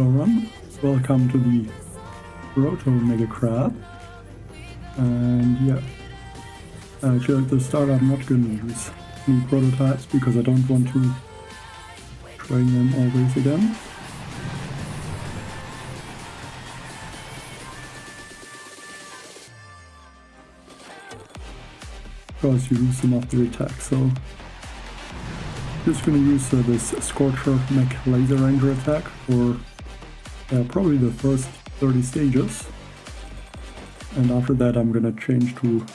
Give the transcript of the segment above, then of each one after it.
Run. Welcome to the Proto Mega Crab. And yeah, actually at the start I'm not going to use any prototypes because I don't want to train them always again. Because you lose some of the attack, so just gonna use this Scorcher Mech Laser Ranger attack for probably the first 30 stages, and after that I'm gonna change to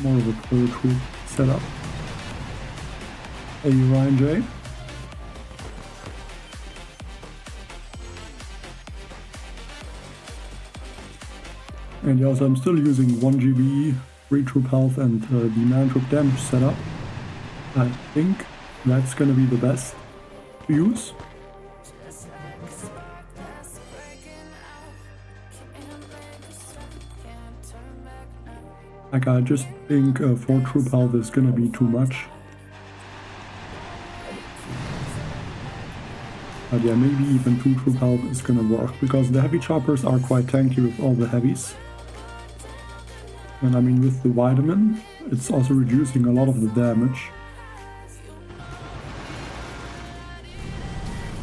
more of a pro troop setup. A Ryan J. And yeah, so I'm still using 1 GBE, 3 troop health and the man troop damage setup. I think that's gonna be the best to use. Like, I just think 4 troop health is gonna be too much. But yeah, maybe even 2 troop health is gonna work, because the heavy choppers are quite tanky with all the heavies. And I mean, with the vitamin, it's also reducing a lot of the damage.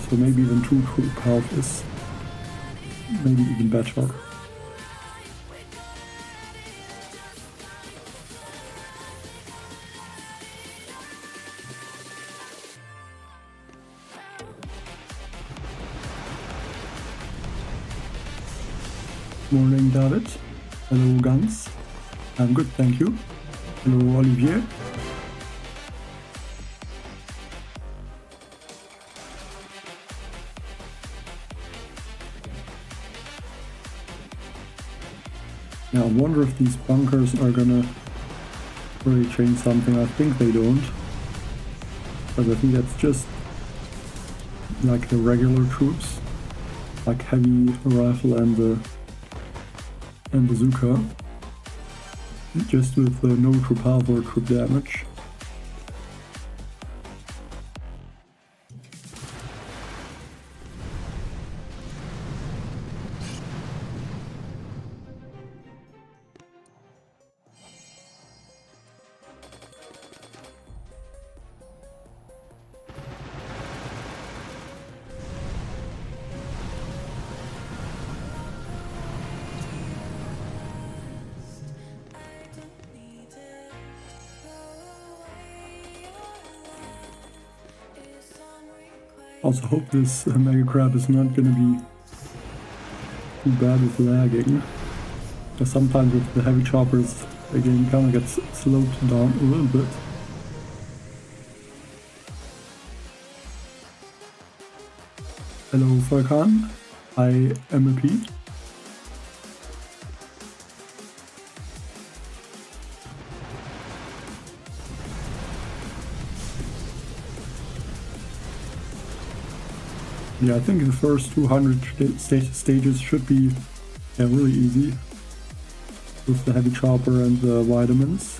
So maybe even 2 troop health is maybe even better. Morning, David. Hello, Guns. I'm good, thank you. Hello, Olivier. Yeah, I wonder if these bunkers are gonna really change something. I think they don't. But I think that's just like the regular troops, like heavy rifle and the Zuka, just with no troop health or troop damage. Also hope this Mega Crab is not gonna be too bad with lagging. Because sometimes with the heavy choppers the game kinda gets slowed down a little bit. Hello Furkan, hi MEP. Yeah, I think the first 200 stages should be really easy with the heavy chopper and the vitamins.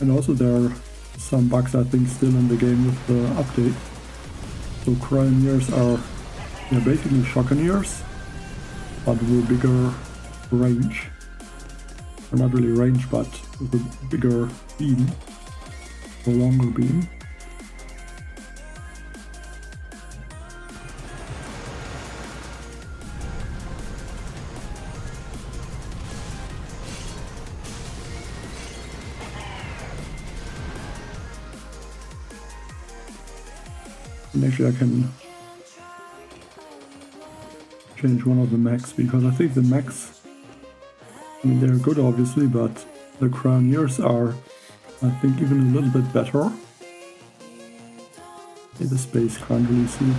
And also there are some bugs I think still in the game with the update. So Cryoneers are basically Shockeneers, but with a bigger range. Or not really range, but with a bigger beam, a longer beam. And actually I can change one of the mechs, because I think the mechs, I mean they're good obviously, but the Cryoneers are, I think, even a little bit better. Okay, the space can't really see it.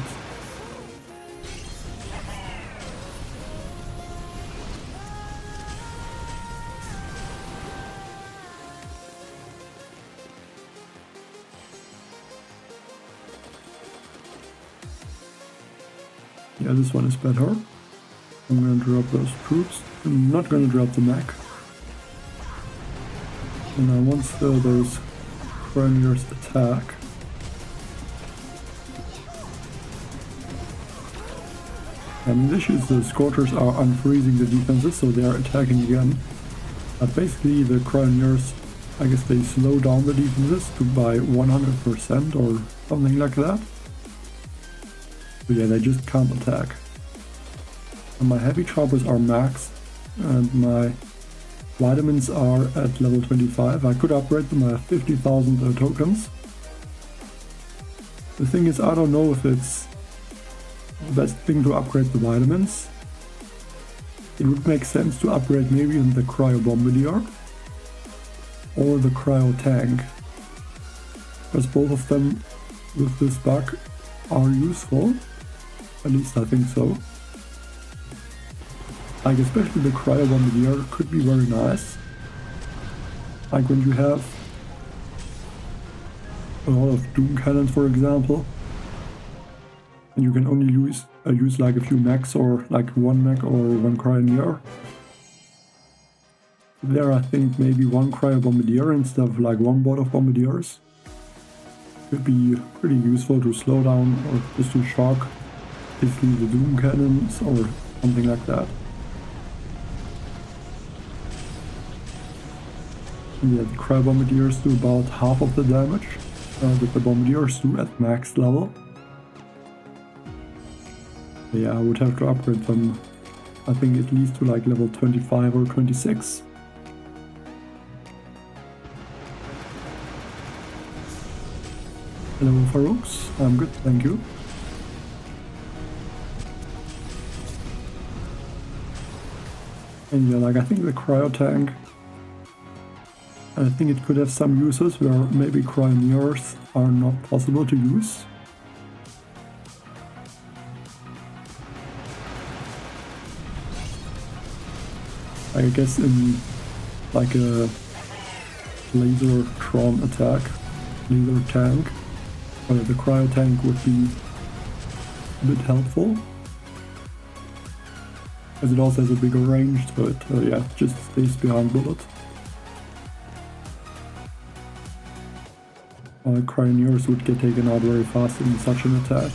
Yeah, this one is better. I'm gonna drop those troops. I'm not gonna drop the mech. And once those Cryoneers attack, And the issue is the Scorchers are unfreezing the defenses, so they are attacking again. But basically the Cryoneers, I guess they slow down the defenses by 100% or something like that. So yeah, they just can't attack. And my heavy choppers are maxed, and my vitamins are at level 25. I could upgrade them. I have 50,000 tokens. The thing is, I don't know if it's the best thing to upgrade the vitamins. It would make sense to upgrade maybe in the Cryo Bombardier or the Cryo Tank, because both of them with this bug are useful. At least I think so. Like especially the Cryo Bombardier could be very nice. Like when you have a lot of Doom Cannons, for example, and you can only use like a few mechs or like one mech or one Cryoneer. There I think maybe one Cryo Bombardier instead of like one board of Bombardiers could be pretty useful to slow down or just to shock basically the Doom Cannons or something like that. And yeah, the Cryo Bombardiers do about half of the damage that the Bombardiers do at max level. Yeah, I would have to upgrade them, I think at least to like level 25 or 26. Hello Farouks, I'm good, thank you. And yeah, like I think the Cryo Tank, I think it could have some uses where maybe Cryoneers are not possible to use. I guess in like a laser Tron attack, laser tank, or the Cryo Tank would be a bit helpful, as it also has a bigger range, so it yeah, just stays behind bullet. Cryoneers would get taken out very fast in such an attack.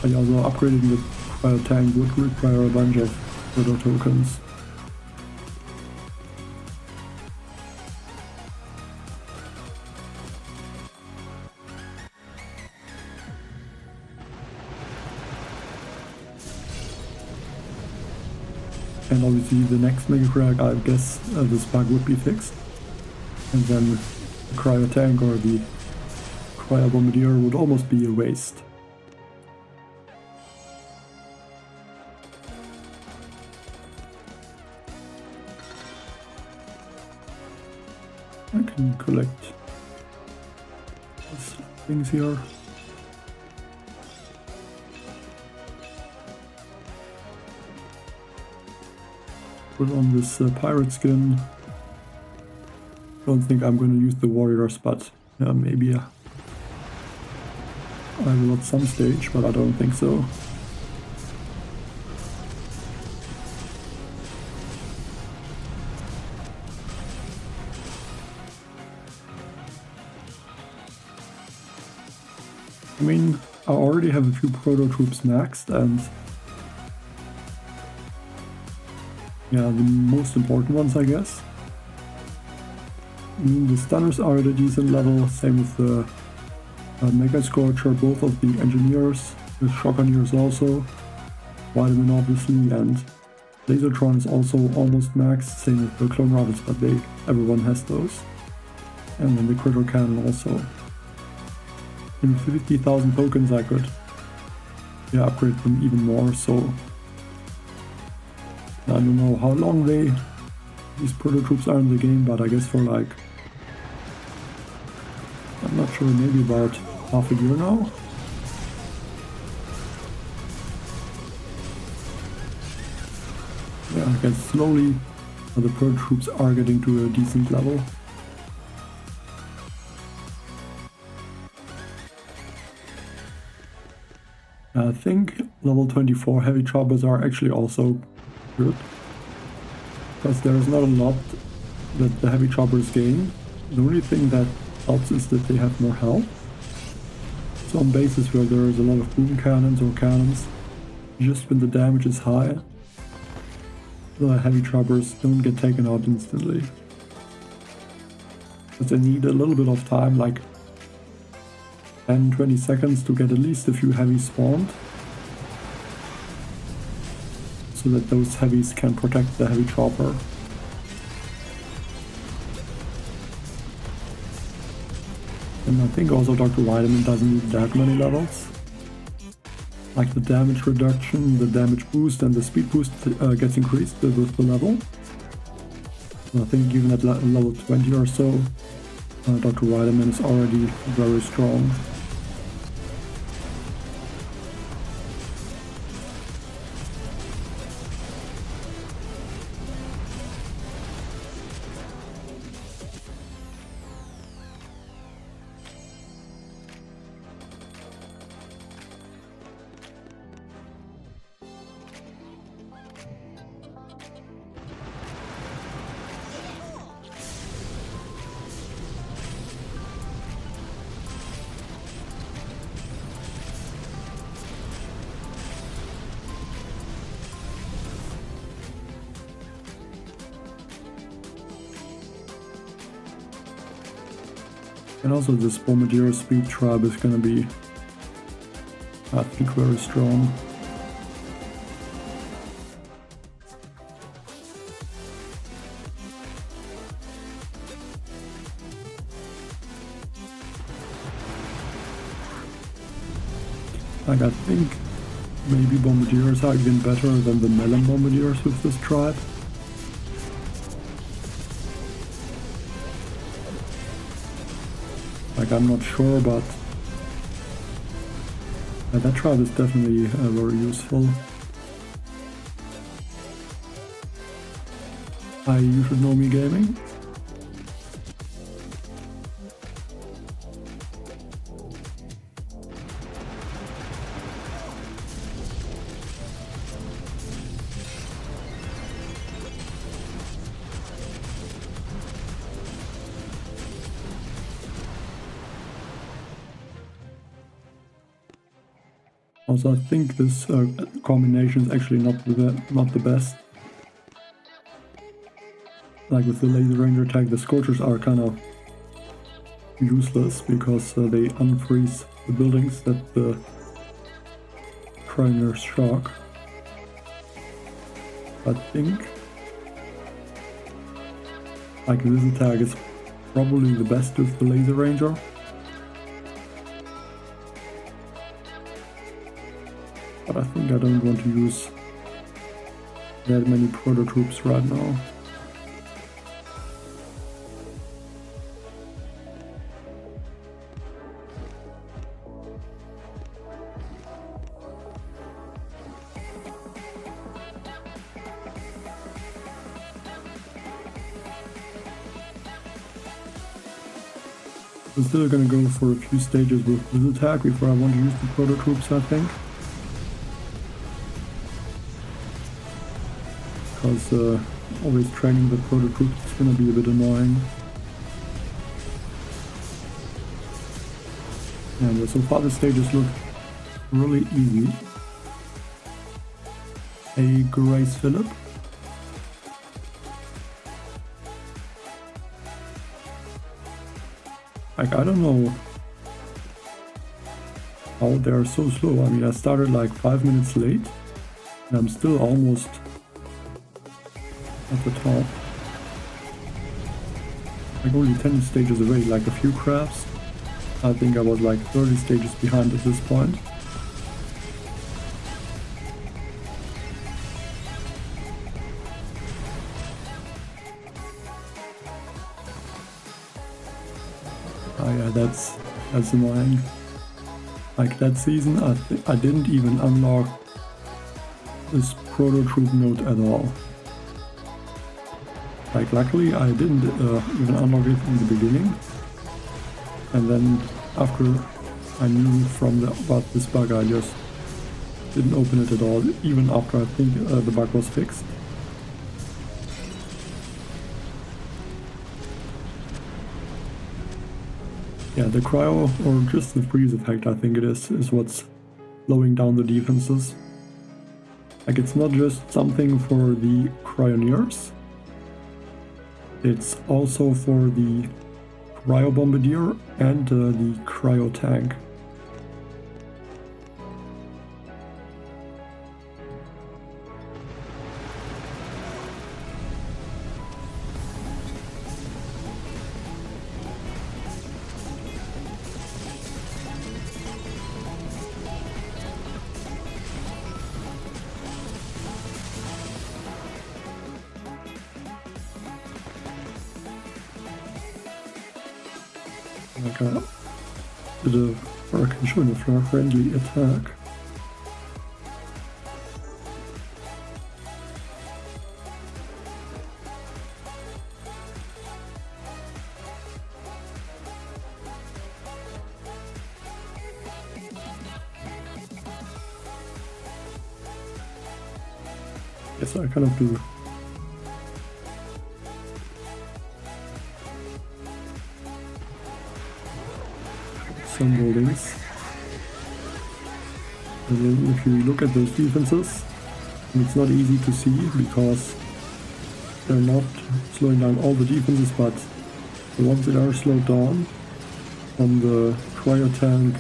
But also upgrading the Cryo Tank would require a bunch of Proto tokens. And obviously the next Mega Crack, I guess this bug would be fixed. And then the Cryo Tank or the Cryo Bombardier would almost be a waste. I can collect these things here. Put on this pirate skin. Don't think I'm going to use the warriors, but maybe I will at some stage, but I don't think so. I mean, I already have a few proto troops maxed, and yeah, the most important ones, I guess. I mean, the stunners are at a decent level, same with the Mega Scorcher, both of the engineers, the Shockaneers also, Vitamin obviously, and Lasertron is also almost maxed, same with the Clone Rifles, but everyone has those. And then the Critter Cannon also. In 50,000 tokens I could yeah, upgrade them even more, so I don't know how long these Proto troops are in the game, but I guess for like, I'm not sure, maybe about half a year now. Yeah, I guess slowly the Proto troops are getting to a decent level. I think level 24 heavy choppers are actually also good, because there is not a lot that the heavy choppers gain. The only thing that helps is that they have more health, So on bases where there is a lot of boom cannons or cannons, just when the damage is high, the heavy choppers don't get taken out instantly. But they need a little bit of time, like 10-20 seconds to get at least a few heavies spawned, so that those heavies can protect the heavy chopper. And I think also Dr. Vitamin doesn't need that many levels. Like the damage reduction, the damage boost and the speed boost gets increased with the level. So I think even at level 20 or so, Dr. Vitamin is already very strong. And also this Bombardier speed trap is gonna be, I think, very strong. Like, I think maybe Bombardiers are even better than the melon Bombardiers with this tribe. Like, I'm not sure, but that tribe is definitely very useful. Hi, you should know me gaming. Also, I think this combination is actually not the best. Like with the laser ranger tag, the scorchers are kind of useless because they unfreeze the buildings that the trainers shock. I think like this attack is probably the best with the laser ranger. But I think I don't want to use that many proto troops right now. I'm still gonna go for a few stages with this attack before I want to use the proto troops, I think. Because always training the proto troops is gonna be a bit annoying. And so far the stages look really easy. Hey, Grace Phillip. Like, I don't know how they're so slow. I mean, I started like 5 minutes late and I'm still almost at the top. Like only 10 stages away, like a few crafts. I think I was like 30 stages behind at this point. Oh yeah, that's annoying. Like that season, I didn't even unlock this proto troop node at all. Like luckily I didn't even unlock it in the beginning, and then after I knew about this bug, I just didn't open it at all, even after I think the bug was fixed. Yeah, the cryo, or just the freeze effect, I think it is what's slowing down the defenses. Like, it's not just something for the cryoneers, it's also for the cryo bombardier and the cryo tank. Like a bit of, or I can show you a friendly attack. Yes, I kind of do. Some buildings. And then if you look at those defenses, it's not easy to see because they're not slowing down all the defenses, but the ones that are slowed down from the cryo tank,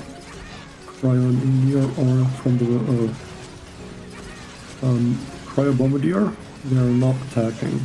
cryo engineer, or from the cryo bombardier, they are not attacking.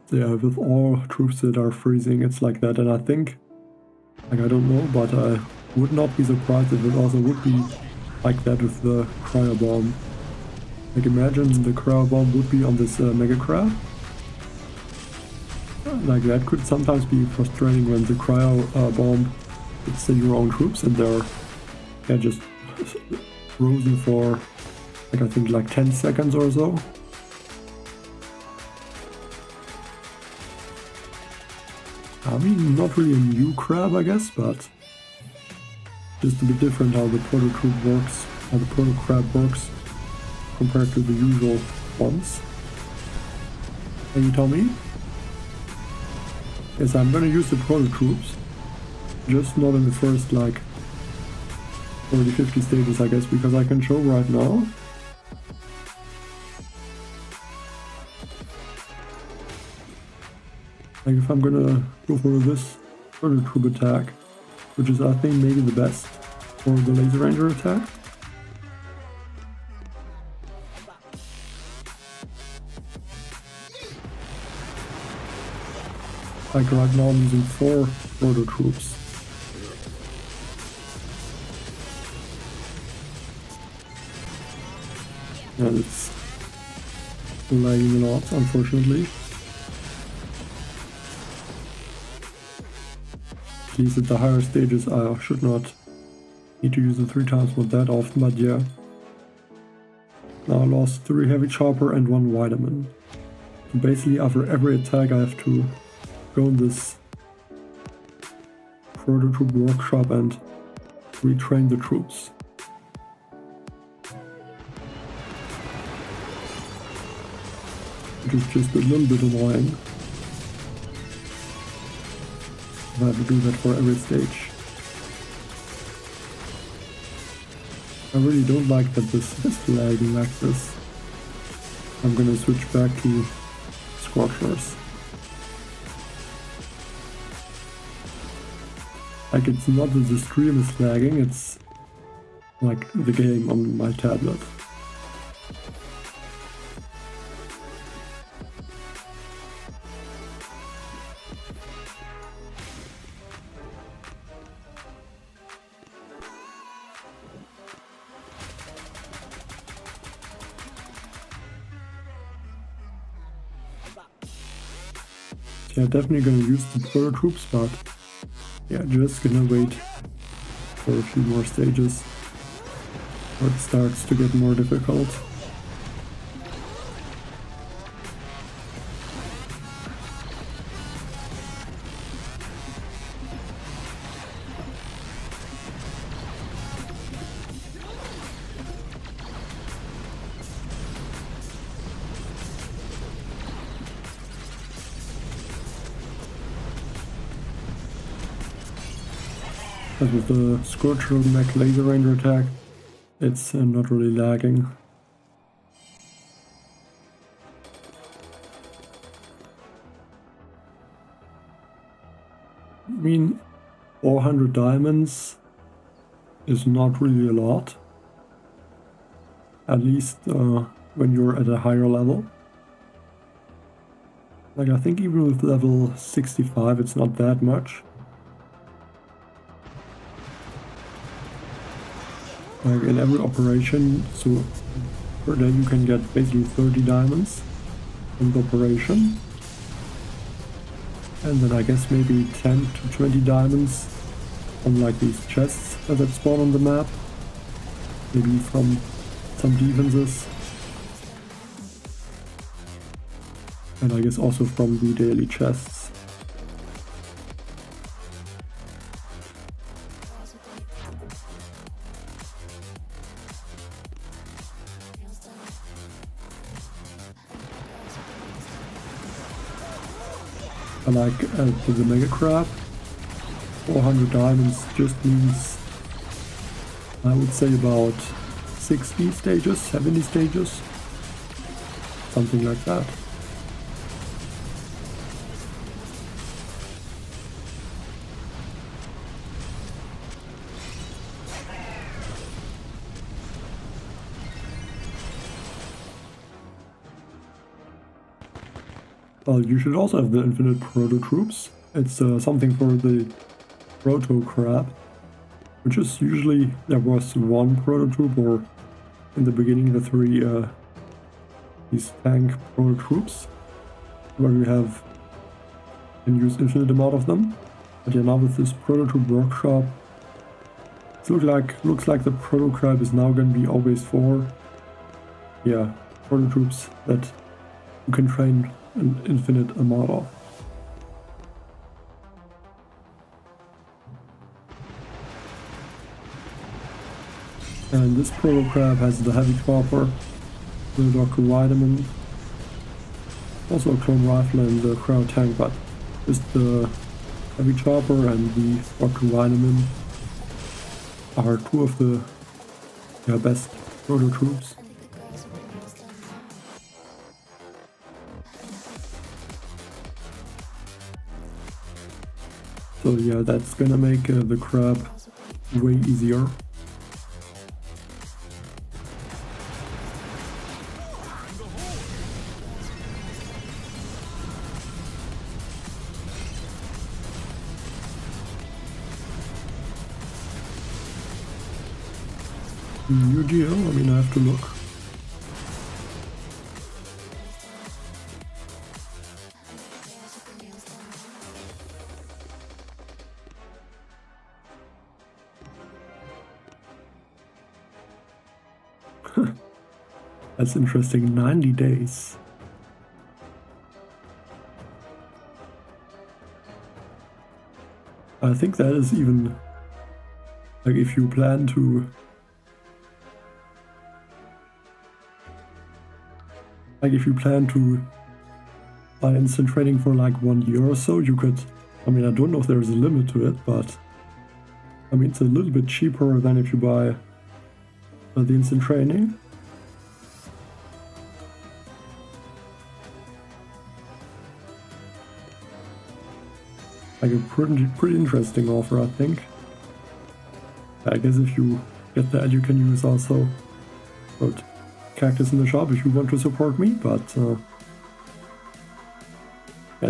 Yeah, with all troops that are freezing, it's like that, and I think, like, I don't know, but I would not be surprised if it also would be like that with the cryo bomb. Like, imagine the cryo bomb would be on this mega crab. Like, that could sometimes be frustrating when the cryo bomb hits your own troops and they're just frozen for, like, I think like 10 seconds or so. I mean, not really a new crab, I guess, but just a bit different how the proto troop works, how the proto crab works compared to the usual ones. Can you tell me? Yes, I'm gonna use the proto troops, just not in the first, like, 40-50 stages, I guess, because I can show right now. Like, if I'm gonna go for this proto troop attack, which is, I think, maybe the best for the laser ranger attack. Like, right now I'm using 4 proto troops. And it's lagging a lot, unfortunately. At least at the higher stages I should not need to use the 3 times more that often, but yeah. Now I lost 3 heavy chopper and 1 vitamin. So basically after every attack I have to go in this proto troop workshop and retrain the troops. Which is just a little bit annoying. I have to do that for every stage. I really don't like that this is lagging like this. I'm gonna switch back to squashers. Like, it's not that the stream is lagging, it's like the game on my tablet. Yeah, definitely gonna use the proto troops, but yeah, just gonna wait for a few more stages where it starts to get more difficult. As with the Scorcher Mech laser ranger attack, it's not really lagging. I mean, 400 diamonds is not really a lot. At least when you're at a higher level. Like, I think even with level 65 it's not that much. Like in every operation, so per day you can get basically 30 diamonds in the operation. And then I guess maybe 10 to 20 diamonds on like these chests that spawn on the map. Maybe from some defenses. And I guess also from the daily chests. I like to the mega crab, 400 diamonds just means, I would say about 60 stages, 70 stages, something like that. Well, you should also have the infinite proto troops. It's something for the Proto crab, which is usually, there was one proto troop, or in the beginning the three these tank proto troops, where you have can use infinite amount of them. But yeah, now with this proto troop workshop, it looks like the proto crab is now going to be always for proto troops that you can train an infinite amount of. And this proto crab has the heavy chopper, the Dr. Vitamin, also a clone rifle and the Cryo tank, but just the heavy chopper and the Dr. Vitamin are two of the best proto troops. So yeah, that's gonna make the crab way easier. New geo, I mean, I have to look. That's interesting, 90 days. I think that is even, like, if you plan to, buy instant training for like 1 year or so, you could, I mean, I don't know if there's a limit to it, but I mean, it's a little bit cheaper than if you buy the instant training. Like a pretty interesting offer, I think. I guess if you get that, you can use also Kaktus in the shop if you want to support me, but yeah,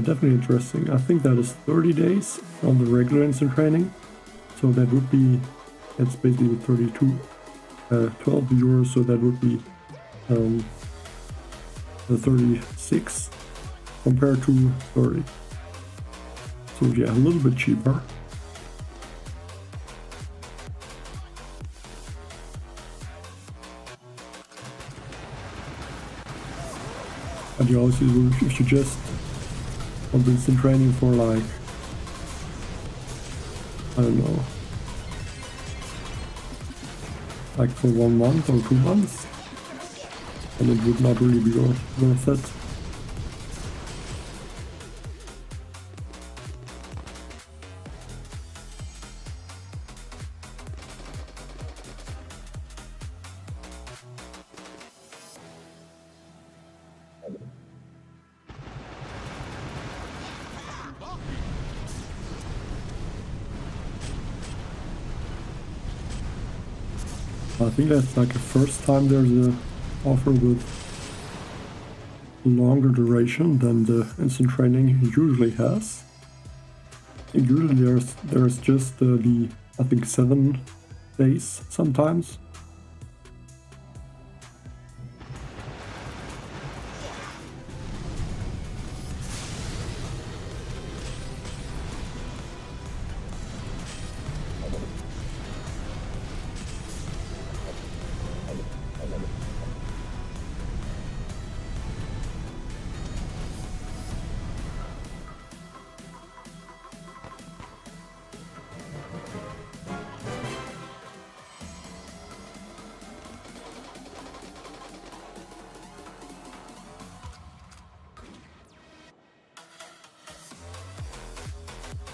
definitely interesting. I think that is 30 days on the regular instant training, so that would be, it's basically 32, 12 euros, so that would be the 36 compared to 30. So yeah, a little bit cheaper. And you also, if you just want the instant training for like, I don't know, like for 1 month or 2 months, and it would not really be worth it. I think that's like the first time there's a offer with longer duration than the instant training usually has. And usually there's just the I think 7 days sometimes.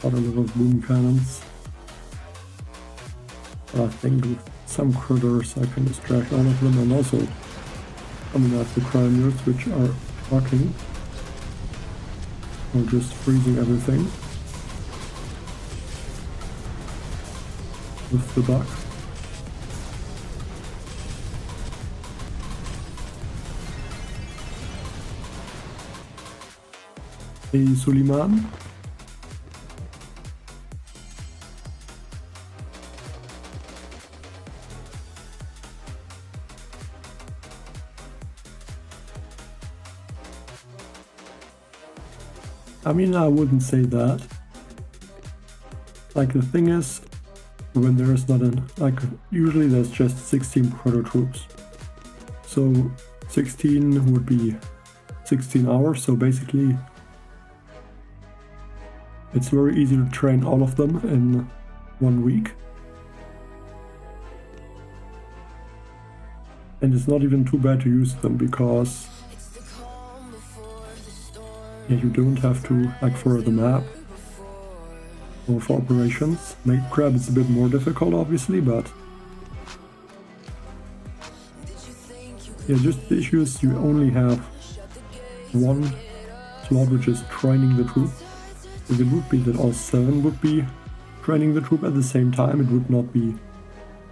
Got a lot of boom cannons. But I think with some critters I can distract all of them, and also coming after Cryo, which are blocking or just freezing everything with the buck. Hey Suleiman. I mean, I wouldn't say that. Like, the thing is, when there is not usually there's just 16 proto troops. So 16 would be 16 hours, so basically it's very easy to train all of them in 1 week. And it's not even too bad to use them because you don't have to, like, for the map or for operations. Make grab is a bit more difficult obviously, but yeah, just the issue is you only have 1 slot which is training the troop. If it would be that all 7 would be training the troop at the same time, it would not be,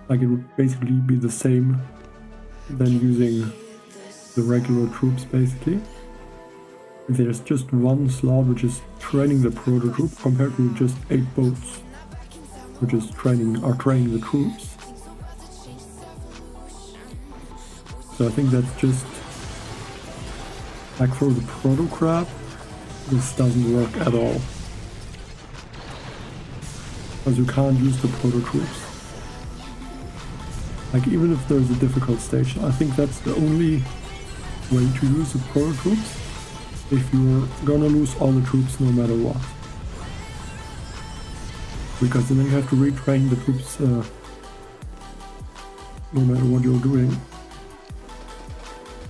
like, it would basically be the same than using the regular troops basically. If there's just 1 slot which is training the proto troop compared to just 8 boats which is training the troops. So I think that's just, like, for the proto crab, this doesn't work at all. Because you can't use the proto troops. Like, even if there's a difficult stage, I think that's the only way to use the proto troops. If you're gonna lose all the troops no matter what. Because then you have to retrain the troops no matter what you're doing.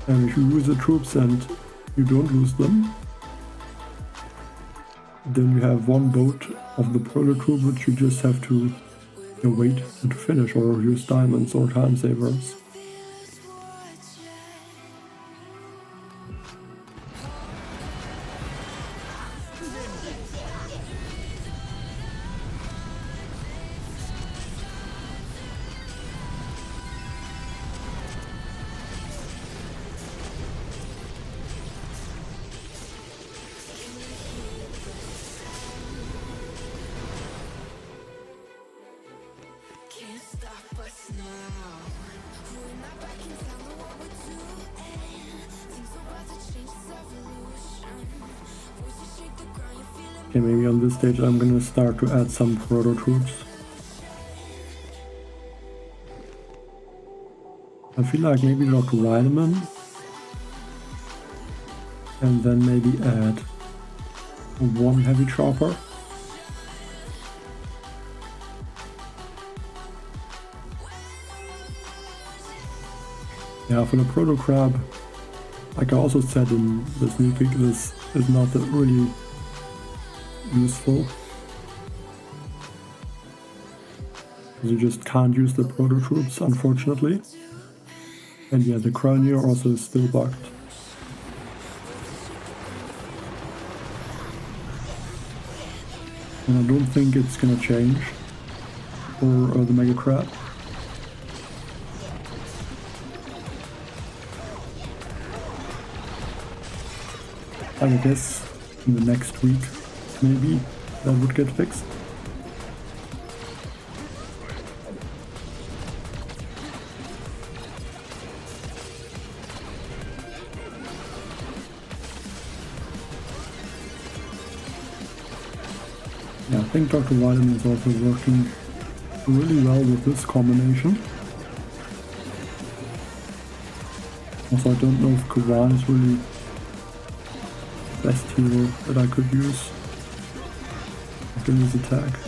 And if you use the troops and you don't lose them, then you have 1 boat of the proto troop which you just have to wait to finish, or use diamonds or time savers. Okay, maybe on this stage I'm gonna start to add some proto troops. I feel like maybe lock rifleman and then maybe add 1 heavy chopper. Yeah, for the proto crab, like I also said in the sneak peek, this is not really useful. You just can't use the proto troops, unfortunately. And yeah, the Cryo also is still bugged. And I don't think it's gonna change for the Mega Crab. I guess in the next week, maybe that would get fixed. Yeah, I think Dr. Vitamin is also working really well with this combination. Also, I don't know if Kavan is really the best hero that I could use after his attack.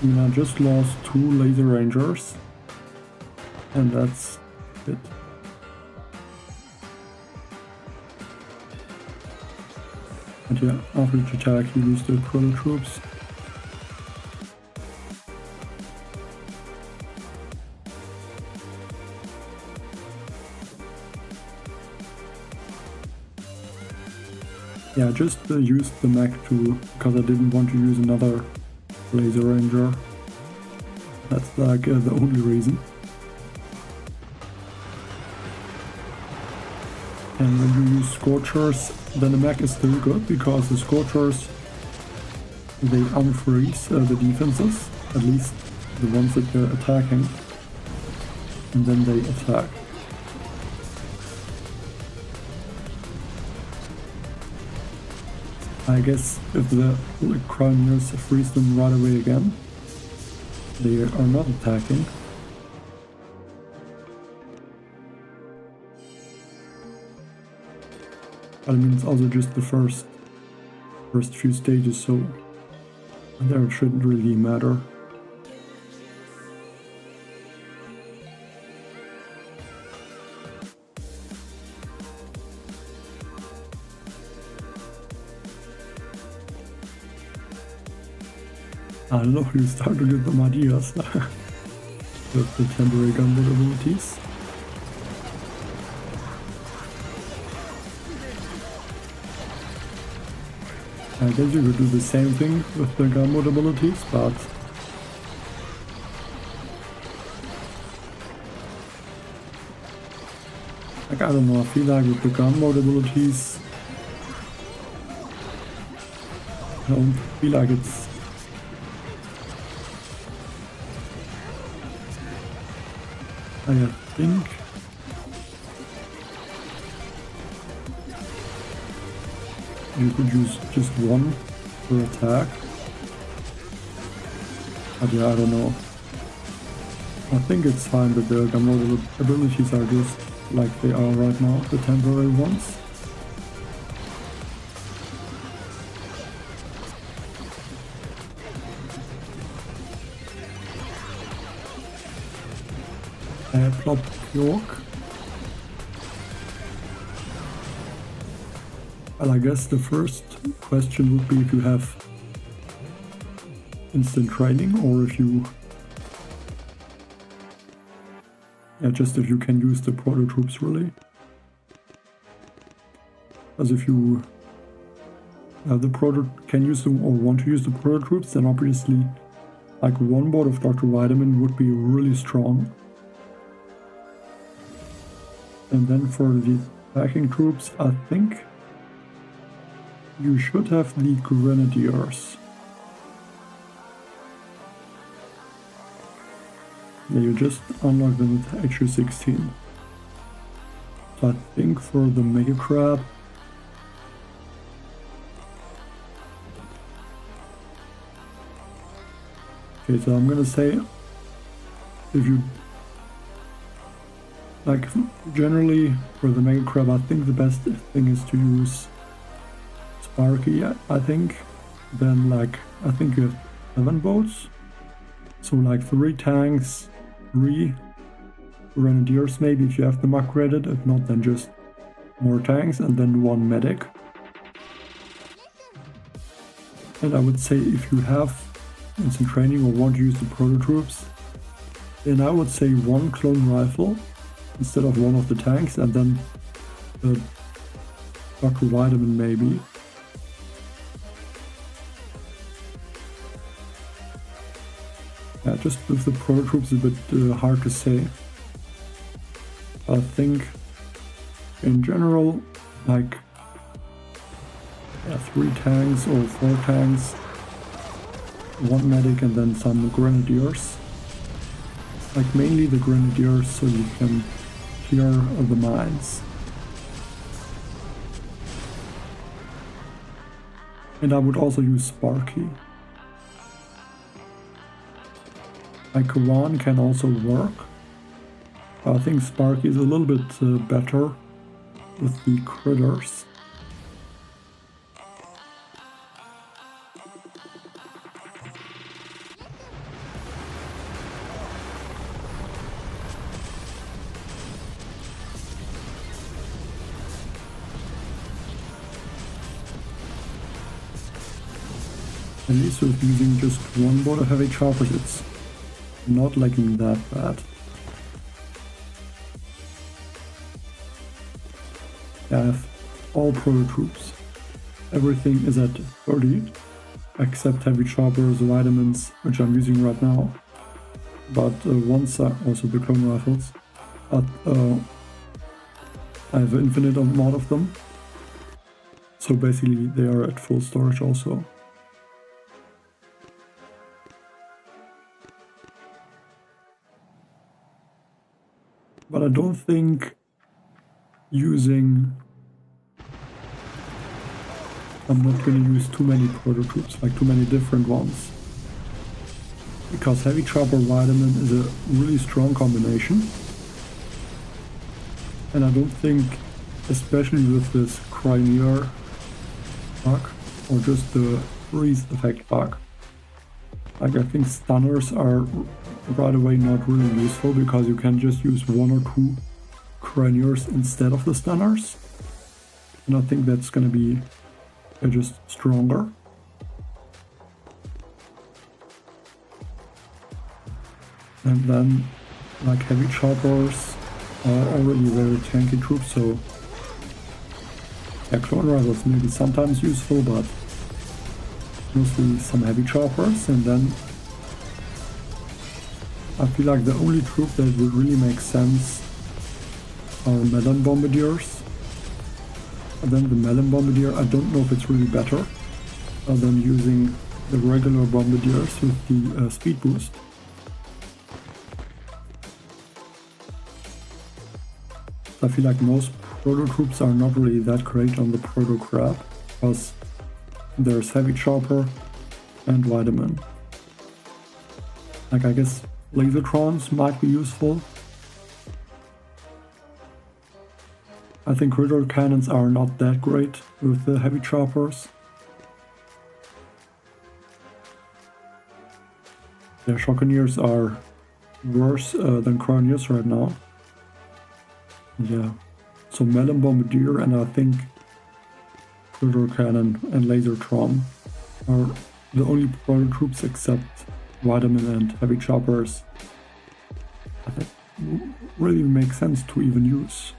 I mean, I just lost 2 laser rangers, and that's it. And yeah, after each attack you lose the Proto troops. Yeah, I just used the Mech too, because I didn't want to use another laser ranger. That's like the only reason. And when you use Scorchers, then the Mech is still good, because the Scorchers, they unfreeze the defenses, at least the ones that they're attacking, and then they attack. I guess if the Cryoneers freeze them right away again, they are not attacking. But I mean, it's also just the first few stages, so there it shouldn't really matter. I don't know, you start to get some ideas with the temporary gun abilities. I guess you could do the same thing with the gun mode abilities, but like, I don't know, I feel like with the gun mode abilities, I don't feel like it's I think you could use just one per attack. But yeah, I don't know. I think it's fine that the gun mode abilities are just like they are right now, the temporary ones. Plop York. Well, I guess the first question would be if you have instant training, or if you just if you can use the Proto troops really. As if you the Proto can use them or want to use the Proto troops, then obviously like one board of Dr. Vitamin would be really strong. And then for the attacking troops, I think you should have the Grenadiers. Yeah, you just unlock them with HU16. So I think for the Mega Crab, okay, so I'm gonna say if you like, generally for the Mega Crab, I think the best thing is to use Sparky, I think. Then like, I think you have 7 boats. So like 3 tanks, 3 Grenadiers maybe if you have them upgraded, if not then just more tanks, and then 1 medic. And I would say if you have instant training or want to use the Proto troops, then I would say 1 clone rifle instead of 1 of the tanks, and then the Dr. Vitamin maybe. just with the Proto troops, it's a bit hard to say. I think in general, like 3 tanks or 4 tanks, 1 medic, and then some grenadiers. Like mainly the grenadiers, so you can clear the mines. And I would also use Sparky. Like Kavan can also work. I think Sparky is a little bit better with the critters. At least with using just 1 boat of heavy choppers, it's not looking that bad. I have all Proto troops. Everything is at 30, except heavy choppers, vitamins, which I'm using right now. But once also the clone rifles, but I have an infinite amount of them. So basically they are at full storage also. But I don't think I'm not going to use too many Proto troops, like too many different ones. Because heavy chopper vitamin is a really strong combination. And I don't think, especially with this Cryo bug, or just the freeze effect bug, like I think stunners are right away not really useful, because you can just use 1 or 2 Craniers instead of the stunners. And I think that's gonna be just stronger. And then like heavy choppers are already very tanky troops, so yeah, clone rifles may be sometimes useful, but mostly some heavy choppers. And then I feel like the only troop that would really make sense are melon bombardiers. And then the melon bombardier, I don't know if it's really better than using the regular bombardiers with the speed boost. I feel like most Proto troops are not really that great on the Proto crab, because there's heavy chopper and vitamin. Like I guess lasertrons might be useful. I think critter cannons are not that great with the heavy choppers. Yeah, shotgunners are worse than Craniers right now. Yeah, so melon bombardier, and I think critter cannon and lasertron are the only Proto troops except vitamin and heavy choppers that really make sense to even use.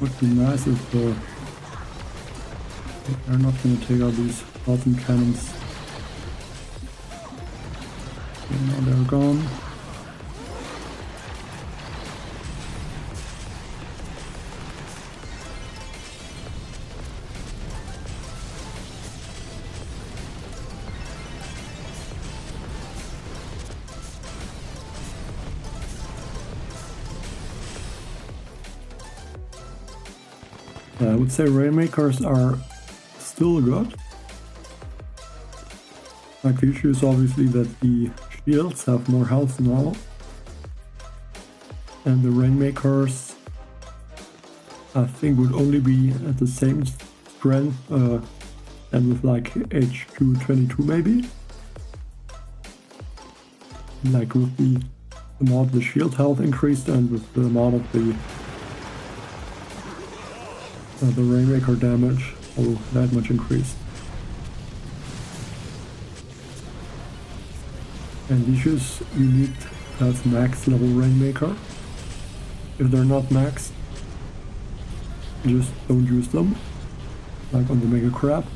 Would be nice if they're not going to take out these 1,000 cannons. Okay, now they're gone. I would say Rainmakers are still good. Like the issue is obviously that the shields have more health now. And the Rainmakers I think would only be at the same strength and with like HQ 22 maybe. Like with the amount of the shield health increased and with the amount of the Rainmaker damage, oh, that much increased. And these you need to have max level Rainmaker. If they're not maxed, just don't use them, like on the Mega Crab.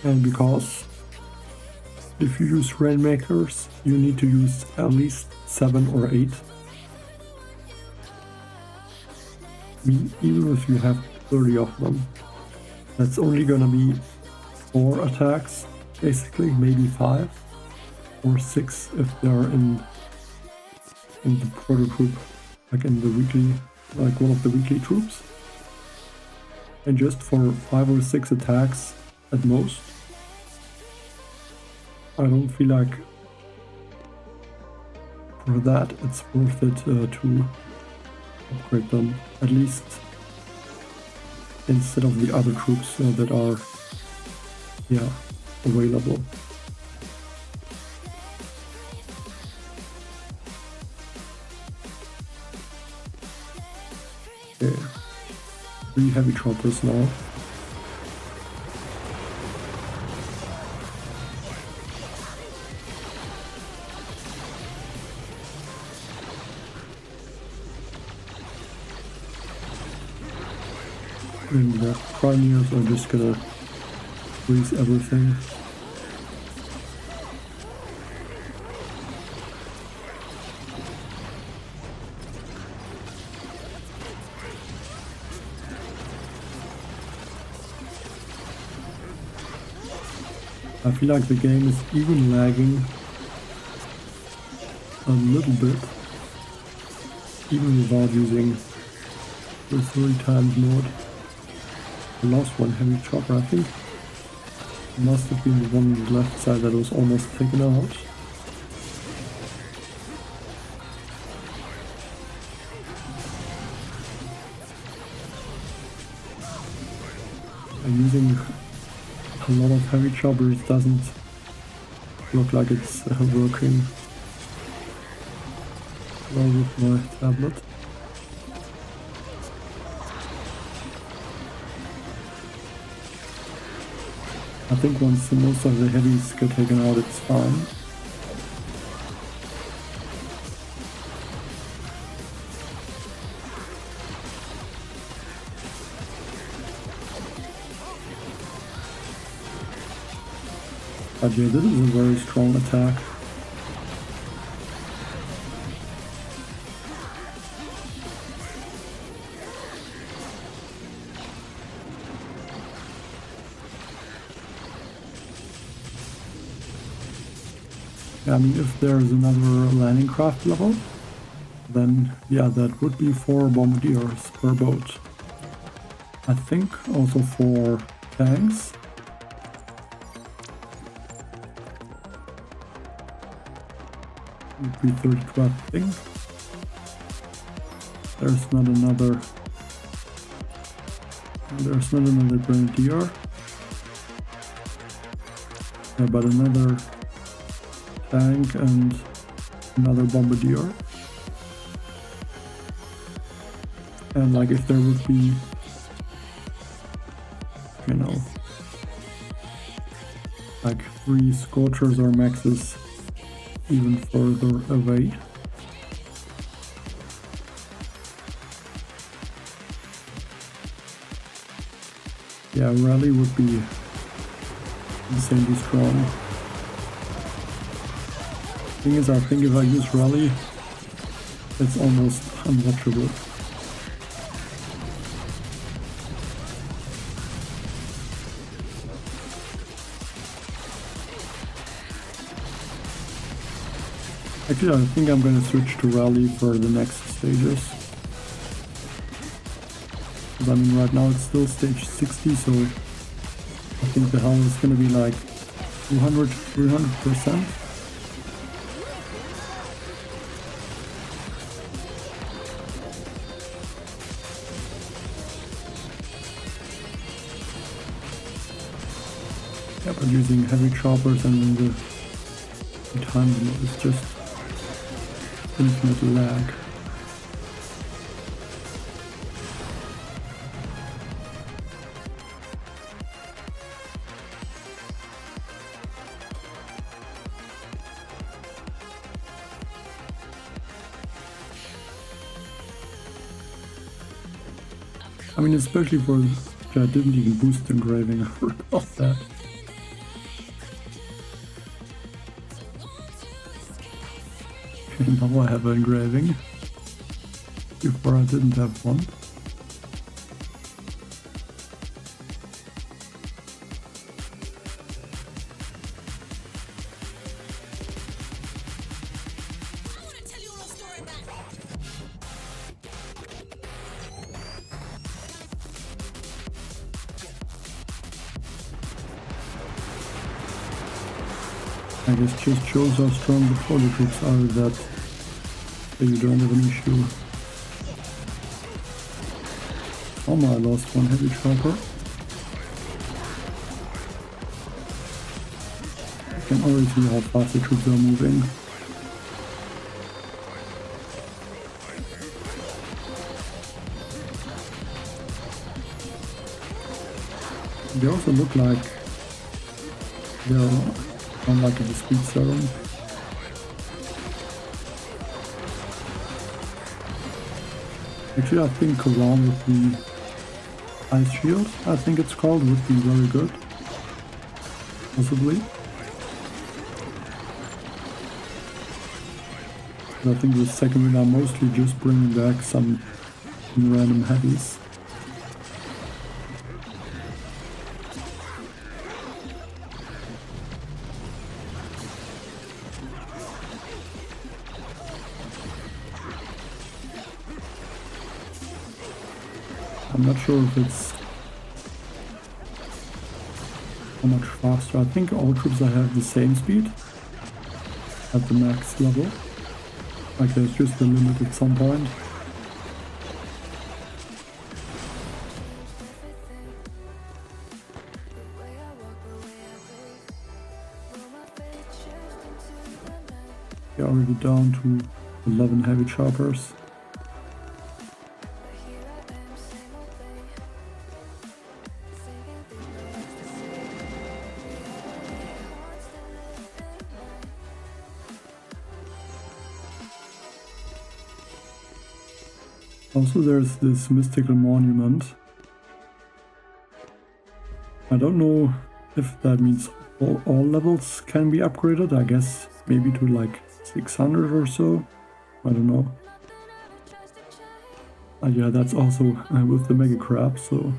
And because if you use Rainmakers, you need to use at least 7 or 8. I mean, even if you have 30 of them, that's only gonna be 4 attacks, basically, maybe 5 or 6 if they're in the Proto group, like in the weekly, like one of the weekly troops. And just for 5 or 6 attacks at most, I don't feel like for that it's worth it to upgrade them, at least instead of the other troops that are, yeah, available. Okay, 3 heavy choppers now. And the pioneers are just gonna freeze everything. I feel like the game is even lagging a little bit, even without using the 3 times mode. I lost one heavy chopper, I think. It must have been the one on the left side that was almost taken out. And using a lot of heavy choppers doesn't look like it's working well with my tablet. I think once most of the heavies get taken out, it's fine. But yeah, this is a very strong attack. I mean, if there's another landing craft level, then yeah, that would be 4 bombardiers per boat. I think also for tanks. Would be 32, I think. There's not another grenadier. Yeah, but another tank and another bombardier. And like if there would be, you know, like 3 scorchers or maxes even further away. Yeah, rally would be insanely strong. Thing is, I think if I use rally, it's almost unwatchable. Actually, I think I'm gonna switch to rally for the next stages. Because I mean, right now it's still stage 60, so I think the hull is gonna be like 200-300%. Yeah, but using heavy choppers and then the time limit is just infinite lag. I mean, especially for... I didn't even boost engraving, I forgot that. Okay, now I have engraving. Before I didn't have one. I guess just shows how strong the Proto troops are that you don't have an issue. Oh my, I lost one heavy chopper. I can already see how fast the troops are moving. They also look like they're unlike the speed serum. Actually, I think Kavan with the ice shield, I think it's called, would be very good. Possibly. But I think the second win are mostly just bringing back some random heavies. I'm not sure if it's how much faster. I think all troops have the same speed at the max level. Like there's just a limit at some point. We're already down to 11 heavy choppers. Also, there's this mystical monument. I don't know if that means all levels can be upgraded. I guess maybe to like 600 or so. I don't know. Yeah, that's also with the Mega Crab, so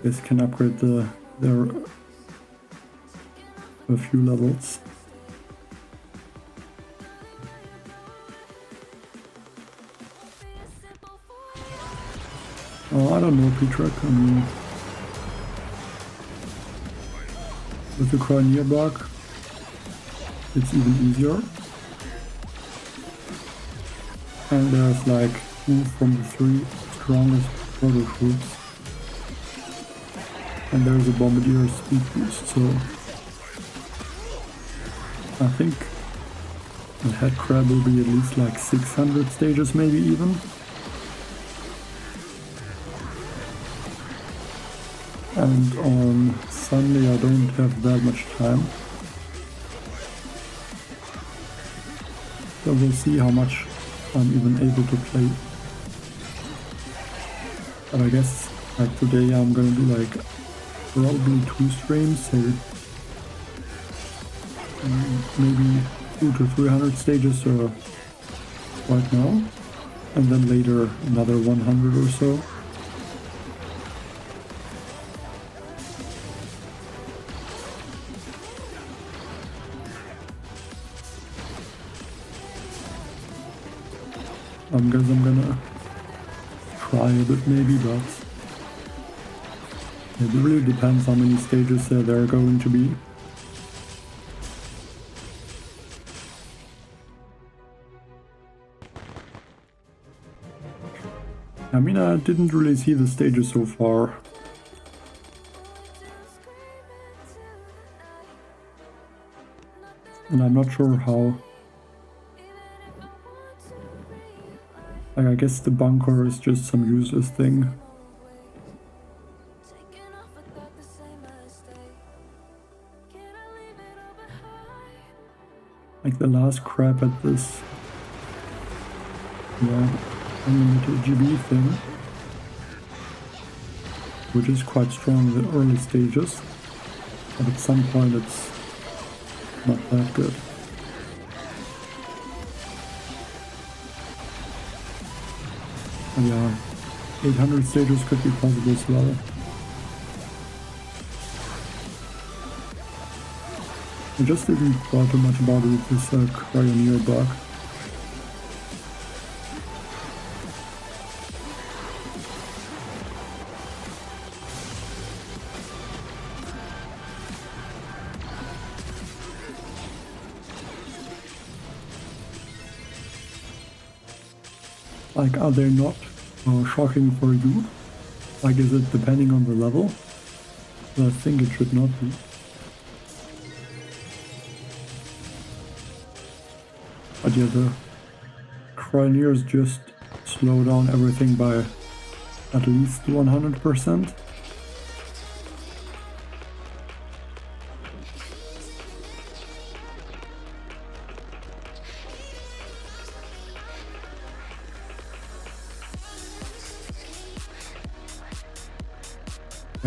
this can upgrade their a few levels. Oh, I don't know, Petrek. I mean, with the Cryo bug, it's even easier. And there's like 2 from the 3 strongest Proto troops. And there's a Bombardier speed boost, so I think the head crab will be at least like 600 stages, maybe even. And on Sunday I don't have that much time. So we'll see how much I'm even able to play. But I guess like today I'm gonna do like probably 2 streams, so maybe 200 to 300 stages right now. And then later another 100 or so. I guess I'm gonna try a bit maybe, but it really depends how many stages there are going to be. I mean, I didn't really see the stages so far. And I'm not sure how. Like, I guess the bunker is just some useless thing. Like the last crap at this, yeah, unlimited GB thing. which is quite strong in the early stages, but at some point it's not that good. And yeah, 800 stages could be possible as well. I just didn't thought too much about it, this Cryo bug. Like, are they not shocking for you? Like, is it depending on the level? But I think it should not be. But yeah, the Cryoneers just slow down everything by at least 100%.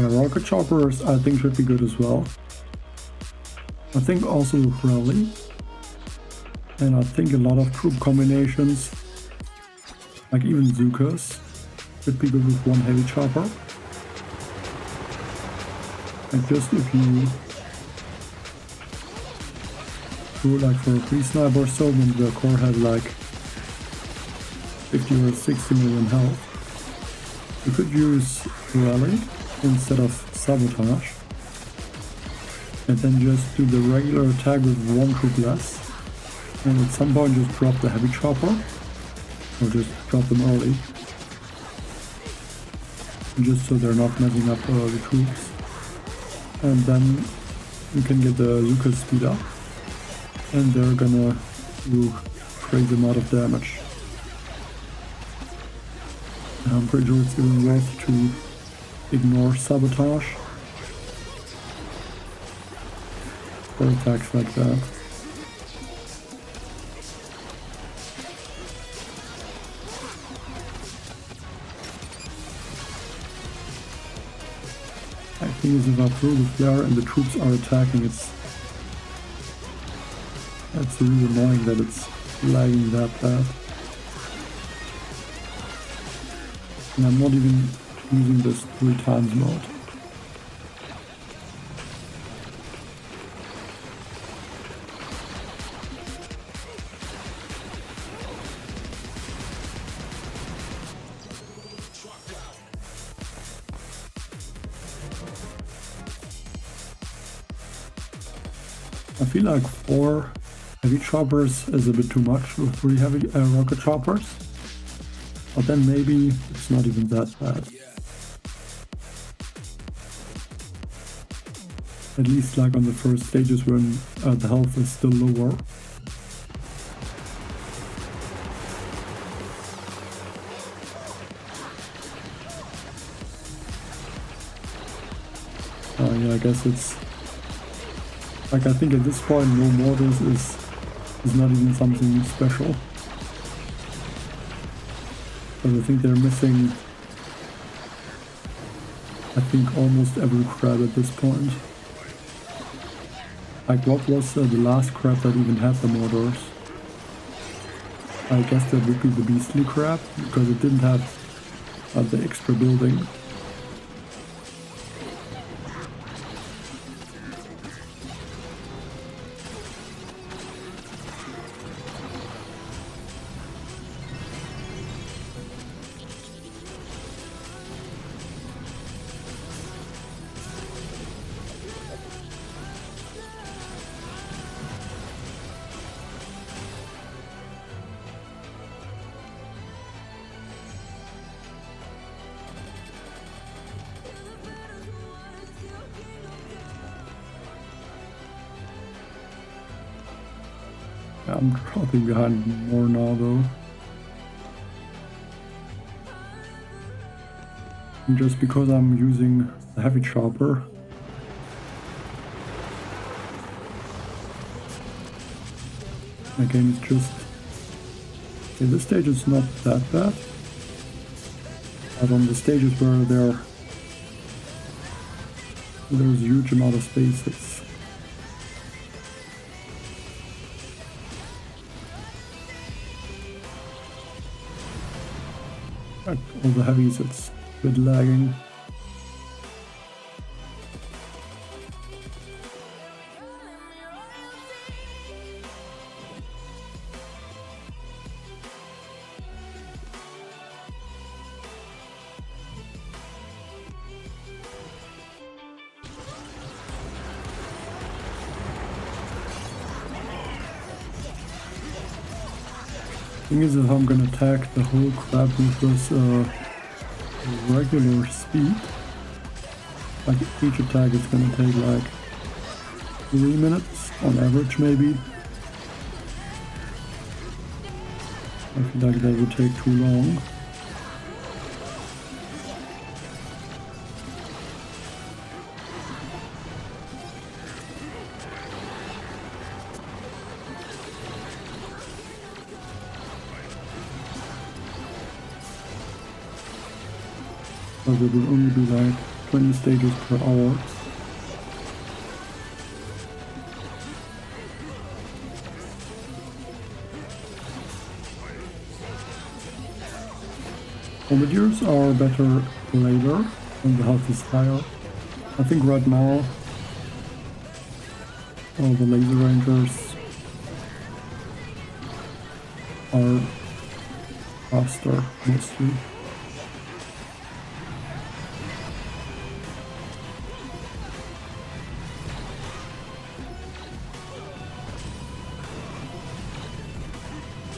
Rocket choppers I think should be good as well. I think also rally. And I think a lot of troop combinations, like even Zukas, should be good with one heavy chopper. And just if you do like for a free sniper or so, when the core had like 50 or 60 million health, you could use rally instead of sabotage, and then just do the regular attack with one troop less, and at some point just drop the heavy chopper, or just drop them early, just so they're not messing up the troops, and then you can get the Zuka speed up, and they're gonna do crazy amount of damage. And I'm pretty sure it's even worth to ignore sabotage for attacks like that. I think if I throw the flare and the troops are attacking, that's really annoying that it's lagging that bad. And I'm not even using this 3 times mode. I feel like 4 heavy choppers is a bit too much with 3 heavy rocket choppers, but then maybe it's not even that bad. At least like on the first stages when the health is still lower. Yeah, I guess it's like, I think at this point no mortars is not even something special. But I think they're missing, I think, almost every crab at this point. Like, what was the last crab that even had the mortars? I guess that would be the beastly crab, because it didn't have the extra building. I'm dropping behind more now though. And just because I'm using the heavy chopper. Again, it's just... Okay, this stage is not that bad. But on the stages where they're There's a huge amount of spaces. All the heavies, it's a bit lagging. Thing is, if I'm gonna attack the whole crap with this regular speed, like each attack is gonna take like 3 minutes on average, maybe. I feel like that would take too long. But it will only be like 20 stages per hour. Bombardiers are better later when the health is higher. I think right now all the laser rangers are faster mostly.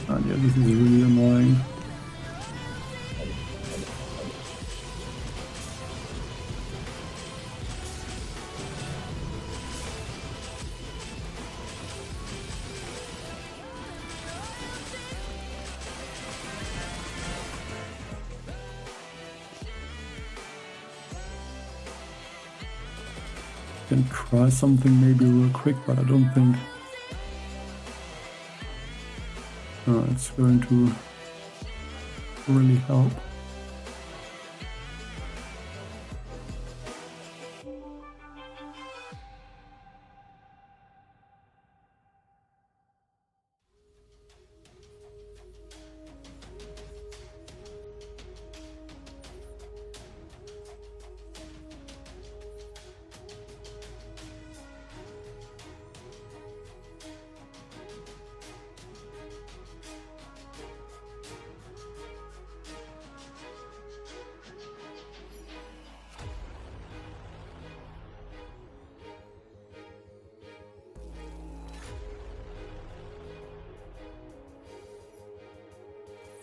And yeah, this is really annoying. Can try something maybe real quick, but I don't think it's going to really help.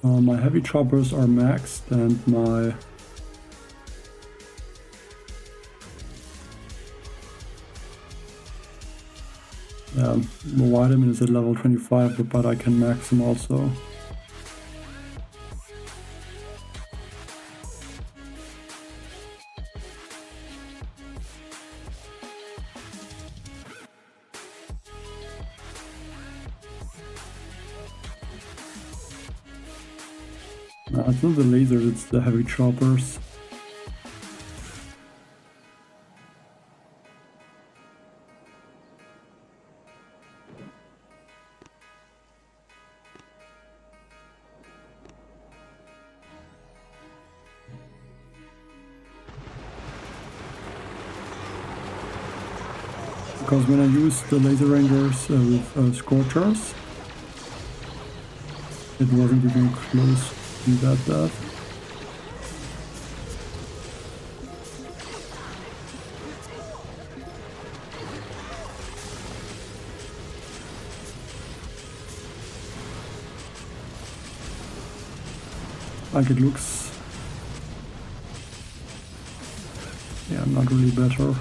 My heavy choppers are maxed and my vitamin is at level 25, but I can max him also. It's not the lasers, it's the heavy choppers. Because when I use the laser rangers with scorchers, it wasn't even close to that bad. Like it looks, yeah, not really better.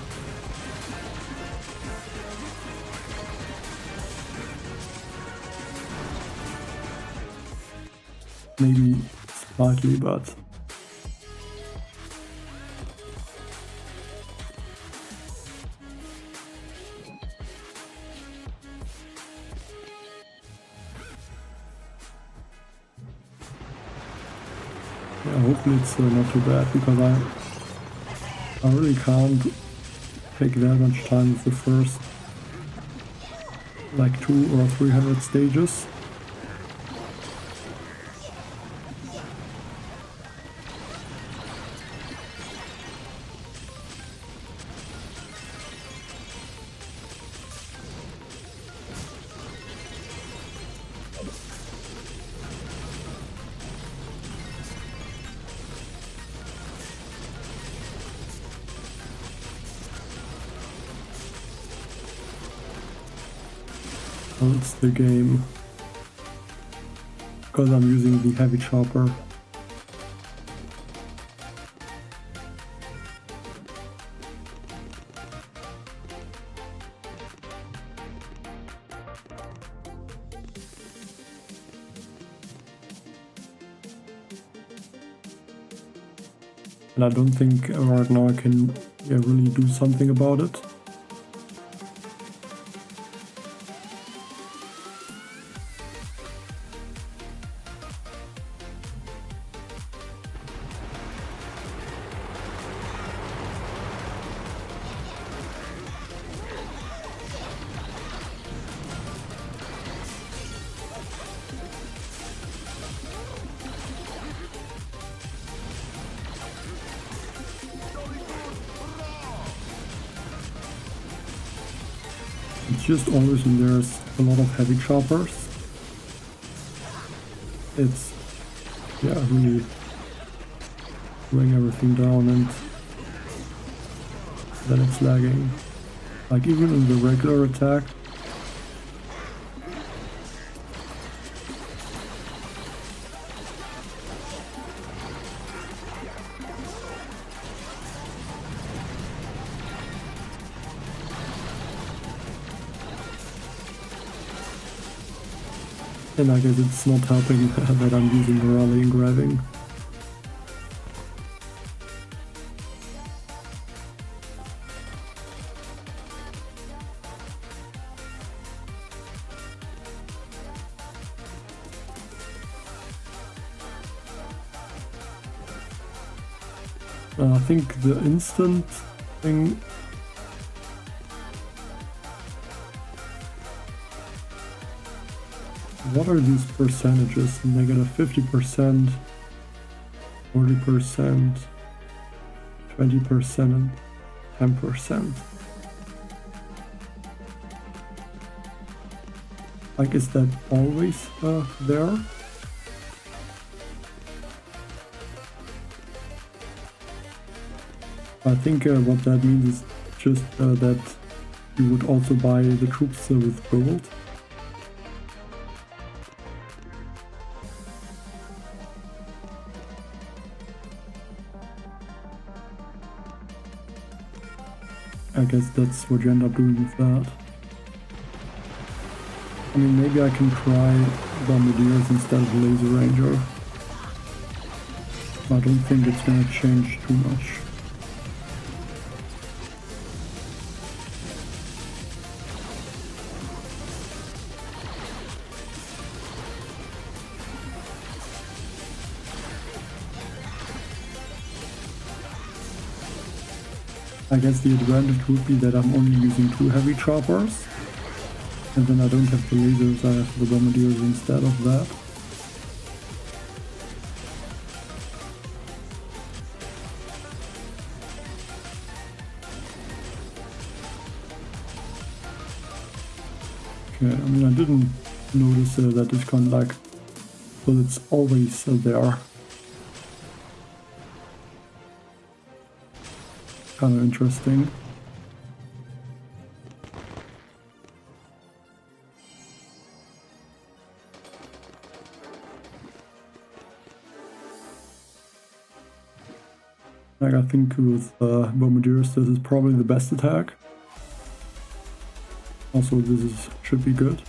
Maybe slightly, but yeah, hopefully it's not too bad, because I really can't take that much time with the first like 200 or 300 stages. Well, it's the game, because I'm using the heavy chopper. And I don't think right now I can really do something about it. It's just always when there's a lot of heavy choppers, it's really slowing everything down, and then it's lagging. Like even in the regular attack, and I guess it's not helping that I'm using early engraving. I think the instant thing what are these percentages? -50%, 40%, 20%, and 10%. Like, is that always there? I think what that means is just that you would also buy the troops with gold. I guess that's what you end up doing with that. I mean, maybe I can try Bombardiers instead of Laser Ranger. I don't think it's gonna change too much. I guess the advantage would be that I'm only using 2 heavy choppers, and then I don't have the lasers, I have the Bombardiers instead of that. Okay, I mean, I didn't notice that it's kind of like, well, it's always there. Kind of interesting. Like, I think with Bombardiers this is probably the best attack. Also this should be good.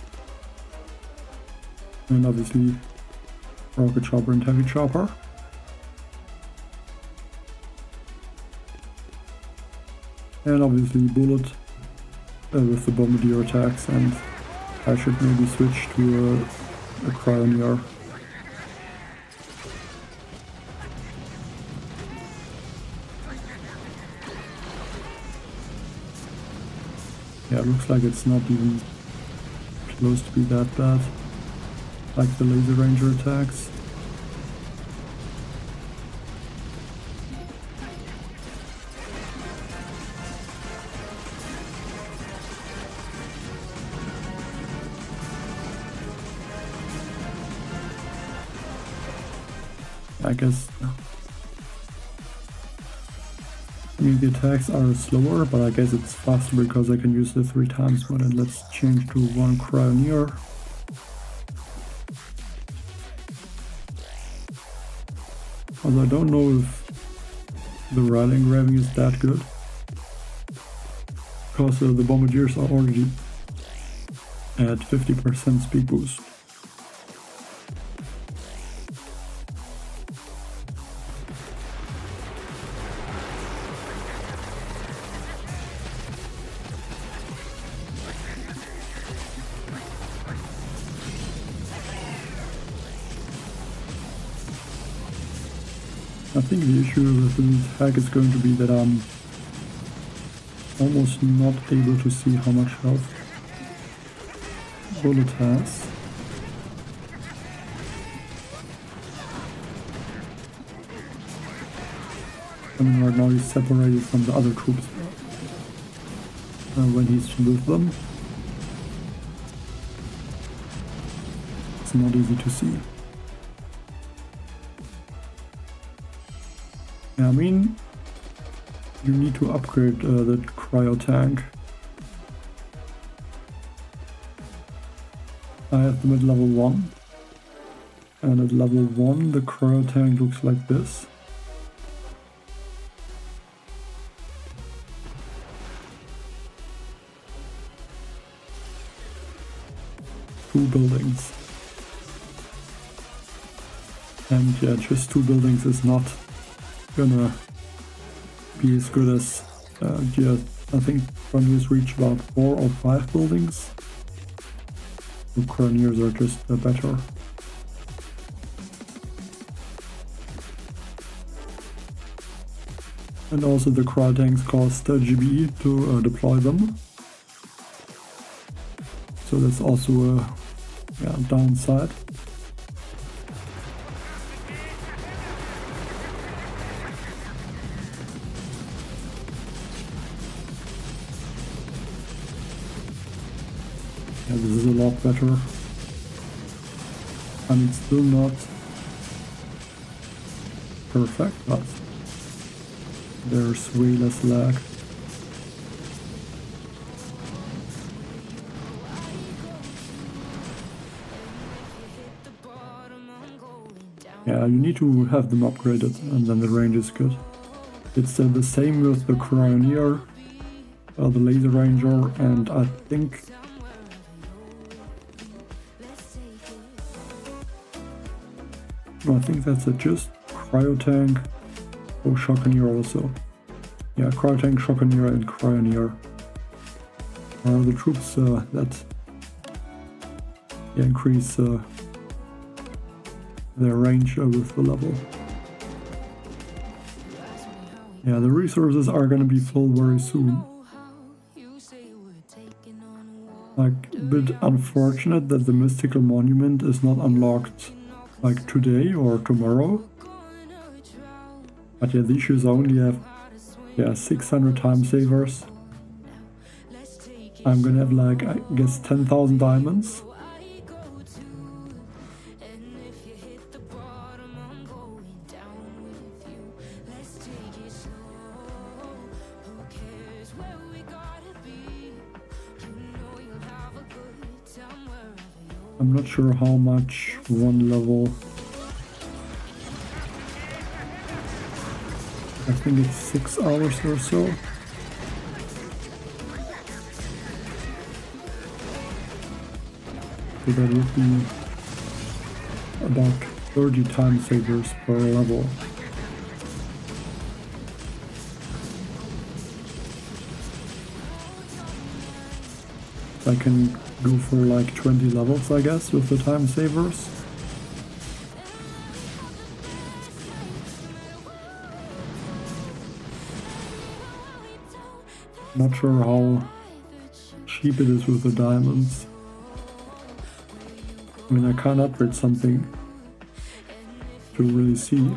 And obviously rocket chopper and heavy chopper. And obviously bullet with the Bombardier attacks, and I should maybe switch to a Cryo. Yeah, it looks like it's not even close to be that bad, like the laser ranger attacks. I guess, I mean, the attacks are slower, but I guess it's faster because I can use the 3 times one. And let's change to 1 Cryo. Although I don't know if the rally engraving is that good, because the Bombardiers are already at 50% speed boost. I think the issue with this hack is going to be that I'm almost not able to see how much health Bullet has. I mean, right now he's separated from the other troops when he's with them. It's not easy to see. I mean, you need to upgrade the cryo tank. I have them at level 1, and at level 1 the cryo tank looks like this. Two buildings. And yeah, just 2 buildings is not gonna be as good as yeah, I think Cryoneers reach about 4 or 5 buildings. The Cryoneers are just better. And also the cryo tanks cost GB to deploy them. So that's also a downside. Yeah, this is a lot better. I mean, still not perfect, but there's way less lag. Yeah, you need to have them upgraded, and then the range is good. It's the same with the Cryoneer, the Laser Ranger, and I think that's a just Cryo Tank or Shockeneer also. Yeah, Cryo Tank, Shockeneer, and Cryoneer are the troops that increase their range with the level. Yeah, the resources are gonna be full very soon. Like, a bit unfortunate that the mystical monument is not unlocked like today or tomorrow. But yeah, these shoes only have 600 time savers. I'm gonna have like, I guess, 10,000 diamonds. I'm not sure how much one level. I think it's 6 hours or so. So that would be about 30 time savers per level. I can go for like 20 levels, I guess, with the time savers. Not sure how cheap it is with the diamonds. I mean, I can't upgrade something to really see.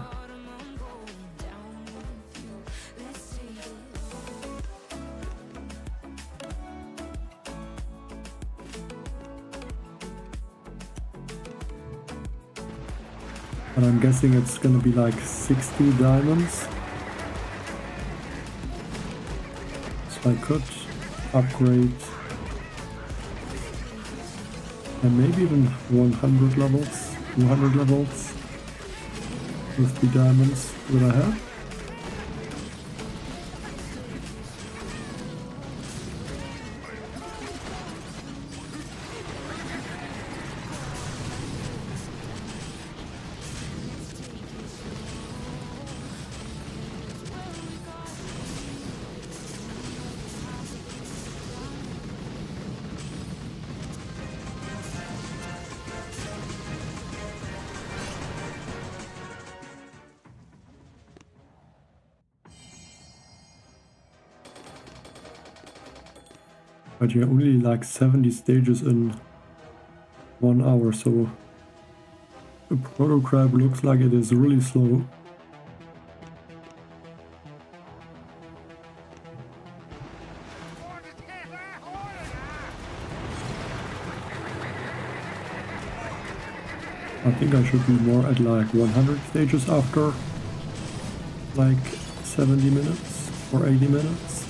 But I'm guessing it's gonna be like 60 diamonds. So I could upgrade and maybe even 100 levels, 200 levels with the diamonds that I have. But you're only like 70 stages in 1 hour, so the Proto crab looks like it is really slow. I think I should be more at like 100 stages after like 70 minutes or 80 minutes.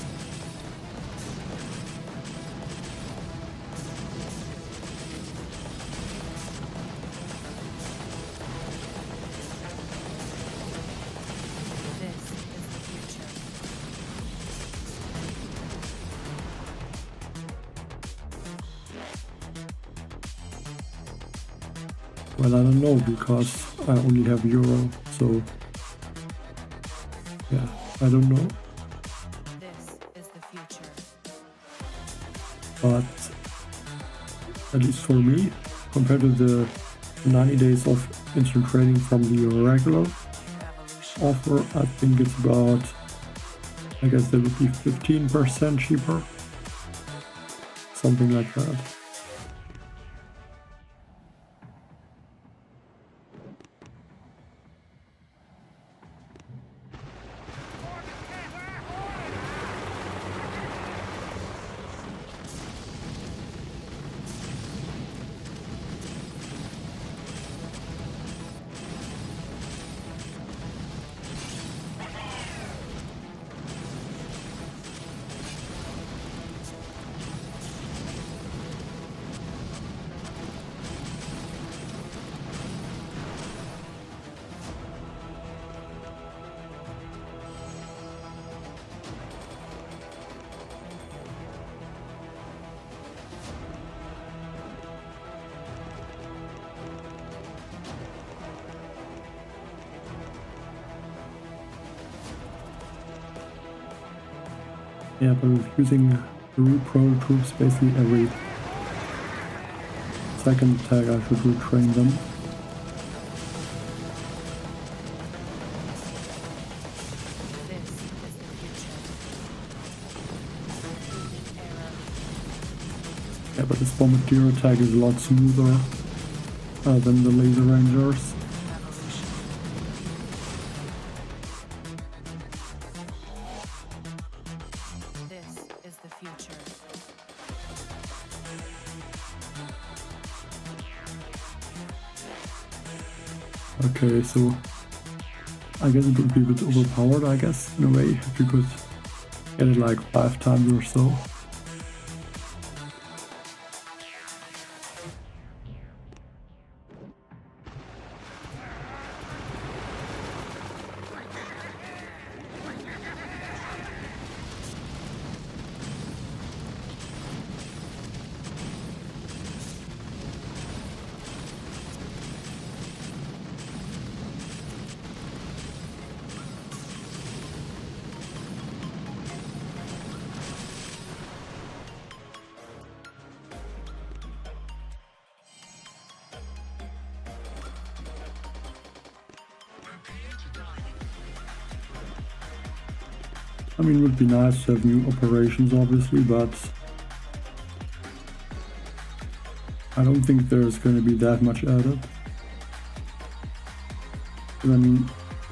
Well, I don't know, because I only have Euro, so yeah, I don't know. This is the future. But at least for me, compared to the 90 days of instant training from the regular offer, I think it's about, I guess that would be 15% cheaper, something like that. Yeah, but with using the root Proto troops, basically every second tag I should retrain them. This is the future. Yeah, but this Bombardier attack is a lot smoother than the Laser Rangers. Okay, so I guess it would be a bit overpowered, I guess, in a way, if you could get it like 5 times or so. I mean, it would be nice to have new operations, obviously, but I don't think there's going to be that much added. Then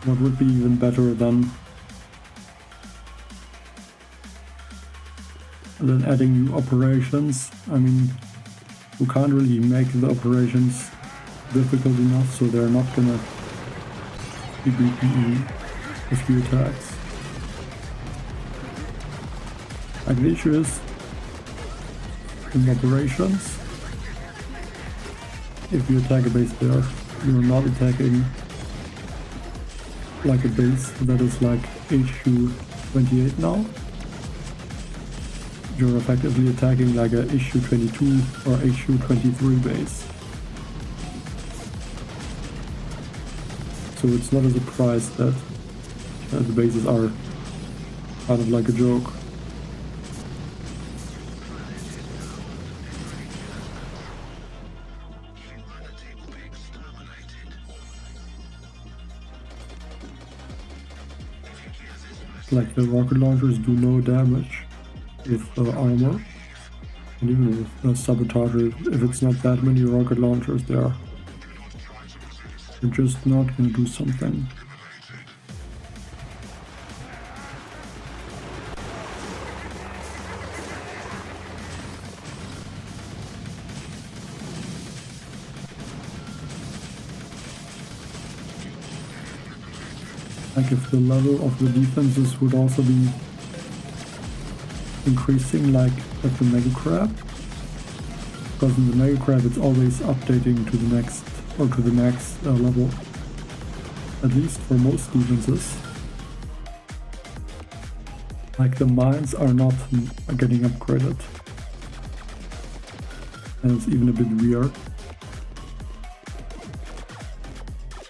what would be even better than adding new operations? I mean, you can't really make the operations difficult enough, so they're not gonna be beaten a few attacks. Like the issue is, in operations, if you attack a base there, you're not attacking like a base that is like HQ 28 now. You're effectively attacking like a HQ 22 or HQ 23 base. So it's not a surprise that the bases are kind of like a joke. Like the rocket launchers do no damage with armor, and even with Sabotage, if it's not that many rocket launchers there, you're just not gonna do something. Like if the level of the defenses would also be increasing like at the Mega Crab, because in the Mega Crab it's always updating to the next or to the max level, at least for most defenses. Like the mines are not getting upgraded, and it's even a bit weird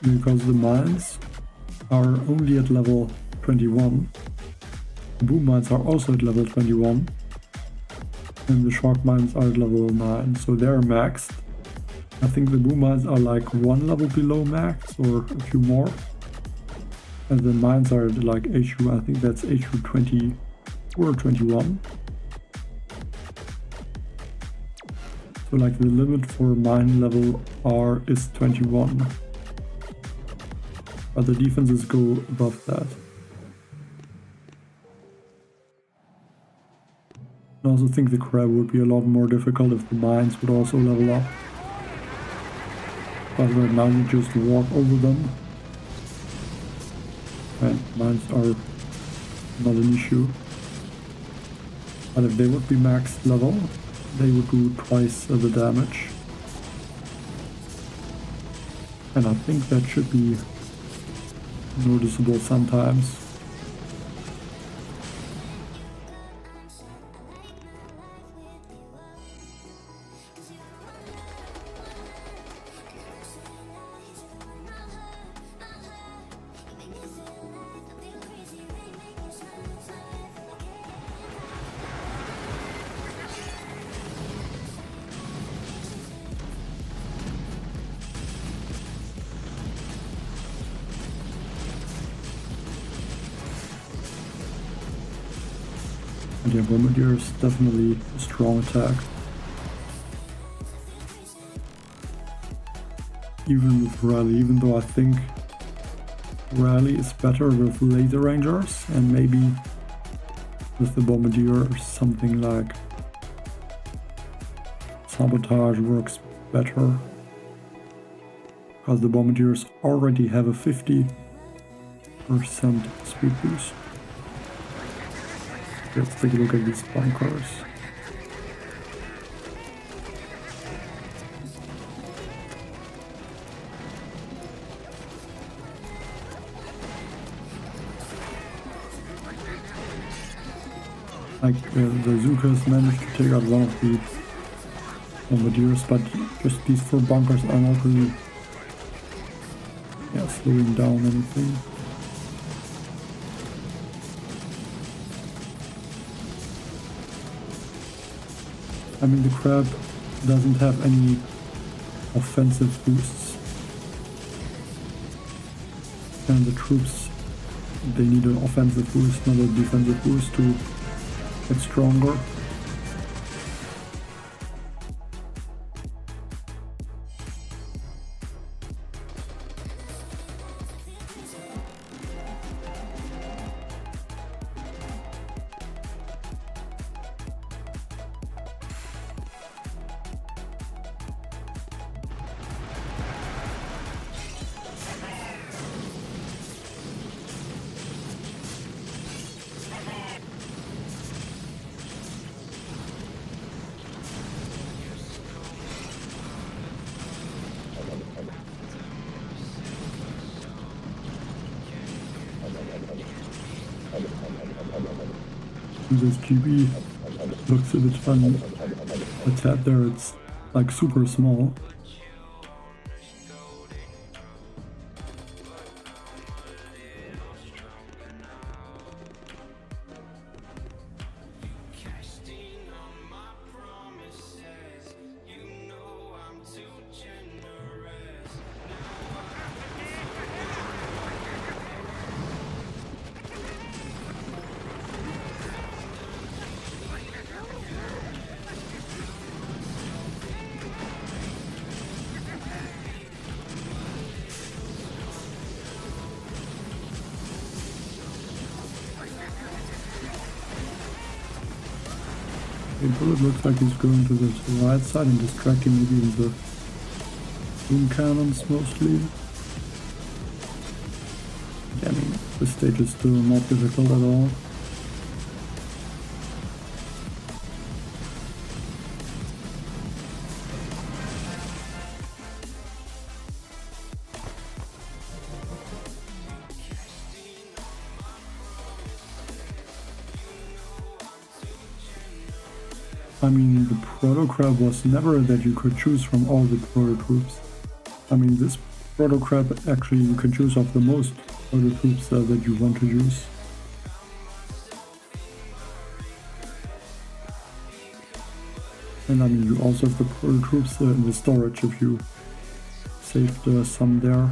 because the mines are only at level 21. The boom mines are also at level 21, and the shark mines are at level 9, so they're maxed. I think the boom mines are like one level below max or a few more, and the mines are like HQ, I think that's HQ 20 or 21. So like the limit for mine level R is 21. But the defenses go above that. I also think the crab would be a lot more difficult if the mines would also level up. But right now you just walk over them, and mines are not an issue. But if they would be max level, they would do twice the damage. And I think that should be noticeable sometimes. And yeah, Bombardier is definitely a strong attack. Even with Rally, even though I think Rally is better with laser rangers, and maybe with the Bombardier or something like Sabotage works better. Because the Bombardiers already have a 50% speed boost. Let's take a look at these bunkers. Like the Zukas managed to take out one of the Bombardiers, but just these 4 bunkers are not really slowing down anything. I mean, the crab doesn't have any offensive boosts, and the troops, they need an offensive boost, not a defensive boost to get stronger. This GB looks a bit funny. The tab there, it's like super small. The bullet looks like he's going to the right side and distracting maybe with the boom cannons mostly. Yeah, I mean, this stage is still not difficult at all. I mean, the Proto Crab was never that you could choose from all the Proto troops. I mean, this Proto Crab actually you can choose of the most Proto troops that you want to use. And I mean, you also have the Proto troops in the storage if you saved some there.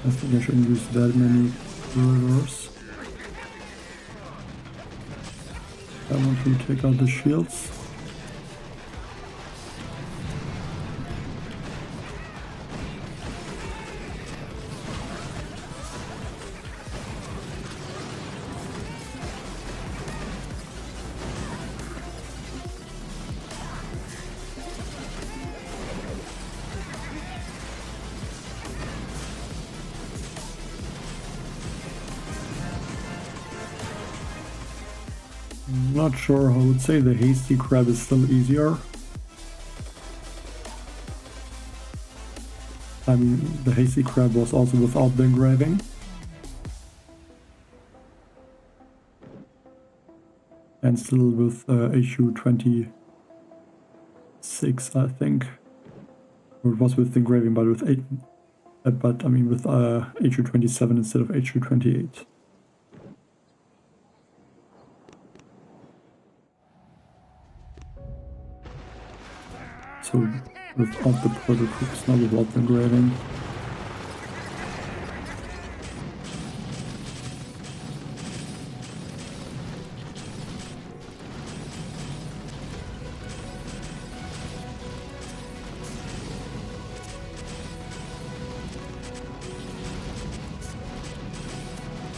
I think I shouldn't use that many corridors. I want to take out the shields. Not sure, I would say the hasty crab is still easier. I mean, the hasty crab was also without the engraving. And still with HU 26, I think. Or it was with the engraving, but with 8. But I mean with HU 27 instead of HU 28. So without the Proto troops, not without the engraving.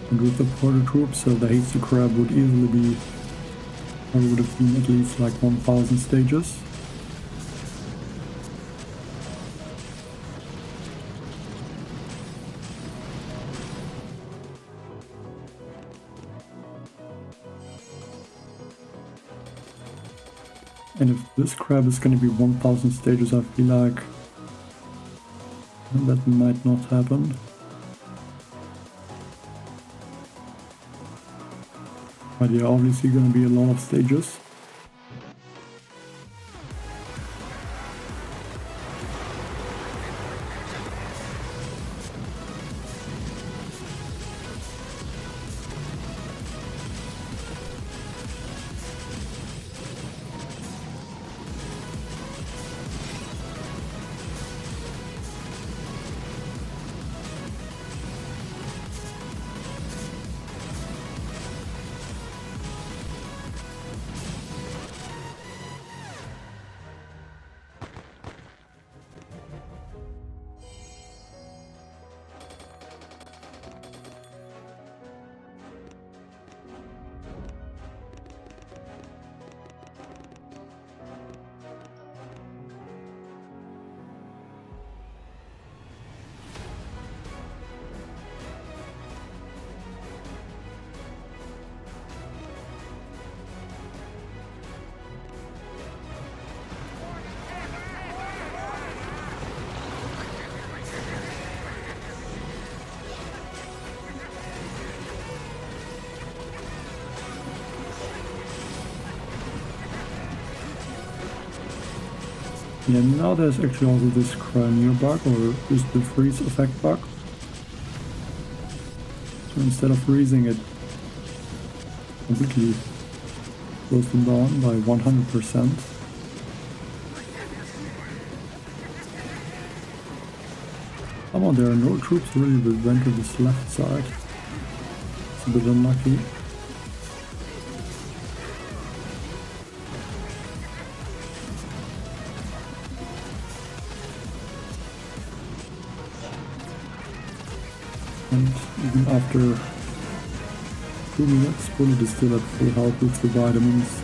And with the Proto troops, the hasty crab would easily be, or would have been at least like 1000 stages. And if this crab is going to be 1000 stages, I feel like that might not happen. But yeah, obviously going to be a lot of stages. Yeah, now there's actually also this Cryo bug, or just the freeze effect bug. So instead of freezing it completely slows them down by 100%. Somehow there are no troops really that went to this left side. It's a bit unlucky. And even after 2 minutes, Bullet is still at full health with the vitamins.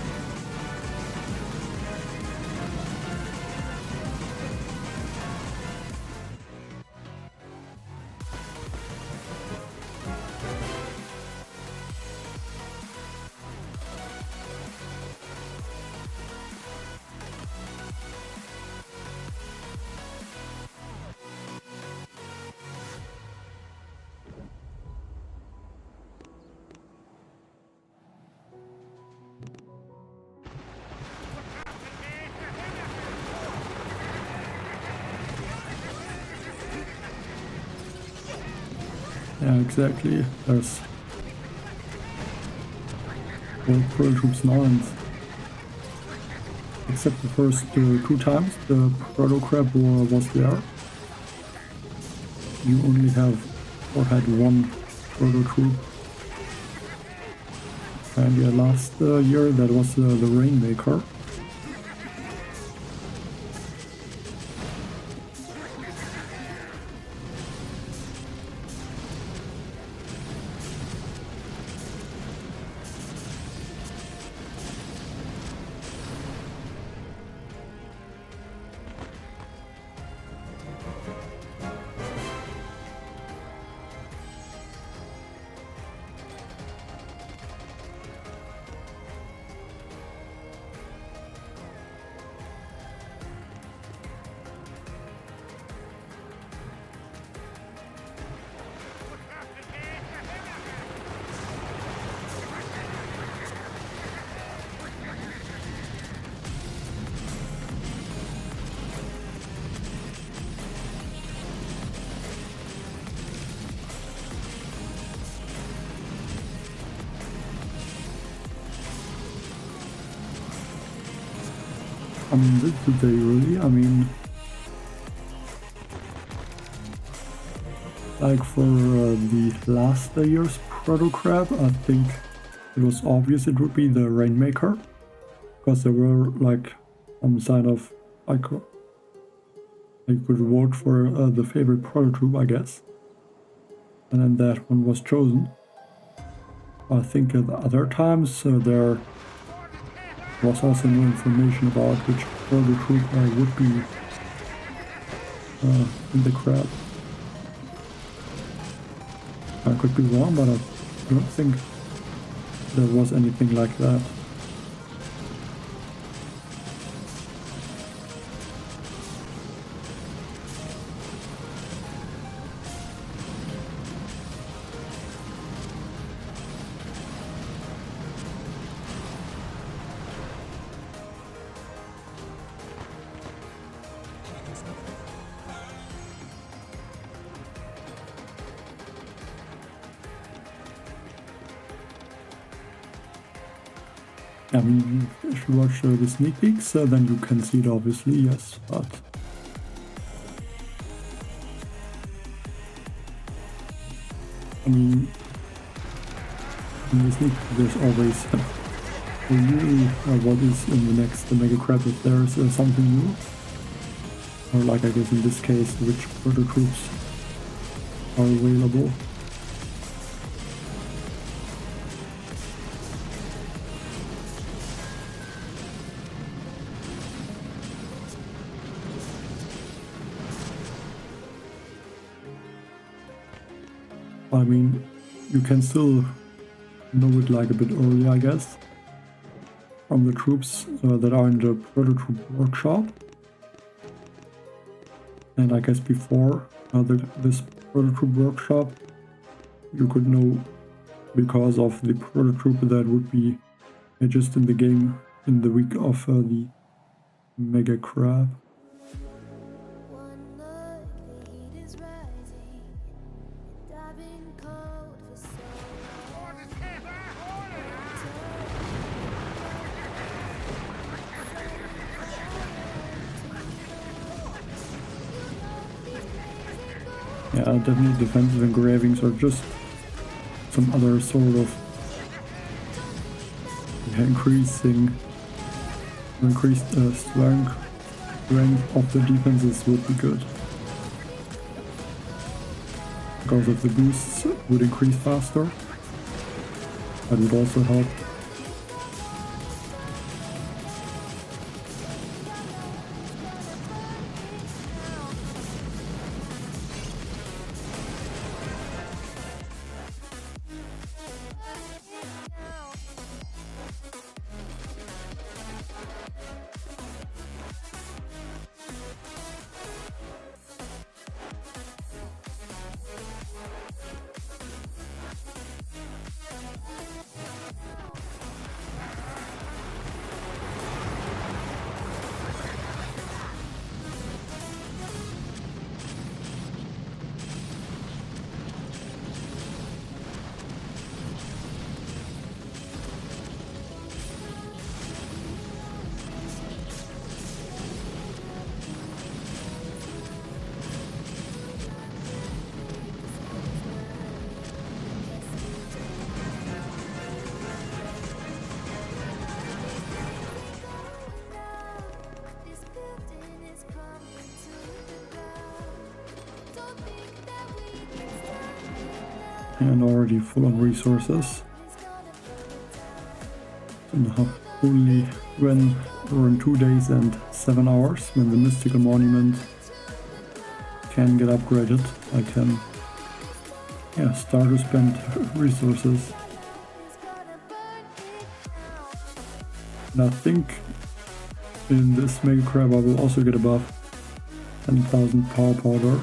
Yeah, exactly. There's 4 Proto troops now, and except the first 2 times the Proto crab was there, you only have or had 1 Proto troop. And yeah, last year that was the Rainmaker. I mean, did they really? I mean, like for the last year's Proto Crab, I think it was obvious it would be the Rainmaker, because there were like some sign of I could vote for the favorite Proto troop, I guess, and then that one was chosen. I think at the other times there was also no information about which Proto troop would be in the crab. I could be wrong, but I don't think there was anything like that. I mean, if you watch the sneak peeks, then you can see it obviously, yes, but I mean, in the sneak peek there's always usually what is in the next Mega Crab if there's something new, or like I guess in this case which Proto troops are available. I mean, you can still know it like a bit early, I guess, from the troops that are in the Proto Troop workshop. And I guess before this Proto Troop workshop, you could know because of the Proto Troop that would be just in the game in the week of the Mega Crab. Yeah, definitely defensive engravings or just some other sort of increased strength of the defenses would be good. Because if the boosts would increase faster, that would also help. And already full on resources. So now only when we're in 2 days and 7 hours, when the mystical monument can get upgraded, I can start to spend resources. And I think in this mega crab I will also get above 10,000 power powder.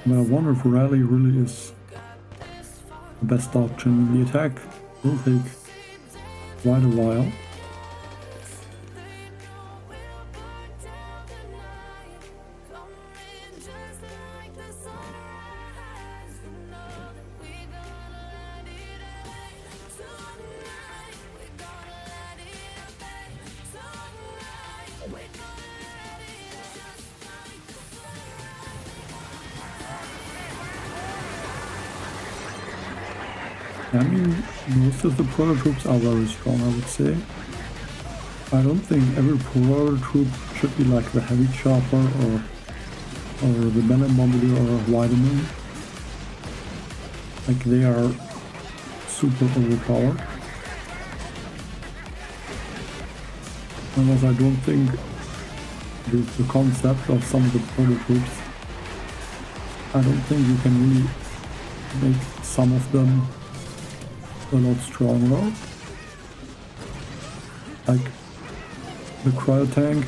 But I wonder if rally really is the best option. The attack will take quite a while. I mean, most of the Proto troops are very strong, I would say. I don't think every Proto troop should be like the Heavy Chopper or the Bombardier or Vitamin. Like, they are super overpowered. And also, I don't think the concept of some of the Proto troops, I don't think you can really make some of them a lot stronger. Like the Cryo tank,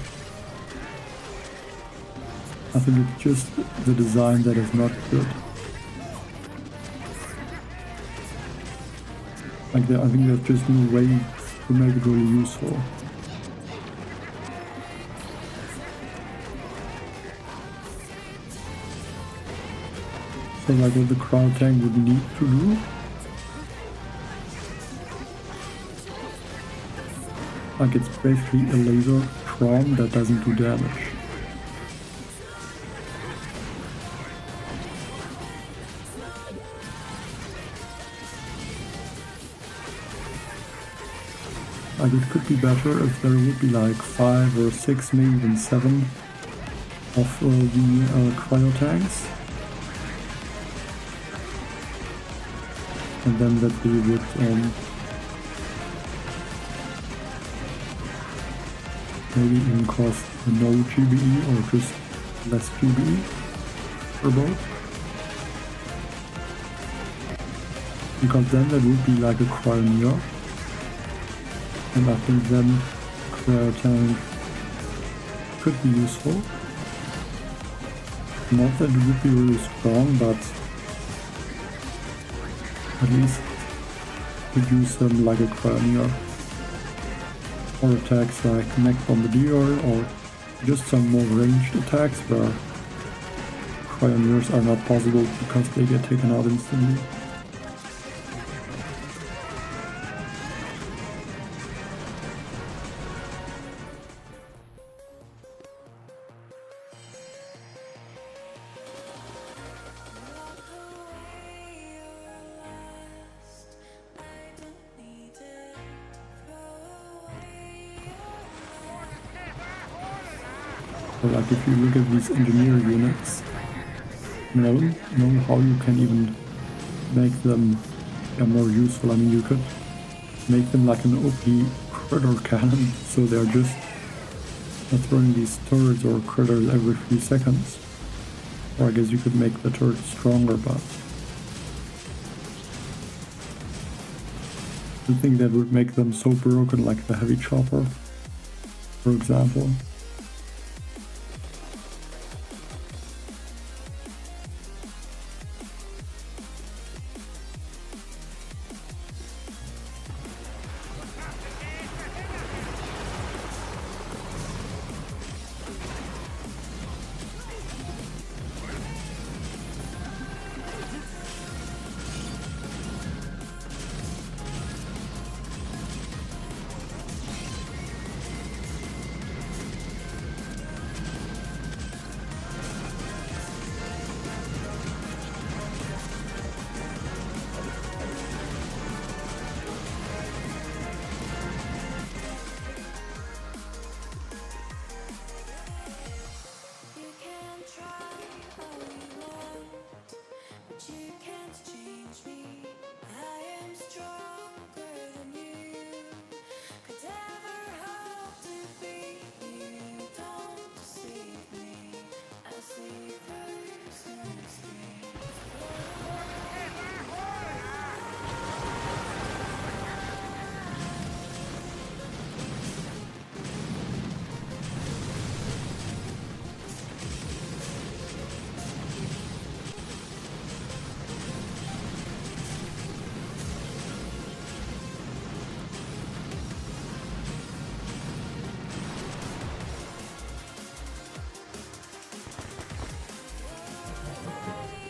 I think it's just the design that is not good. Like I think there's just no way to make it really useful. So like what the Cryo tank would need to do, like it's basically a laser prime that doesn't do damage. Like it could be better if there would be like 5 or 6, maybe even 7 of the Cryo tanks. And then that we would maybe even cost no GBE or just less GBE for both. because then that would be like a Cryo, and I think then Cryo tank could be useful. Not that it would be really strong, but at least could use them like a Cryo, or attacks like Mech Bombardier, or just some more ranged attacks where Cryo are not possible because they get taken out instantly. So like if you look at these engineer units, I don't know how you can even make them more useful. I mean, you could make them like an OP critter cannon, so they're just throwing these turrets or critters every few seconds. Or I guess you could make the turret stronger, but I think that would make them so broken, like the heavy chopper, for example.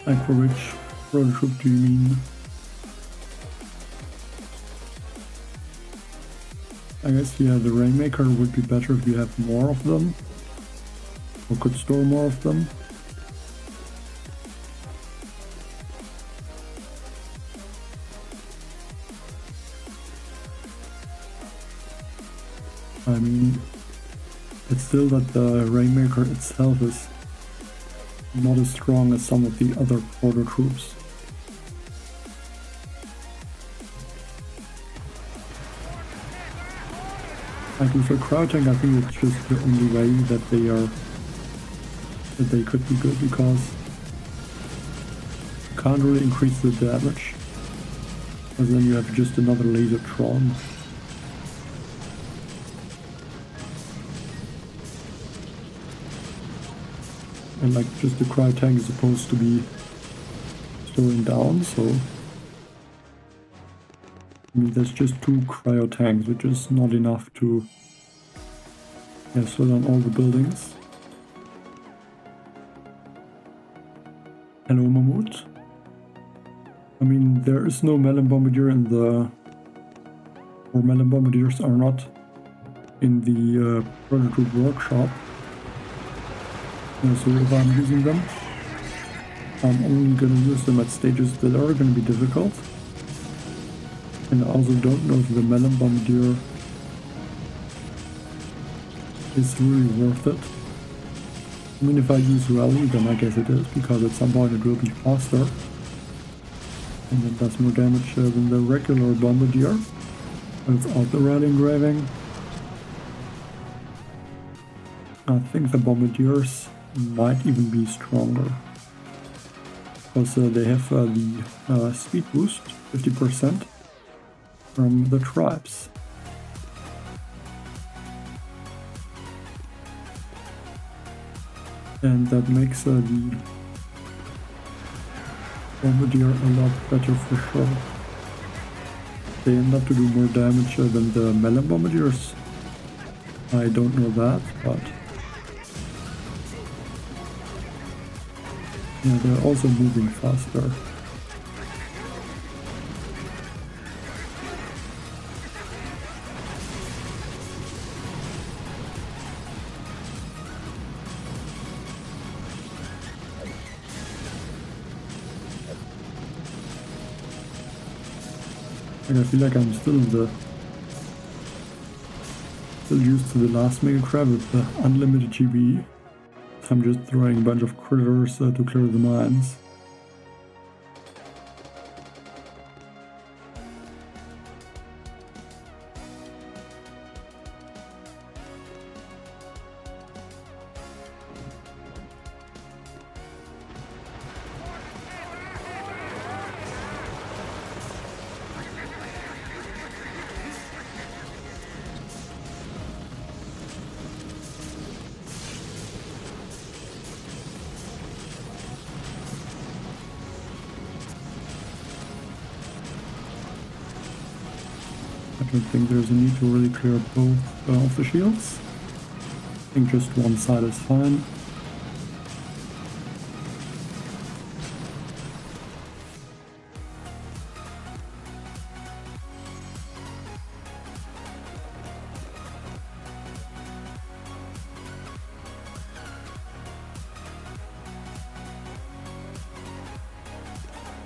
Like for which prototype do you mean? I guess, yeah, the Rainmaker would be better if you have more of them, or could store more of them. I mean, it's still that the Rainmaker itself is not as strong as some of the other proto troops. Like with a cryo tank, I think it's just the only way that they could be good, because you can't really increase the damage, because then you have just another laser Tron. And like just the cryo tank is supposed to be slowing down, so I mean there's just 2 cryo tanks, which is not enough to slow down all the buildings. Hello Mammoth. I mean there is no Melon Bombardier in the, or Melon Bombardiers are not in the prototype workshop. So if I'm using them, I'm only going to use them at stages that are going to be difficult. And I also don't know if the Melon Bombardier is really worth it. I mean, if I use Rally, then I guess it is, because at some point it will be faster. And it does more damage than the regular Bombardier, without the Rally engraving. I think the Bombardiers might even be stronger. because they have the speed boost 50% from the tribes. And that makes the Bombardier a lot better for sure. They end up to do more damage than the melon Bombardiers. I don't know that, but yeah, they're also moving faster. And I feel like I'm still used to the last Mega Crab with the unlimited GB. I'm just throwing a bunch of critters to clear the mines. I don't think there's a need to really clear both of the shields. I think just one side is fine.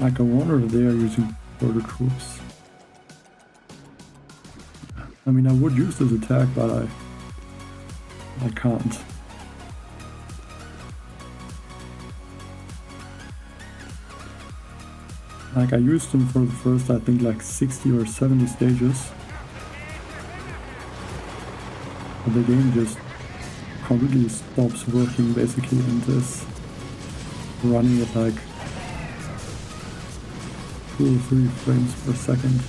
Like, I wonder if they are using Proto troops. I mean, I would use this attack, but I can't. Like, I used them for the first, I think, like 60 or 70 stages. But the game just completely stops working, basically, and is running at like 2 or 3 frames per second.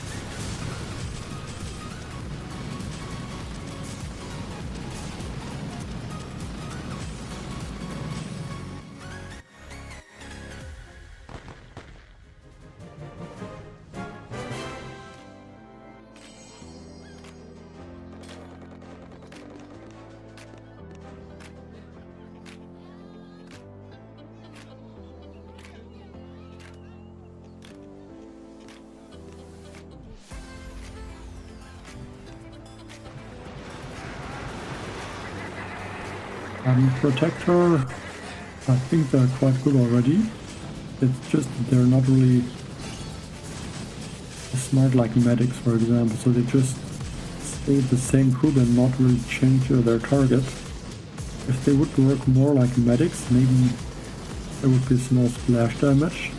Protector, I think they're quite good already. It's just they're not really smart like medics, for example, so they just stay the same group and not really change their target. If they would work more like medics, maybe there would be small splash damage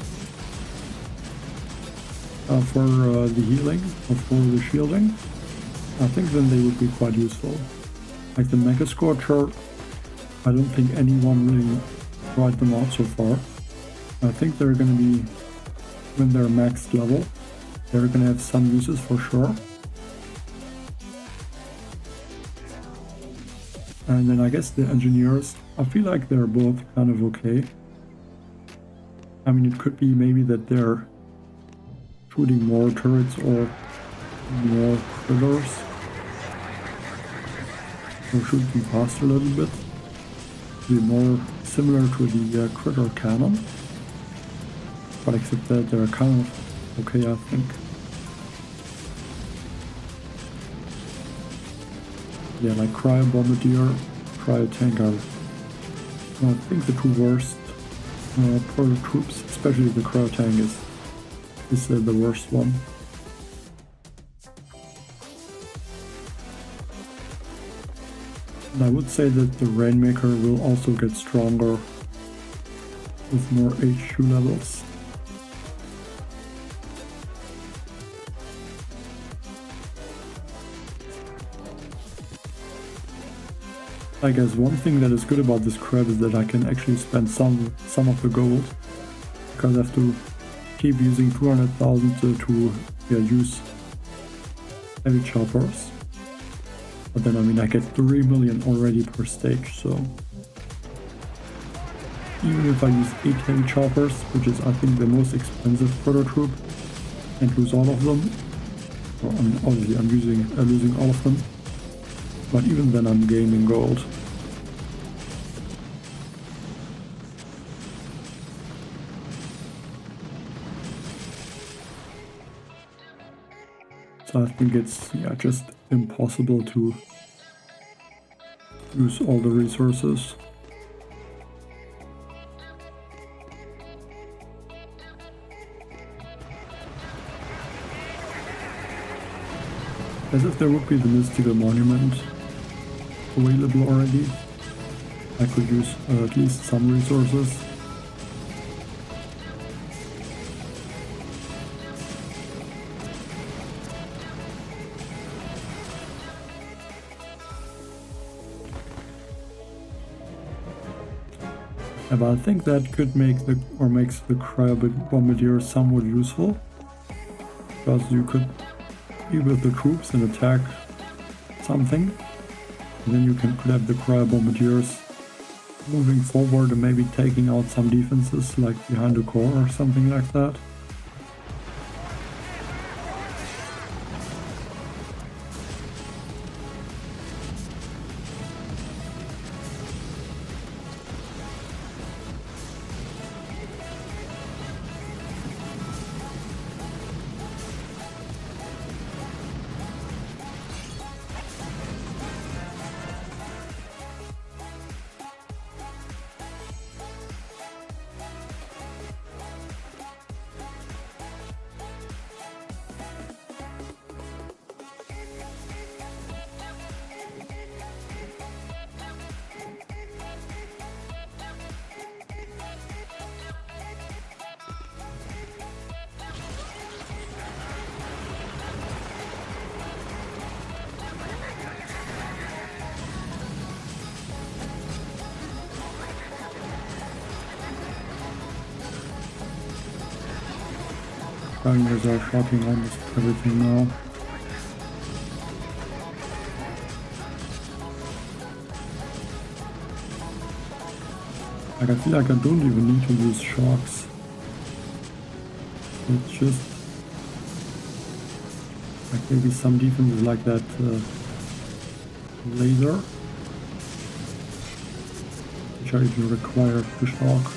for the healing or for the shielding. I think then they would be quite useful. Like the Mega Scorcher, I don't think anyone really tried them out so far. I think they're gonna be, when they're max level, they're gonna have some uses for sure. And then I guess the engineers, I feel like they're both kind of okay. I mean, it could be maybe that they're shooting more turrets or more critters, or shooting faster a little bit. Be more similar to the critter cannon, but except that they're kind of okay, I think. Yeah, like Cryo Bombardier, Cryo Tank are, I think, the two worst Proto troops, especially the Cryo Tank is the worst one. And I would say that the Rainmaker will also get stronger with more HQ levels. I guess one thing that is good about this crab is that I can actually spend some of the gold because I have to keep using 200,000 to use heavy choppers. But then I mean I get 3 million already per stage, so even if I use 8 heavy choppers, which is I think the most expensive prototype, and lose all of them, well, I mean, obviously I'm losing all of them, but even then I'm gaining gold. So I think it's just impossible to use all the resources. As if there would be the mystical monument available already. I could use at least some resources. Yeah, but I think that could make makes the Cryo Bombardier somewhat useful, because you could be with the troops and attack something, and then you could have the Cryo Bombardiers moving forward and maybe taking out some defenses like behind the core or something like that. Pioneers are shocking almost everything now. Like I feel like I don't even need to use shocks. It's just like maybe some defenses like that laser, which I even require to shock.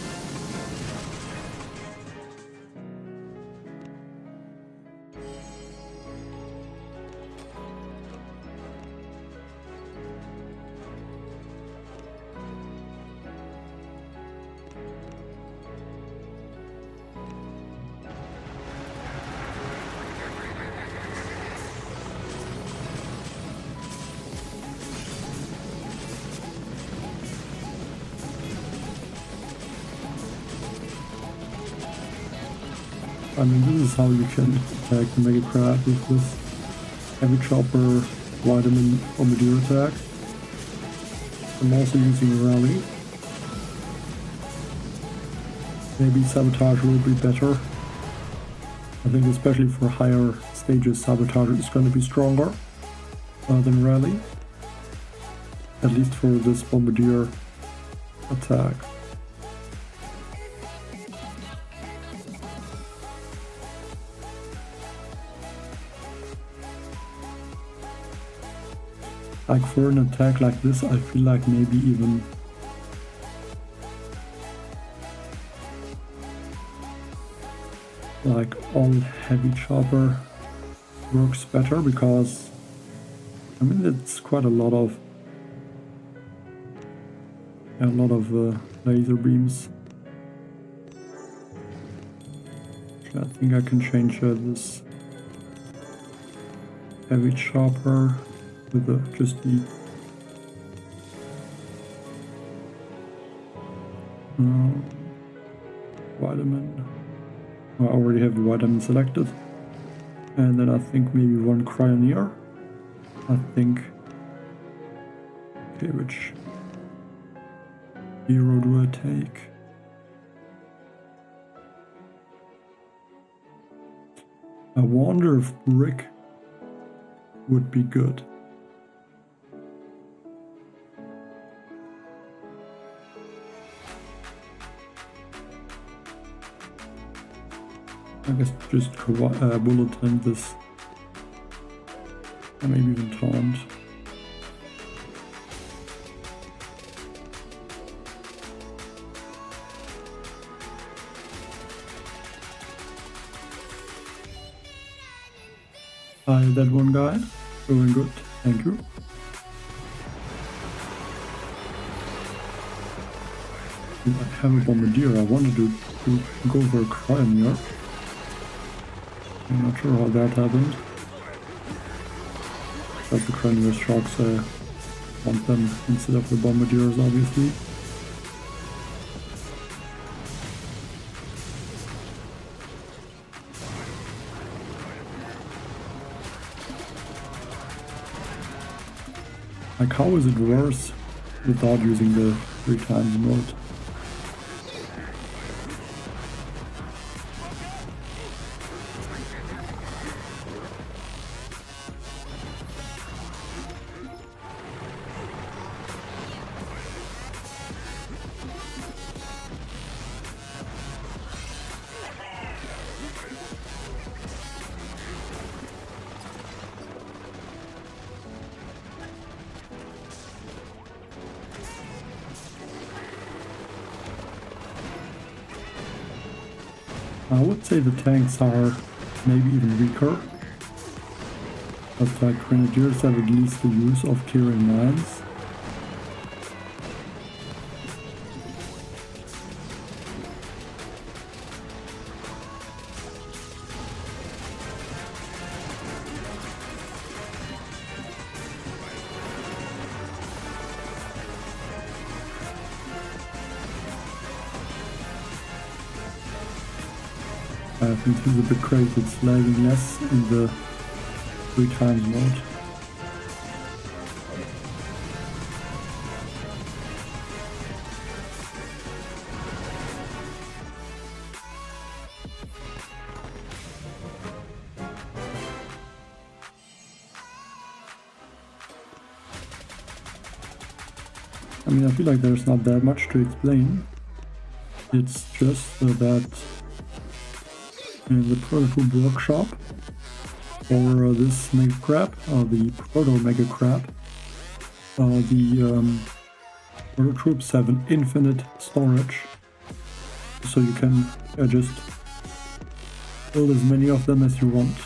I mean, this is how you can attack the Mega Crab with this heavy chopper vitamin bombardier attack. I'm also using a rally. Maybe Sabotage will be better. I think especially for higher stages, Sabotage is going to be stronger than rally. At least for this bombardier attack. Like for an attack like this, I feel like maybe even like all heavy chopper works better, because I mean it's quite a lot of laser beams. I think I can change this heavy chopper with just the vitamin. I already have the vitamin selected, and then I think maybe one cryoneer. I think. Okay, which hero do I take? I wonder if brick would be good. I guess just bullet and this, or maybe even taunt. Hi, that one guy. Doing good, thank you. I have a Bombardier. I wanted to go for a Cryo. I'm not sure how that happened. But the Cryo sharks, I want them instead of the Bombardiers, obviously. Like, how is it worse without using the 3 times mode? I would say the tanks are maybe even weaker, but like Grenadiers have at least the use of clearing mines. I think he's a bit crazy, it's lagging less in the 3 times mode. I mean, I feel like there's not that much to explain. It's just that in the Proto workshop for this mega crab, the Proto mega crab, the Proto troops have an infinite storage, so you can just build as many of them as you want.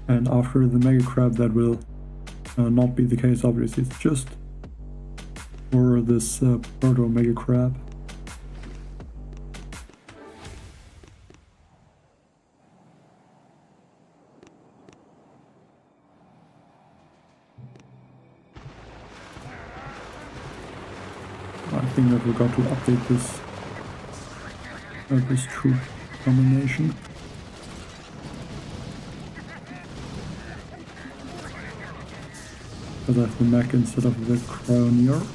And after the mega crab, that will not be the case, obviously. It's just for this Proto mega crab. I think I forgot to update this troop combination. Because I have the Mech instead of the Cryo.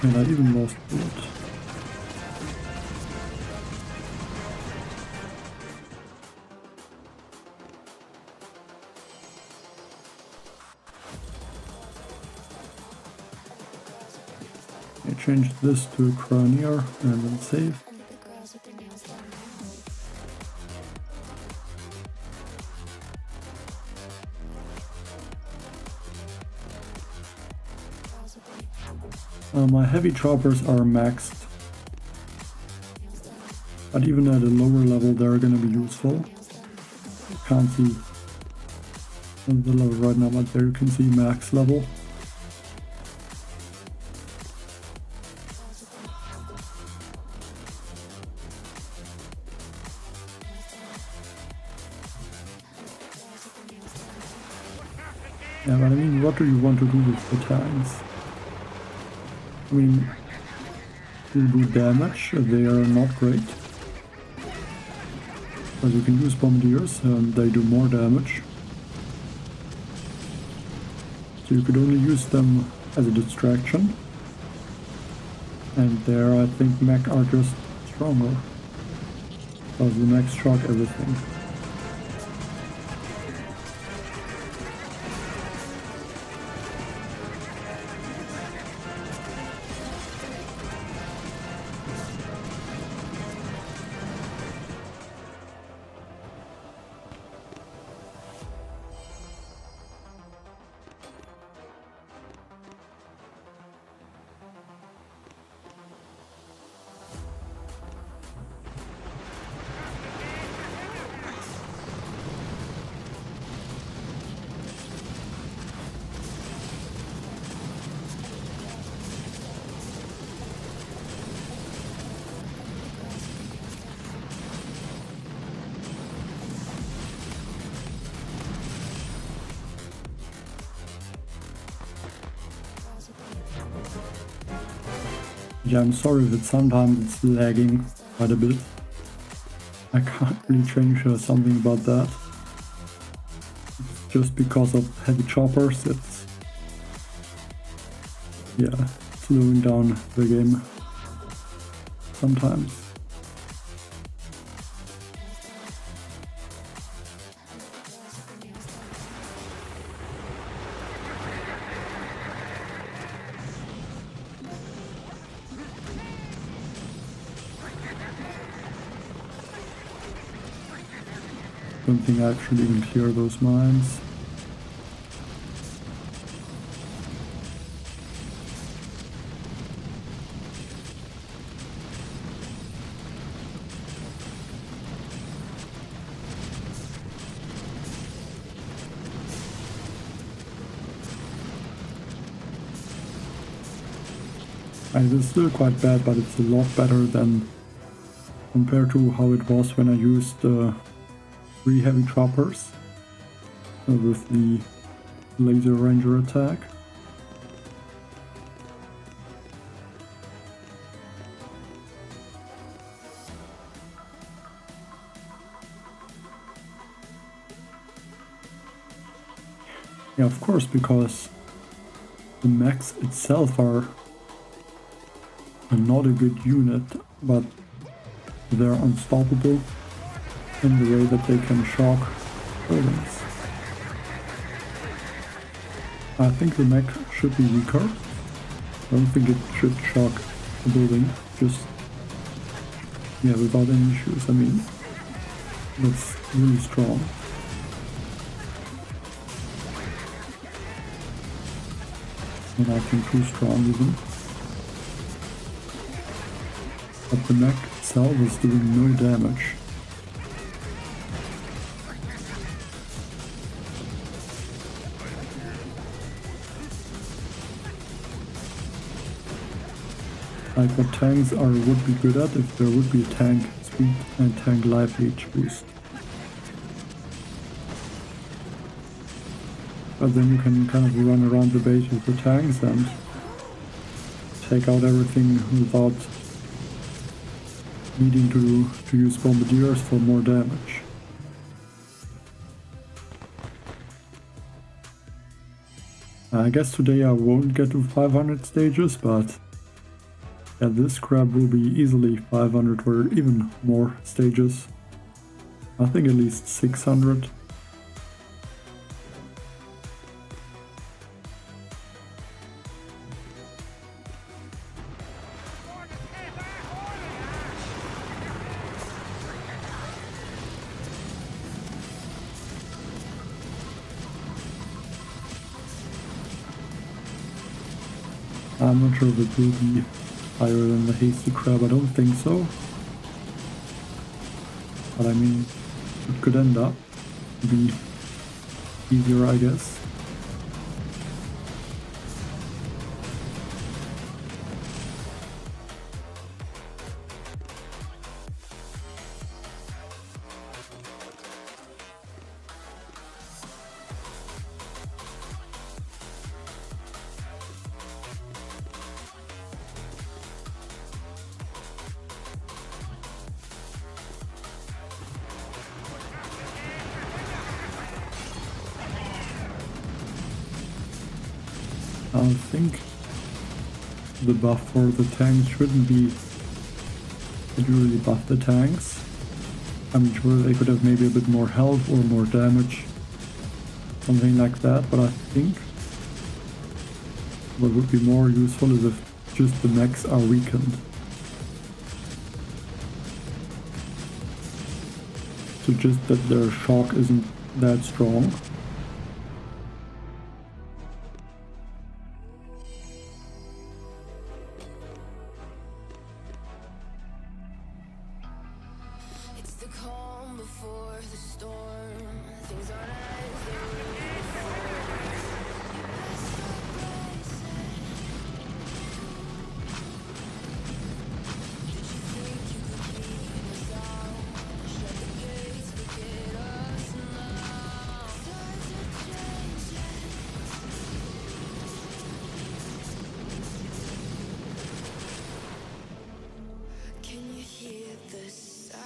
And I even lost bullet. I changed this to a Cryo and then save. My heavy choppers are maxed, but even at a lower level they're going to be useful. You can't see the level right now, but there you can see max level. Yeah, but I mean, what do you want to do with the tanks? I mean, to do damage, they are not great. But you can use Bombardiers and they do more damage. So you could only use them as a distraction. And there I think Mech are just stronger. Because the Mechs shock everything. Yeah, I'm sorry if sometimes it's lagging quite a bit. I can't really change something about that. It's just because of heavy choppers, it's yeah, slowing down the game sometimes. Don't think I actually even clear those mines. It's still quite bad, but it's a lot better than compared to how it was when I used 3 heavy choppers with the laser ranger attack. Yeah, of course, because the mechs itself are not a good unit, but they're unstoppable in the way that they can shock buildings. I think the mech should be weaker. I don't think it should shock a building, just yeah, without any issues. I mean, that's really strong. And I think too strong even. But the mech itself is doing no damage. Like what tanks would be good at if there would be a tank speed and tank life leech boost. But then you can kind of run around the base with the tanks and take out everything without needing to use bombardiers for more damage. I guess today I won't get to 500 stages, but yeah, this crab will be easily 500 or even more stages. I think at least 600. I'm not sure if it will be higher than the hasty crab, I don't think so. But I mean, it could end up to be easier, I guess. I think the buff for the tanks shouldn't be that you really buff the tanks. I'm sure they could have maybe a bit more health or more damage, something like that, but I think what would be more useful is if just the mechs are weakened. So just that their shock isn't that strong. It's the calm before the storm. Things aren't as they were before. You best stop racing. Did you think you could keep us out? Shut the gates, forget us now. Times are changing. Can you hear the sound?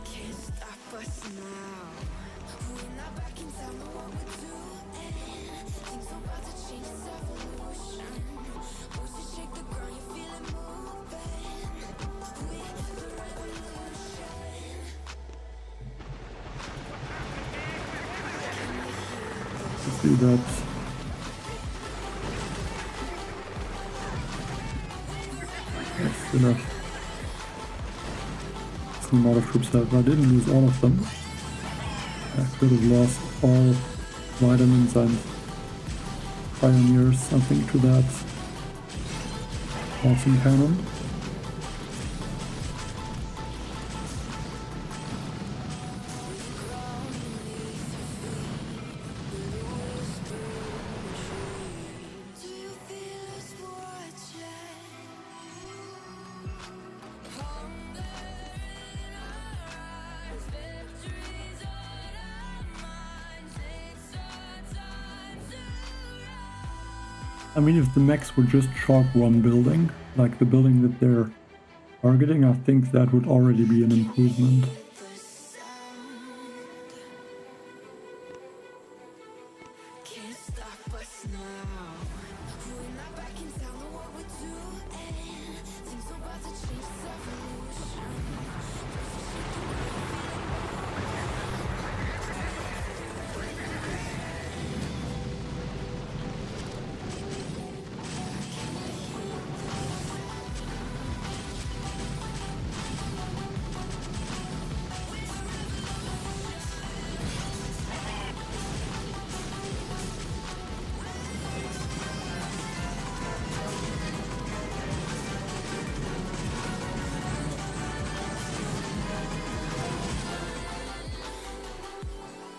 Can't stop us now. We're not back in time, know what we're doing. Things are about to change, it's evolution. Voices shake the ground, you feel it moving. We're the revolution. Let's do that. That's enough. That's a lot of troops left. I didn't lose all of them. I could have lost all vitamins and pioneers, something to that. Awesome cannon. Do you feel us watching? Hunger in our eyes, victories on our minds. It's our time to rise. I mean, if the mechs would just chalk one building, like the building that they're targeting, I think that would already be an improvement. The sound can't stop us now. We're not back in town, know what we're doing. Things are about to change, it's evolution.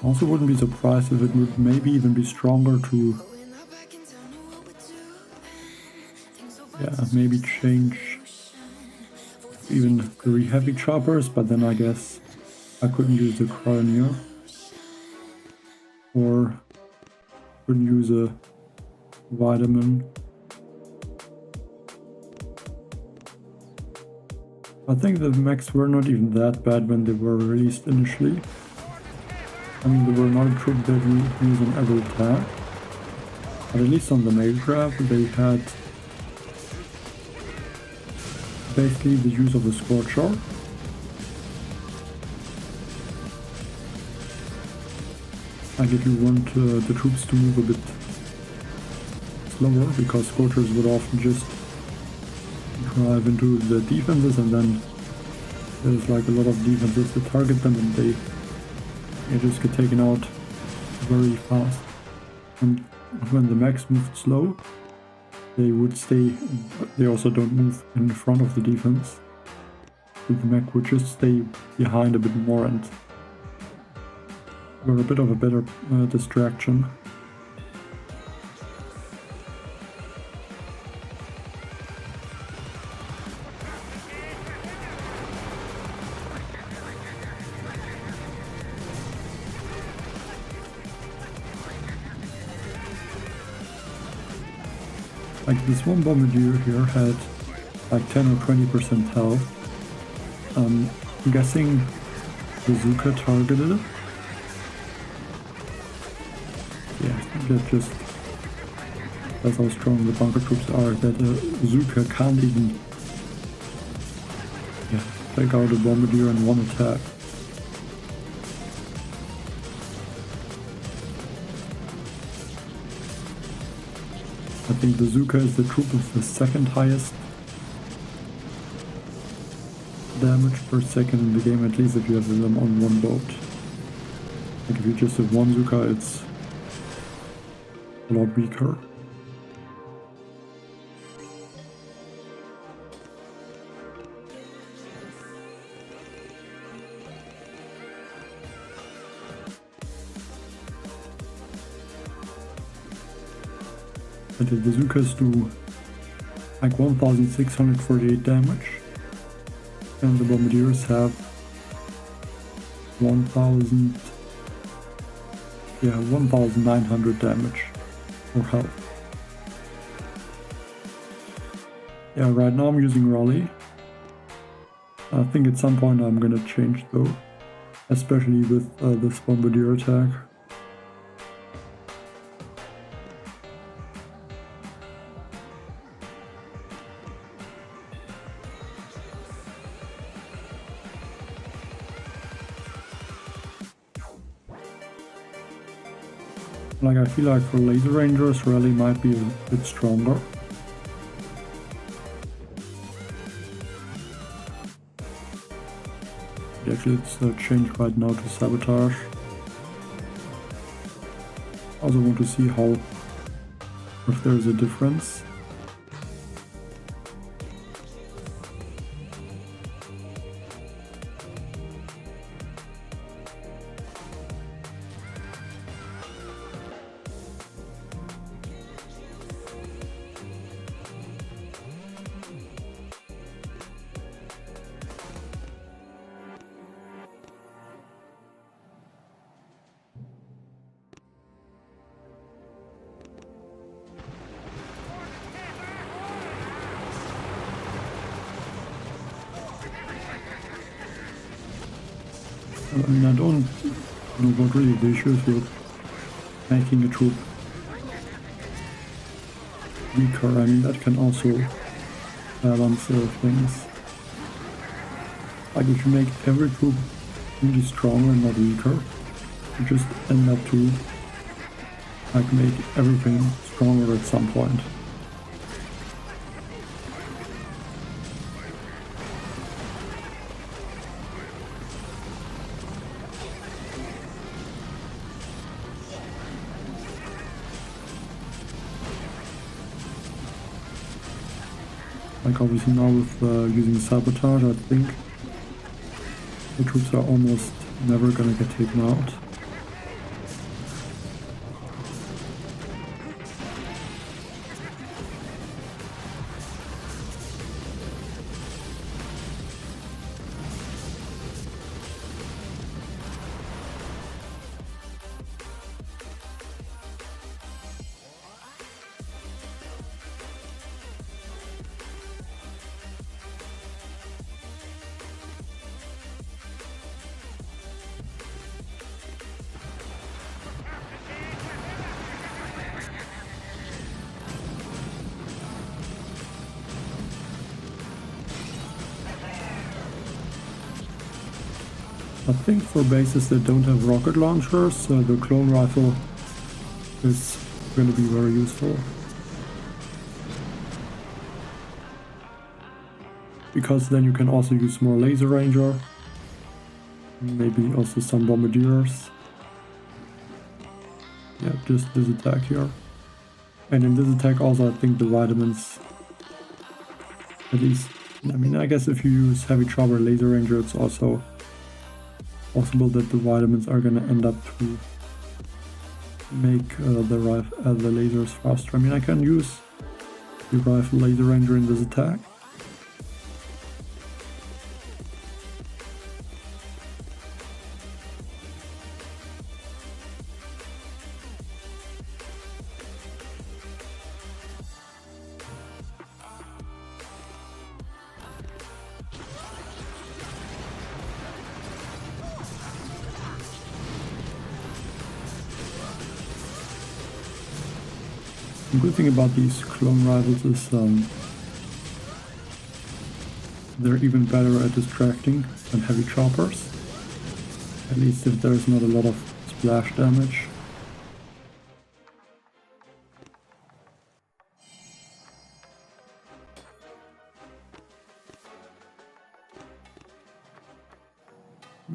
I also wouldn't be surprised if it would maybe even be stronger to, We're not back in town, know what we're doing. Things are about yeah, maybe change even 3 heavy choppers, but then I guess I couldn't use the Cryo or couldn't use a vitamin. I think the mechs were not even that bad when they were released initially. I mean, they were not a troop that we use on every attack, but at least on the mail grab they had basically the use of a scorcher. Like if you want the troops to move a bit slower, because scorchers would often just drive into the defenses, and then there's like a lot of defenses that target them and they just get taken out very fast. And when the mechs moved slow, they would stay, they also don't move in front of the defense. So the mech would just stay behind a bit more and were a bit of a better distraction. Like this one Bombardier here had like 10 or 20% health. I'm guessing the Zuka targeted it. that just that's how strong the bunker troops are, that Zuka can't even take out a Bombardier in one attack. I think the Zuka is the troop with the second highest damage per second in the game, at least if you have them on one boat. Like if you just have one Zuka, it's a lot weaker. And the Zukas do like 1648 damage, and the Bombardiers have 1900 damage or health. Yeah, right now I'm using Raleigh. I think at some point I'm gonna change though, especially with this Bombardier attack. Like I feel like for laser rangers, Raleigh might be a bit stronger. Actually, it's changed right now to Sabotage. I also want to see how, if there's a difference. I mean, I don't know what really the issue is with making a troop weaker. I mean, that can also balance things. Like if you make every troop really stronger and not weaker, you just end up to like make everything stronger at some point. Like obviously now with using Sabotage, I think the troops are almost never gonna get taken out. I think for bases that don't have rocket launchers, the clone rifle is going to be very useful. Because then you can also use more laser ranger, maybe also some bombardiers. Yeah, just this attack here. And in this attack also I think the vitamins, at least, I mean I guess if you use heavy chopper laser ranger it's also possible that the vitamins are gonna end up to make the lasers faster. I mean I can use the rifle laser ranger in this attack. The good thing about these clone rifles is they're even better at distracting than heavy choppers. At least if there's not a lot of splash damage.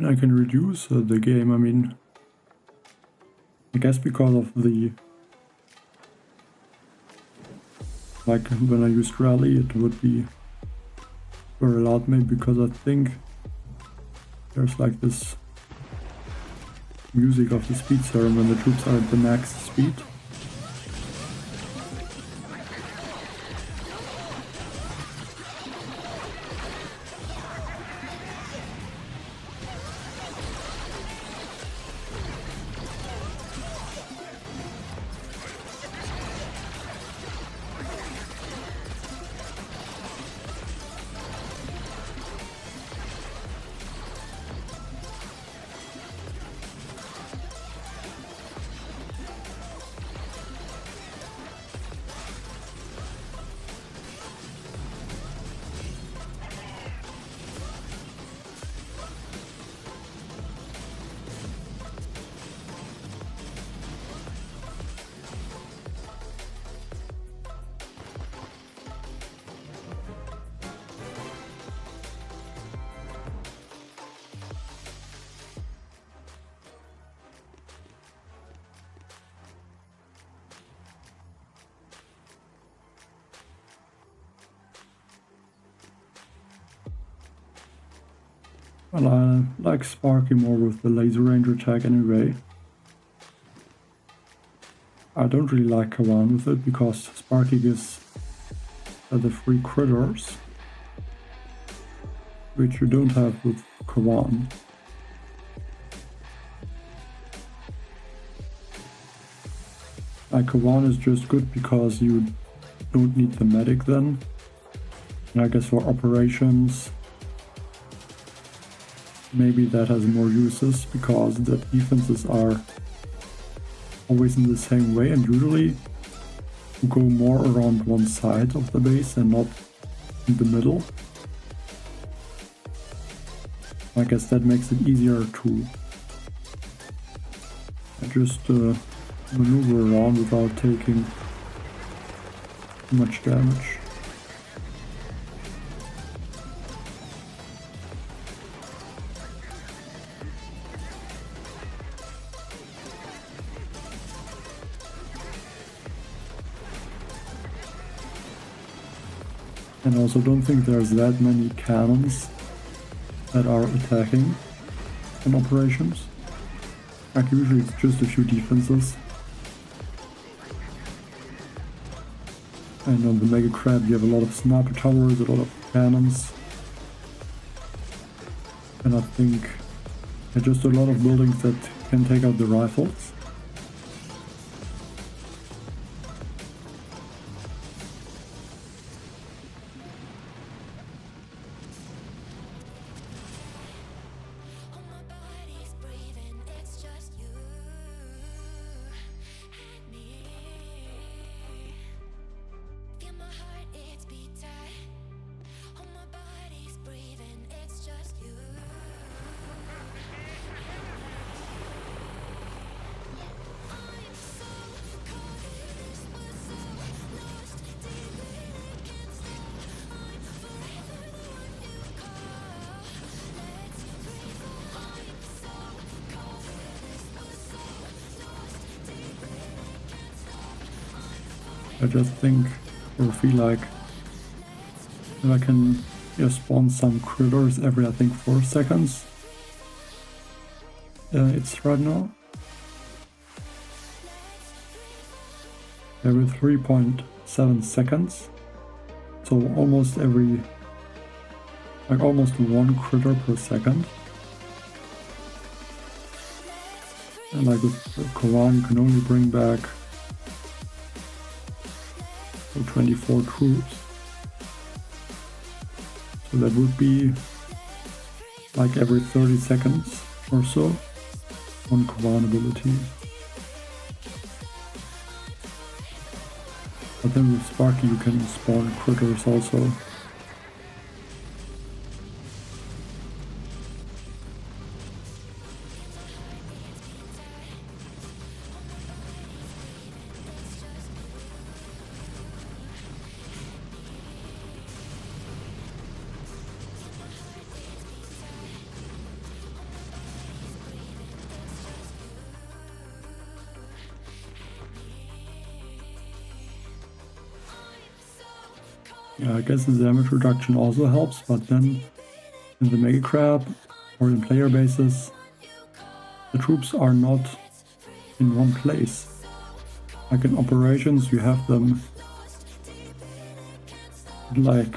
I can reduce the game, I mean, I guess because of the, like when I used rally it would be very loud, maybe because I think there's like this music of the speed serum when the troops are at the max speed. Well, I like Sparky more with the laser range attack anyway. I don't really like Kavan with it because Sparky gives the free critters, which you don't have with Kavan. Like Kavan is just good because you don't need the medic then. And I guess for operations, maybe that has more uses because the defenses are always in the same way and usually you go more around one side of the base and not in the middle. I guess that makes it easier to just maneuver around without taking too much damage. And also don't think there's that many cannons that are attacking in operations. Like usually it's just a few defenses. And on the Mega Crab you have a lot of sniper towers, a lot of cannons. And I think there's just a lot of buildings that can take out the rifles. I just think or feel like if I can spawn some critters every I think 4 seconds. It's right now. Every 3.7 seconds. So almost every almost 1 critter per second. And like with Kavan you can only bring back 24 troops. So that would be like every 30 seconds or so on Kavan ability. But then with Sparky you can spawn critters also. Yeah, I guess the damage reduction also helps, but then in the Mega Crab or in player bases, the troops are not in one place. Like in operations, you have them like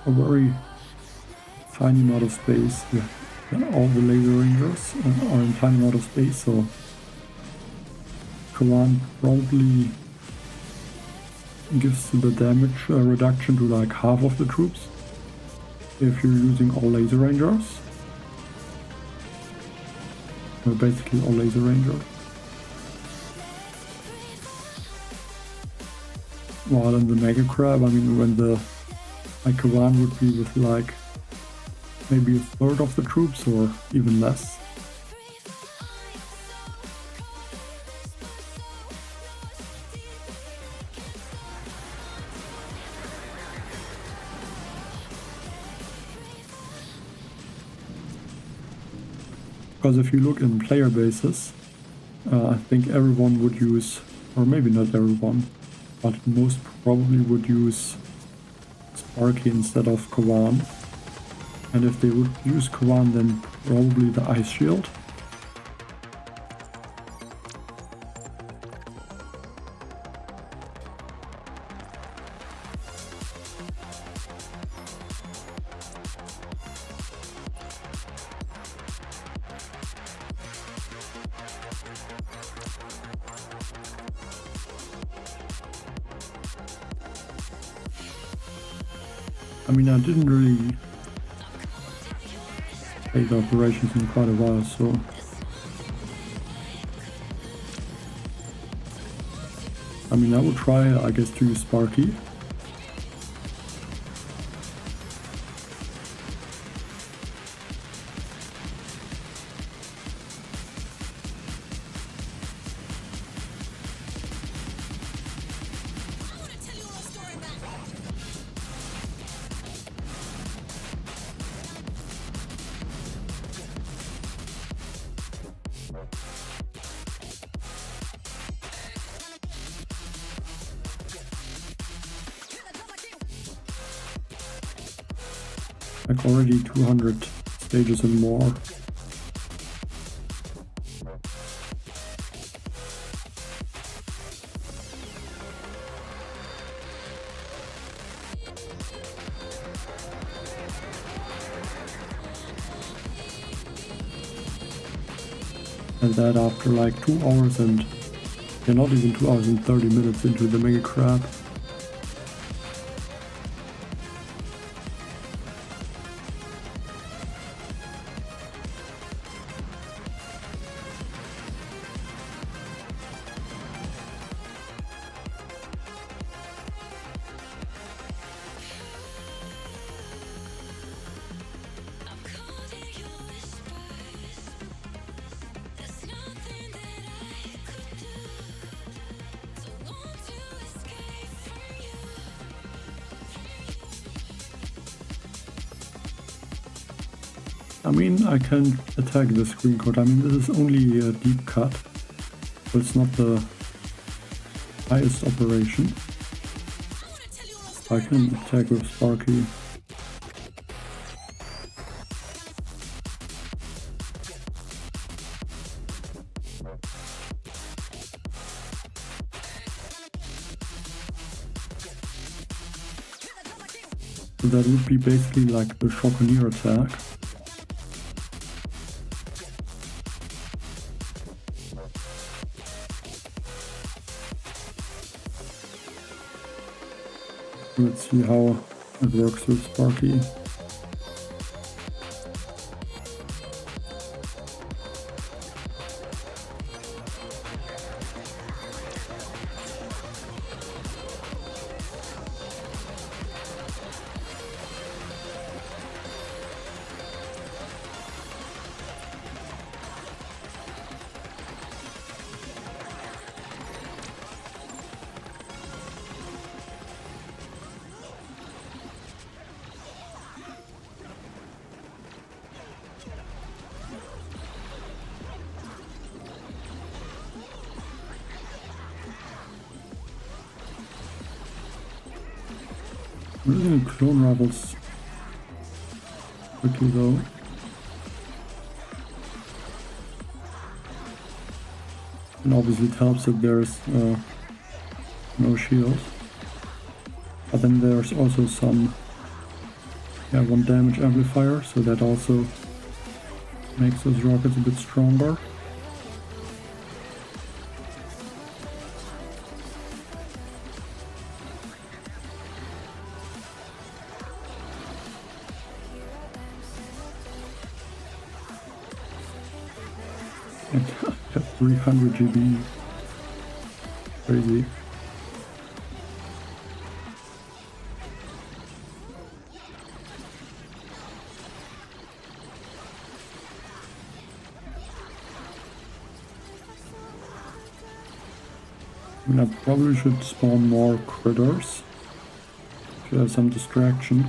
a very tiny amount of space. All the laser rangers are in tiny amount of space, so Kavan probably gives the damage reduction to like half of the troops if you're using all laser rangers. Or basically all laser rangers. While in the Mega Crab, I mean, when the Kavan would be with like maybe a third of the troops or even less. Because if you look in player bases, I think everyone would use, or maybe not everyone, but most probably would use Sparky instead of Kavan. And if they would use Kavan, then probably the Ice Shield. I mean, I didn't really play the operations in quite a while, so I mean, I would try, I guess, to use Sparky. Like already 200 stages and more. And that after like 2 hours and not even 2 hours and 30 minutes into the Mega Crab. I mean, I can attack this green code. I mean, this is only a deep cut, so it's not the highest operation. I can attack with Sparky. So that would be basically like the Shockneer attack. Let's see how it works with Sparky. I'm using clone rifles quickly though. And obviously it helps that there's no shield. But then there's also some 1 damage amplifier, so that also makes those rockets a bit stronger. And I have 300 GB. Crazy. I mean, I probably should spawn more critters to have some distraction.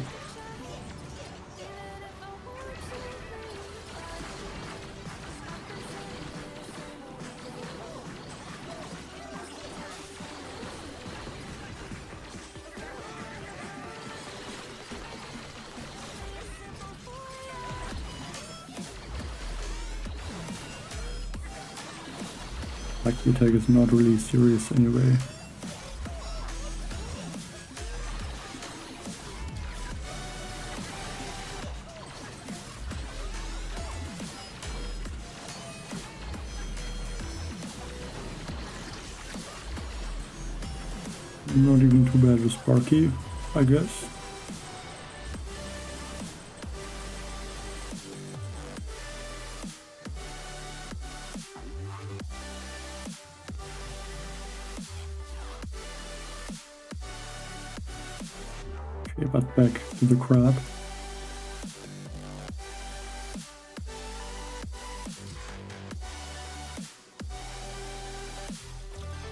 Like the attack is not really serious anyway. Not even too bad with Sparky, I guess. Okay, but back to the crab.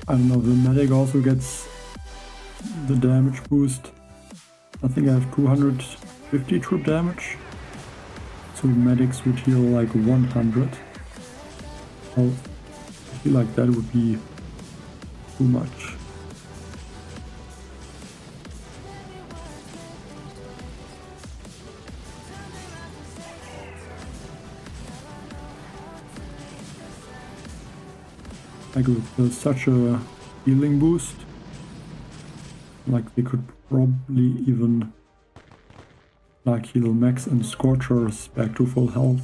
I don't know, the medic also gets the damage boost. I think I have 250 troop damage. So medics would heal like 100. Well, I feel like that would be too much. Like with such a healing boost, like they could probably even like heal mechs and scorchers back to full health.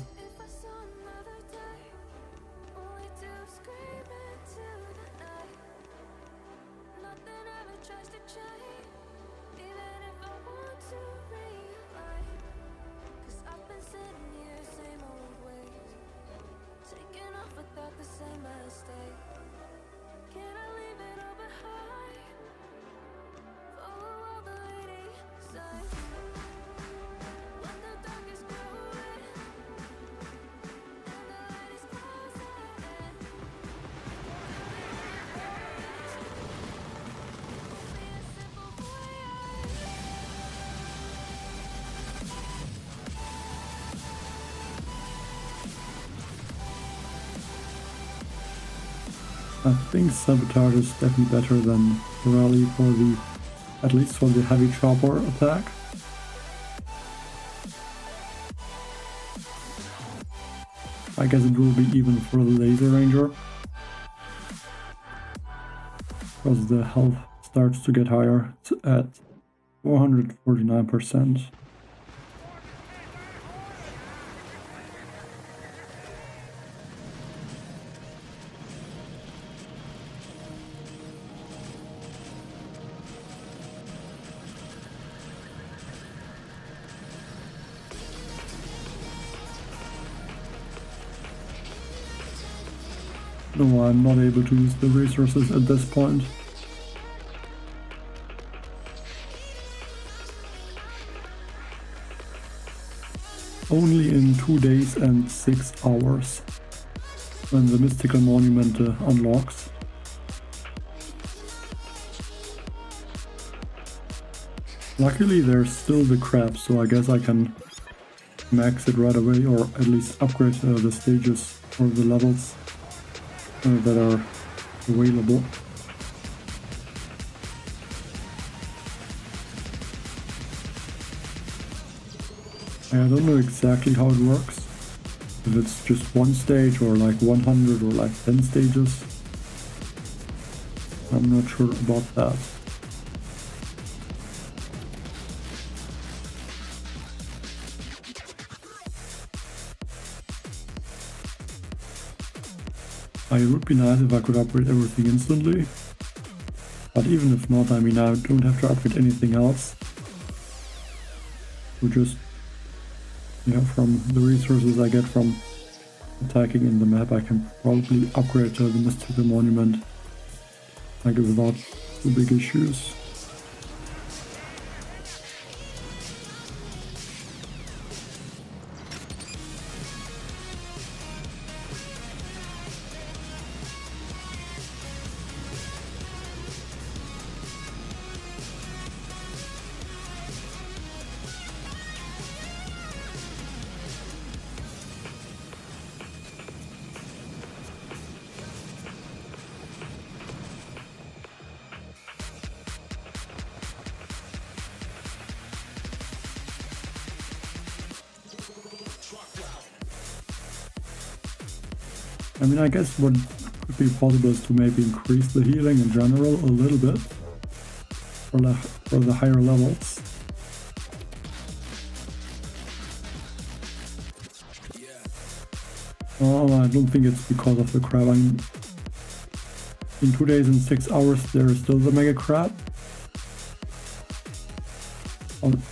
I think Sabotage is definitely better than Rally for the, at least for the heavy chopper attack. I guess it will be even for the laser ranger, because the health starts to get higher. It's at 449%. No, I'm not able to use the resources at this point. Only in 2 days and 6 hours, when the mystical monument unlocks. Luckily there's still the crab, so I guess I can max it right away, or at least upgrade the stages or the levels that are available. I don't know exactly how it works. If it's just one stage or like 100 or like 10 stages. I'm not sure about that. It would be nice if I could upgrade everything instantly. But even if not, I mean, I don't have to upgrade anything else. So just, yeah, from the resources I get from attacking in the map, I can probably upgrade the mystical monument like without the big issues. I mean, I guess what could be possible is to maybe increase the healing in general a little bit for the higher levels. Oh, I don't think it's because of the crab. I mean, in 2 days and 6 hours there is still the mega crab.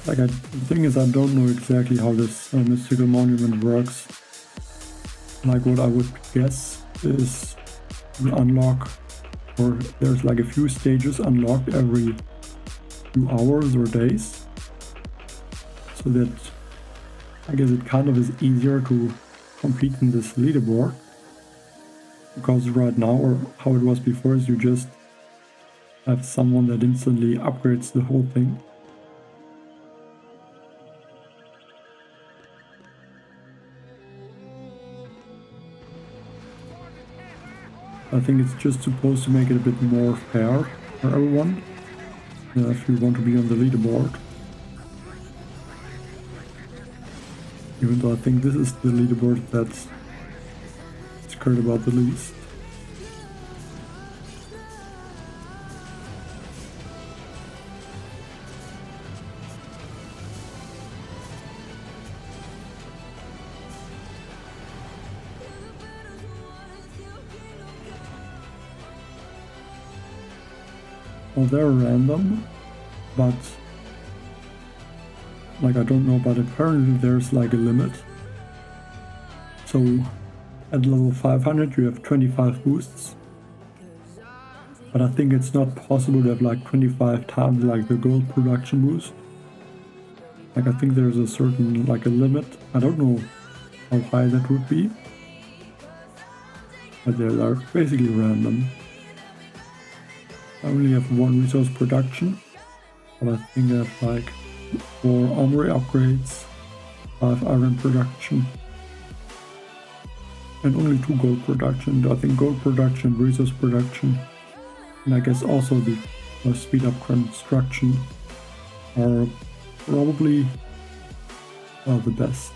Like, the thing is, I don't know exactly how this mystical monument works. Like, what I would guess is you unlock, or there's like a few stages unlocked every few hours or days, so that I guess it kind of is easier to compete in this leaderboard, because right now, or how it was before, is you just have someone that instantly upgrades the whole thing. I think it's just supposed to make it a bit more fair for everyone, if you want to be on the leaderboard. Even though I think this is the leaderboard that's cared about the least. Well, they're random, but like, I don't know, but apparently there's like a limit. So at level 500 you have 25 boosts, but I think it's not possible to have like 25 times like the gold production boost. Like, I think there's a certain, like, a limit. I don't know how high that would be, but they're basically random. I only have 1 resource production, but I think I have like 4 armory upgrades, 5 iron production, and only 2 gold production. I think gold production, resource production, and I guess also the speed up construction are probably the best.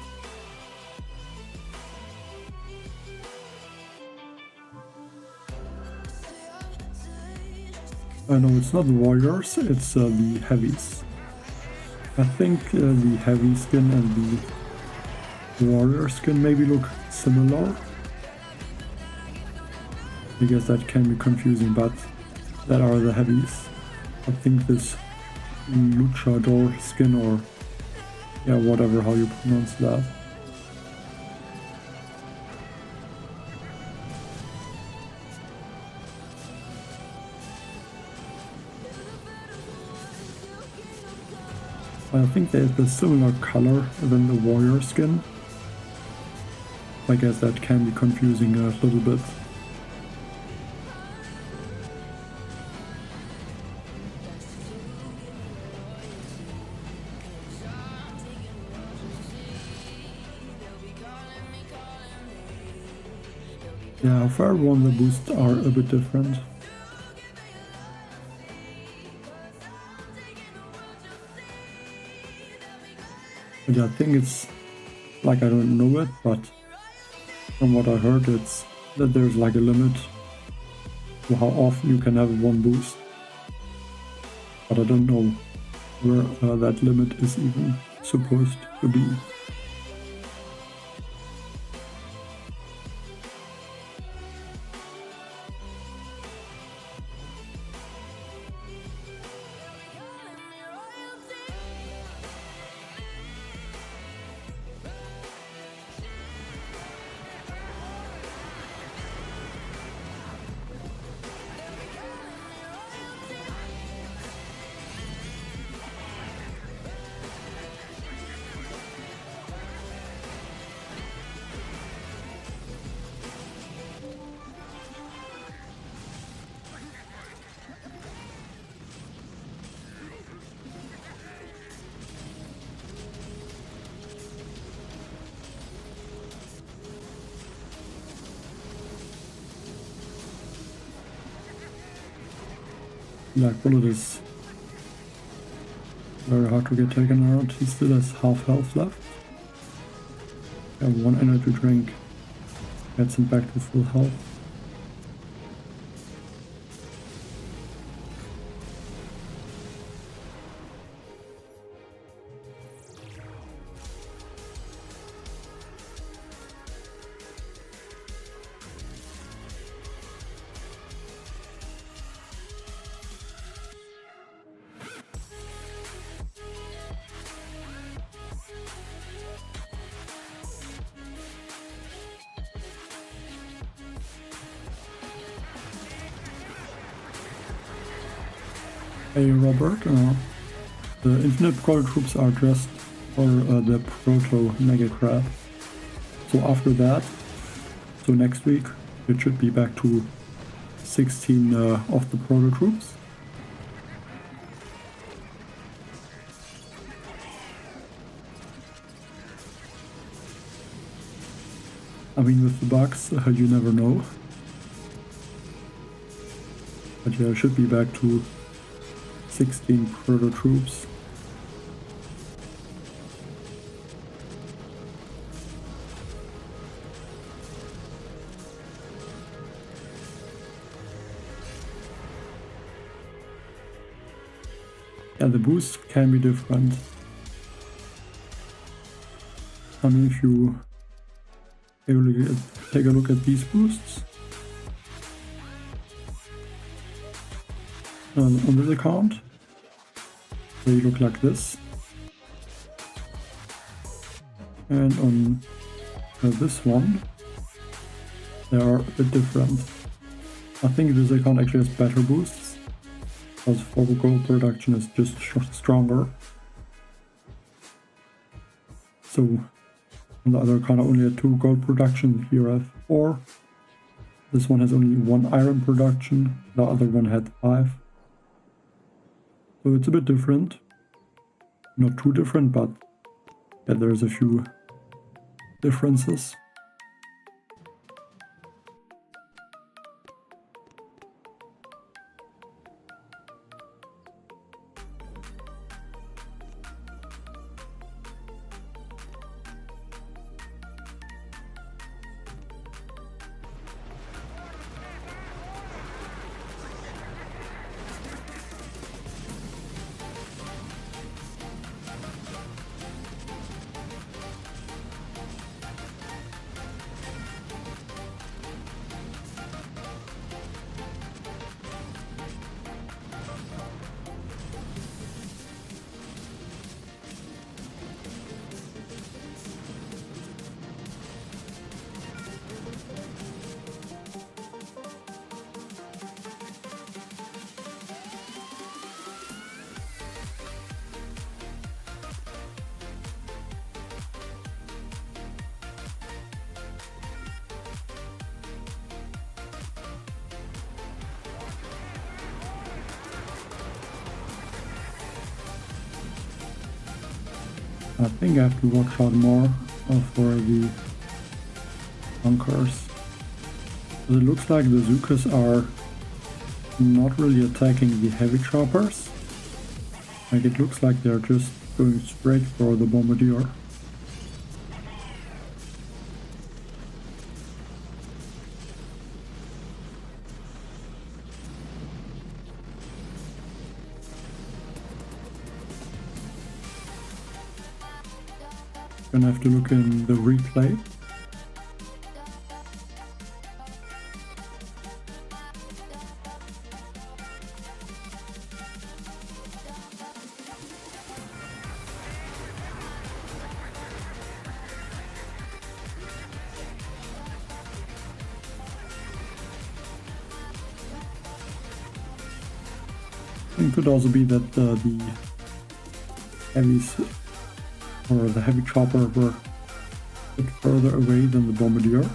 No, it's not the warriors, it's the heavies. I think the heavy skin and the warrior skin maybe look similar. I guess that can be confusing, but that are the heavies. I think this luchador skin, or yeah, whatever how you pronounce that. I think they have a similar color than the warrior skin. I guess that can be confusing a little bit. Yeah, for everyone the boosts are a bit different. But I think it's like, I don't know it, but from what I heard, it's that there's like a limit to how often you can have one boost. But I don't know where that limit is even supposed to be. Black Bullet is very hard to get taken out. He still has half health left. And one energy drink gets him back to full health. Hey Robert, the infinite Proto troops are just for the Proto Mega Crab. So after that, so next week, it should be back to 16 of the Proto troops. I mean, with the bugs, you never know. But yeah, it should be back to 16 Proto troops. Yeah, the boosts can be different. I mean, if you take a look at these boosts on this account, they look like this, and on this one they are a bit different. I think this account actually has better boosts, because 4 gold production is just stronger. So on the other account I only had 2 gold production, here I have 4. This one has only 1 iron production, the other one had 5. So it's a bit different. Not too different, but yeah, there's a few differences. I think I have to watch out more for the bunkers. It looks like the Zukas are not really attacking the heavy choppers. Like, it looks like they're just going straight for the Bombardier. Gonna have to look in the replay. It could also be that the heavies or the heavy chopper were a bit further away than the Bombardier.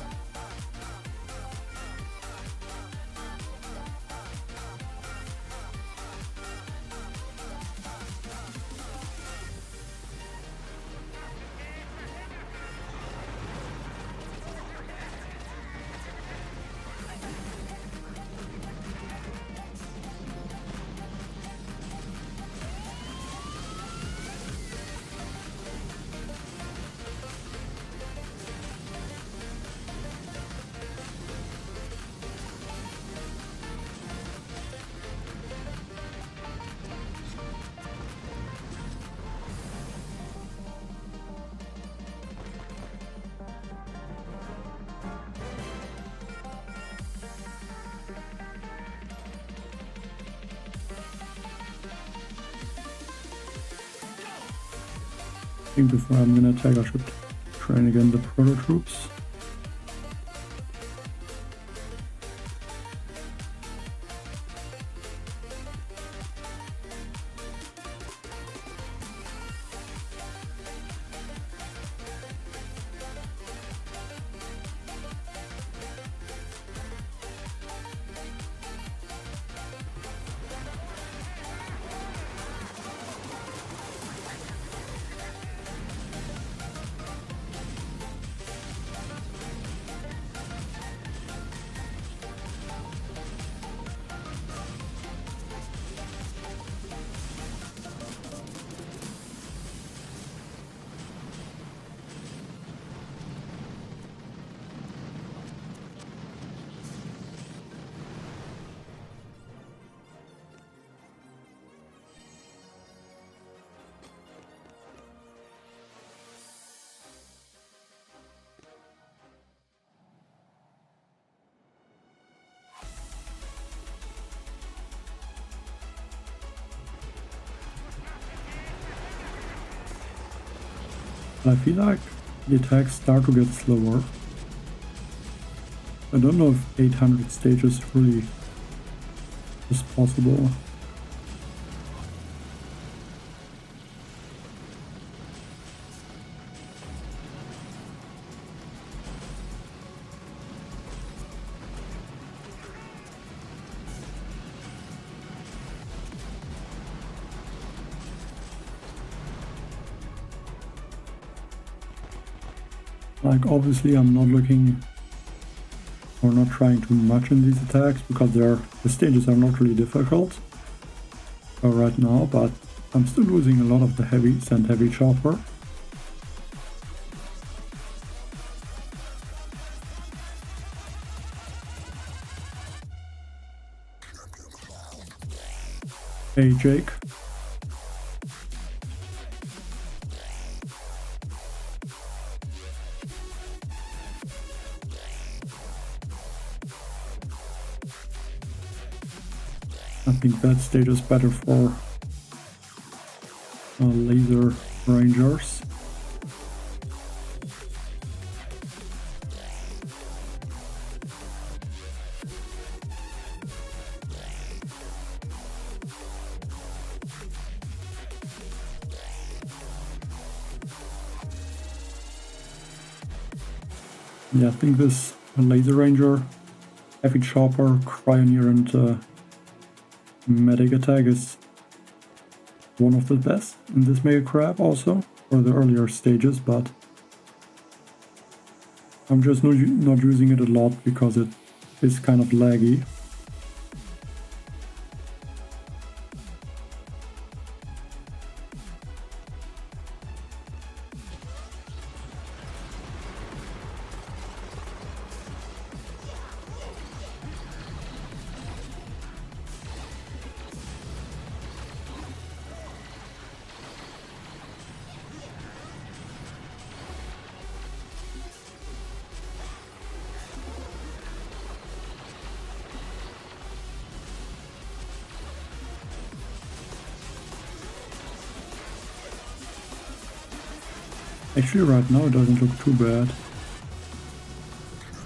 I think before I'm gonna attack I should train again the Proto troops. I feel like the attacks start to get slower. I don't know if 800 stages really is possible. Like, obviously I'm not looking or not trying too much in these attacks because the stages are not really difficult right now, but I'm still losing a lot of the heavies and heavy chopper. Hey Jake. I think that stage is better for laser rangers. Yeah, I think this laser ranger, heavy chopper, cryo and medic attack is one of the best in this mega crab also for the earlier stages, but I'm just not using it a lot because it is kind of laggy. Actually, right now it doesn't look too bad.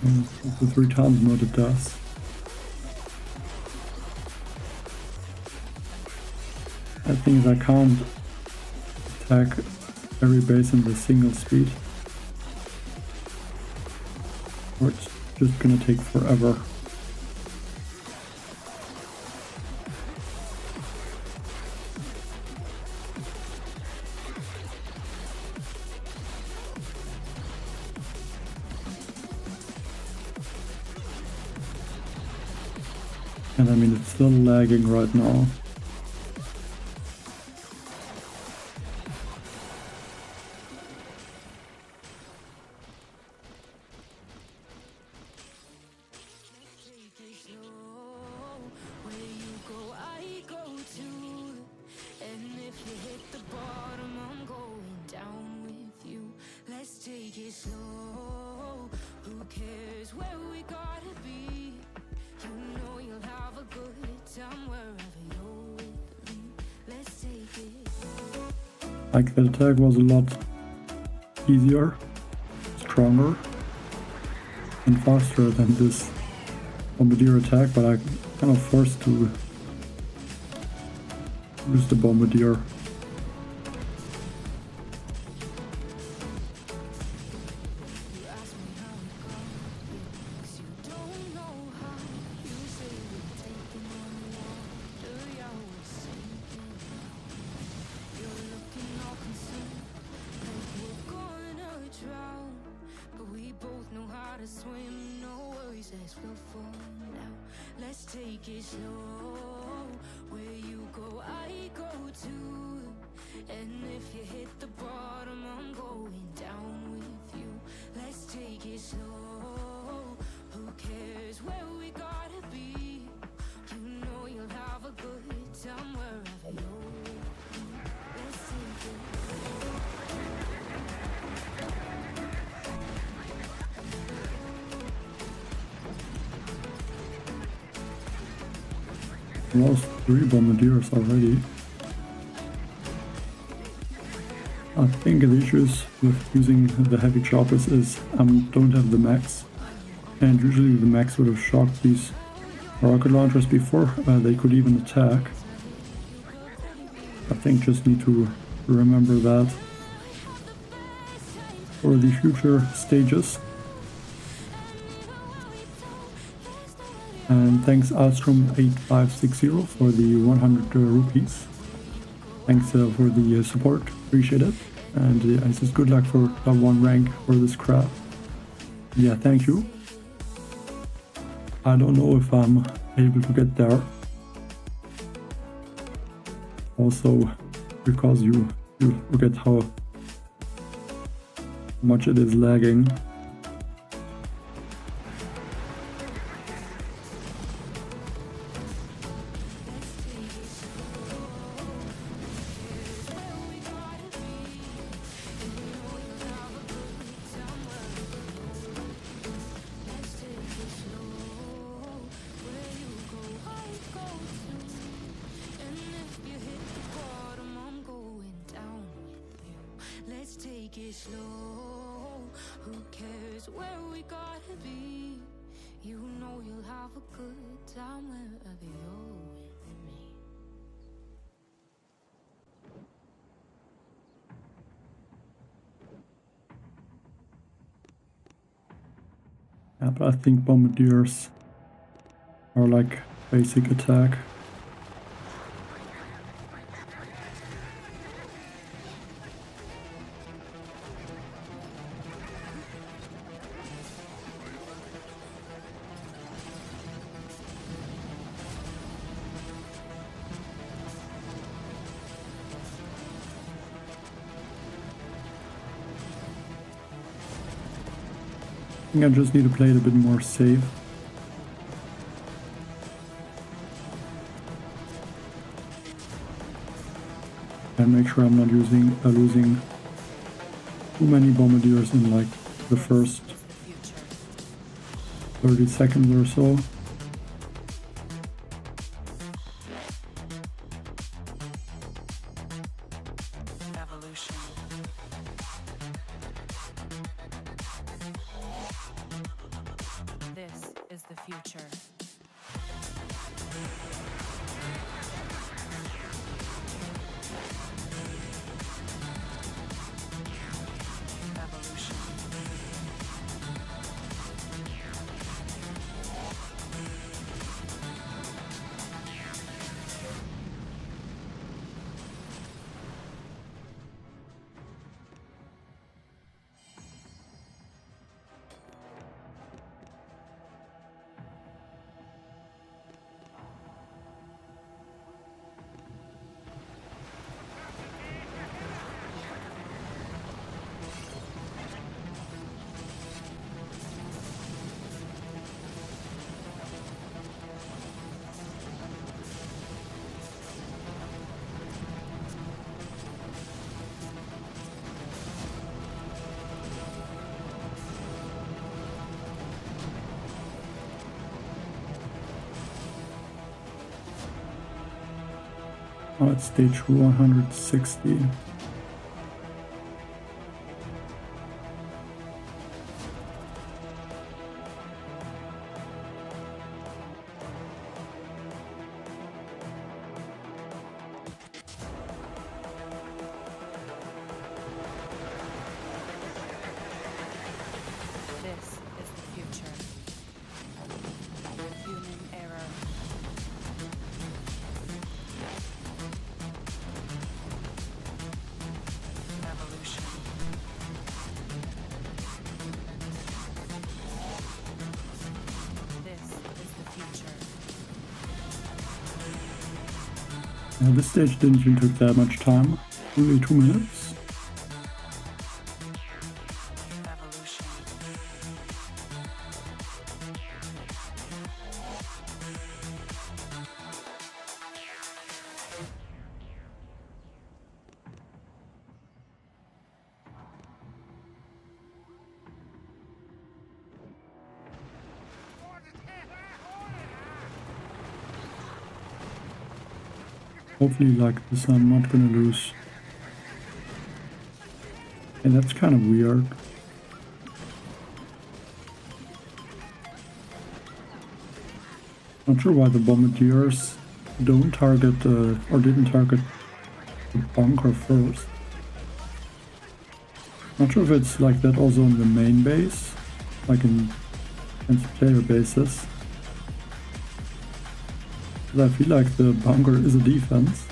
With the 3 times mod it does. I think I can't attack every base in the single speed, or it's just gonna take forever. And I mean, it's still lagging right now. Like, that attack was a lot easier, stronger, and faster than this Bombardier attack, but I'm kind of forced to use the Bombardier. Lost 3 Bombardiers already. I think the issues with using the heavy choppers is I don't have the mechs, and usually the mechs would have shocked these rocket launchers before they could even attack. I think just need to remember that for the future stages. And thanks Alstrom8560 for the 100 rupees. Thanks for the support, appreciate it. And I says good luck for level 1 rank for this crap. Yeah, thank you. I don't know if I'm able to get there. Also, because you look at how much it is lagging. Yeah, but I think Bombardiers are like basic attack. I think I just need to play it a bit more safe. And make sure I'm not losing too many Bombardiers in like the first 30 seconds or so. future. Evolution. Oh, it's stage 160. This is the future. Human error. Evolution. This is the future. This stage didn't even take that much time, only 2 minutes. Evolution. Hopefully like this I'm not gonna lose. And that's kind of weird. Not sure why the Bombardiers don't target or didn't target the bunker first. Not sure if it's like that also in the main base, like in player bases. But I feel like the bunker is a defense.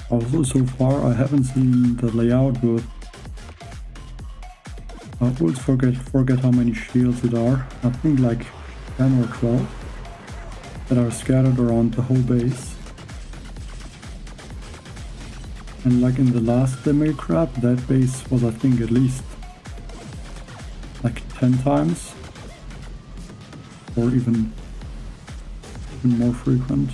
Also, so far I haven't seen the layout with. I always forget how many shields it are. I think like 10 or 12 that are scattered around the whole base. And like in the last demo crap, that base was I think at least like 10 times or even more frequent.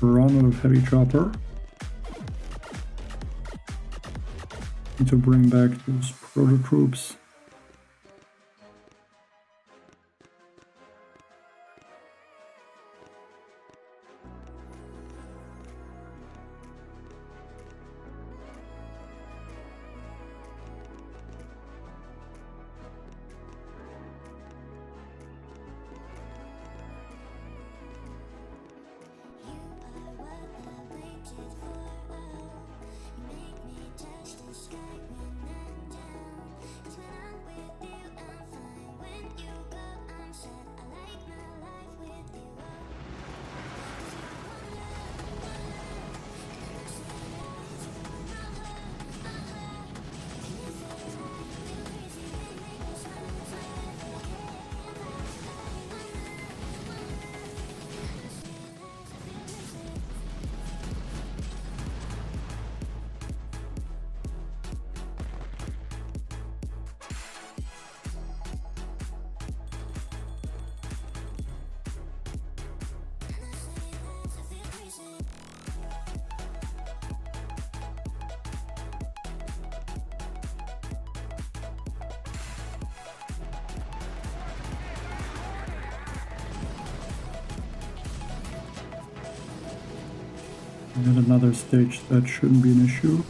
run out of heavy chopper. Need to bring back those proto troops. And another stage that shouldn't be an issue.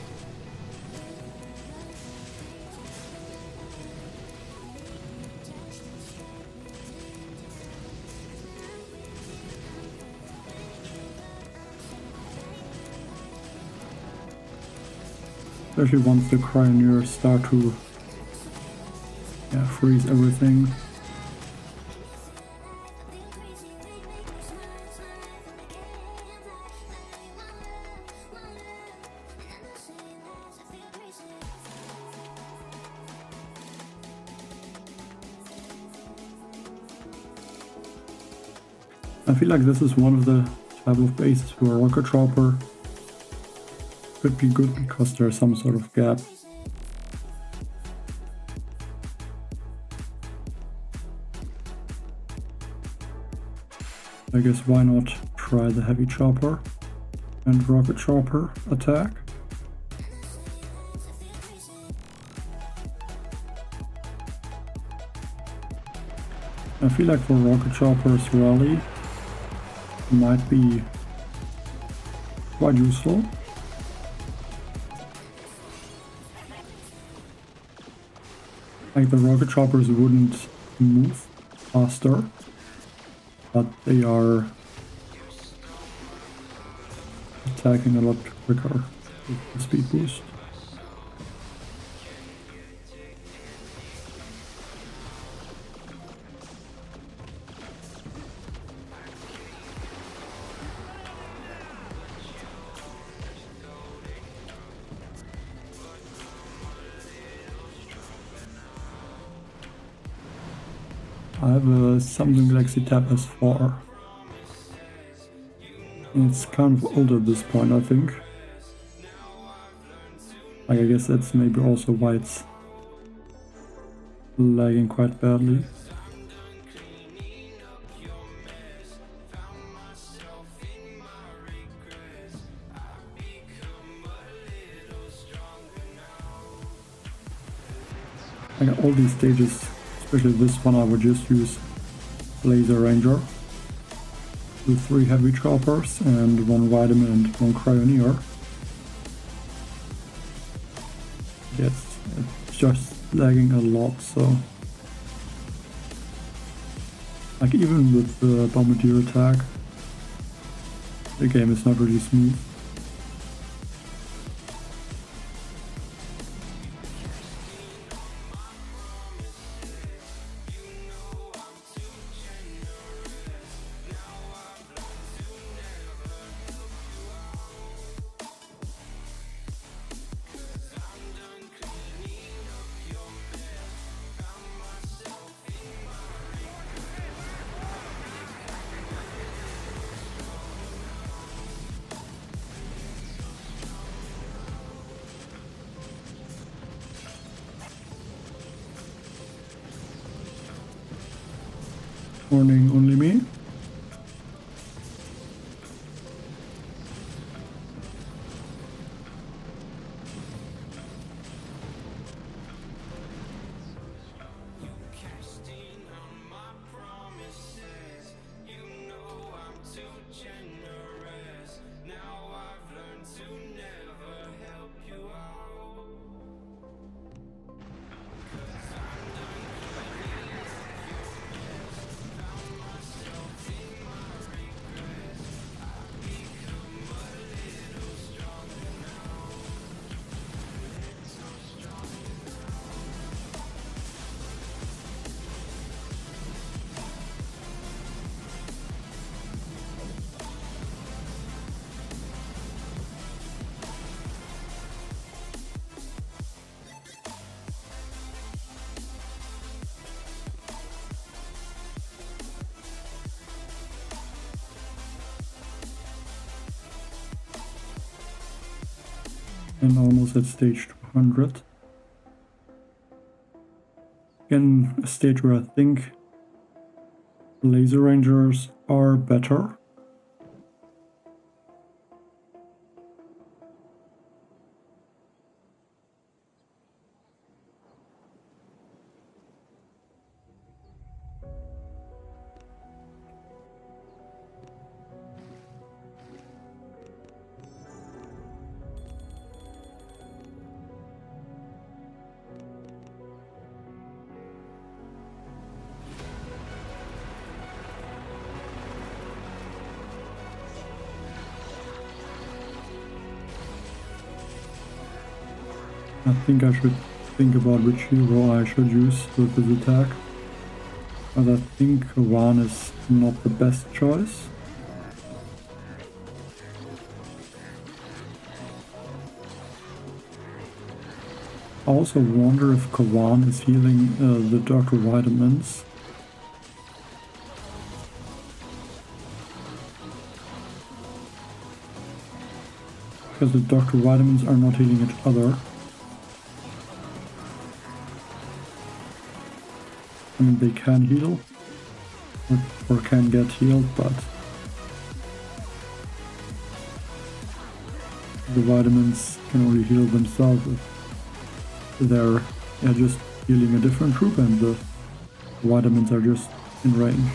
Especially once the cryoneers start to freeze everything. I feel like this is one of the type of bases where a rocket chopper could be good because there's some sort of gap. I guess why not try the heavy chopper and rocket chopper attack. I feel like for rocket chopper's rally might be quite useful. Like the rocket choppers wouldn't move faster, but they are attacking a lot quicker with the speed boost. I have a Samsung Galaxy Tab S4. It's kind of old at this point, I think. Like, I guess that's maybe also why it's lagging quite badly. Like all these stages, especially this one, I would just use Laser Ranger with 3 heavy choppers and 1 vitamin and 1 cryoneer. Yes, it's just lagging a lot, so like even with the Bombardier attack, the game is not really smooth. Warning, only me. and almost at stage 200. Again, a stage where I think laser rangers are better. I think I should think about which hero I should use with this attack. But I think Kavan is not the best choice. I also wonder if Kavan is healing the Dr. Vitamins. Because the Dr. Vitamins are not healing each other. I mean, they can heal, or can get healed, but the vitamins can only heal themselves if they're just healing a different troop and the vitamins are just in range.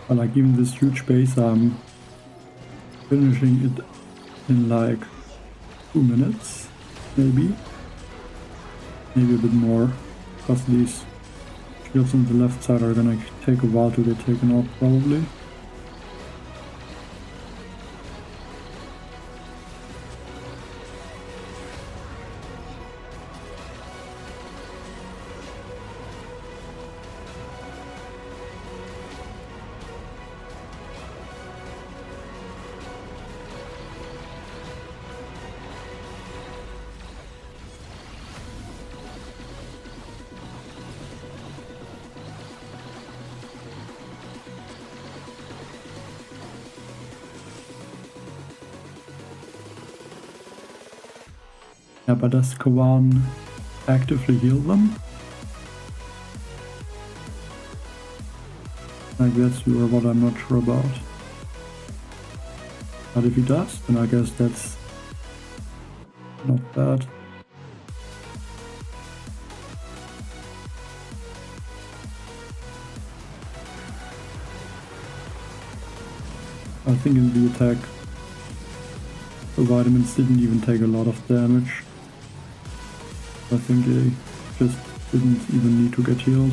But like even this huge base, I'm finishing it in like 2 minutes, maybe a bit more, because these shields on the left side are gonna take a while to get taken out probably. Yeah, but does Kavan actively heal them? Like that's what I'm not sure about. But if he does, then I guess that's not bad. I think in the attack, the vitamins didn't even take a lot of damage. I think they just didn't even need to get healed.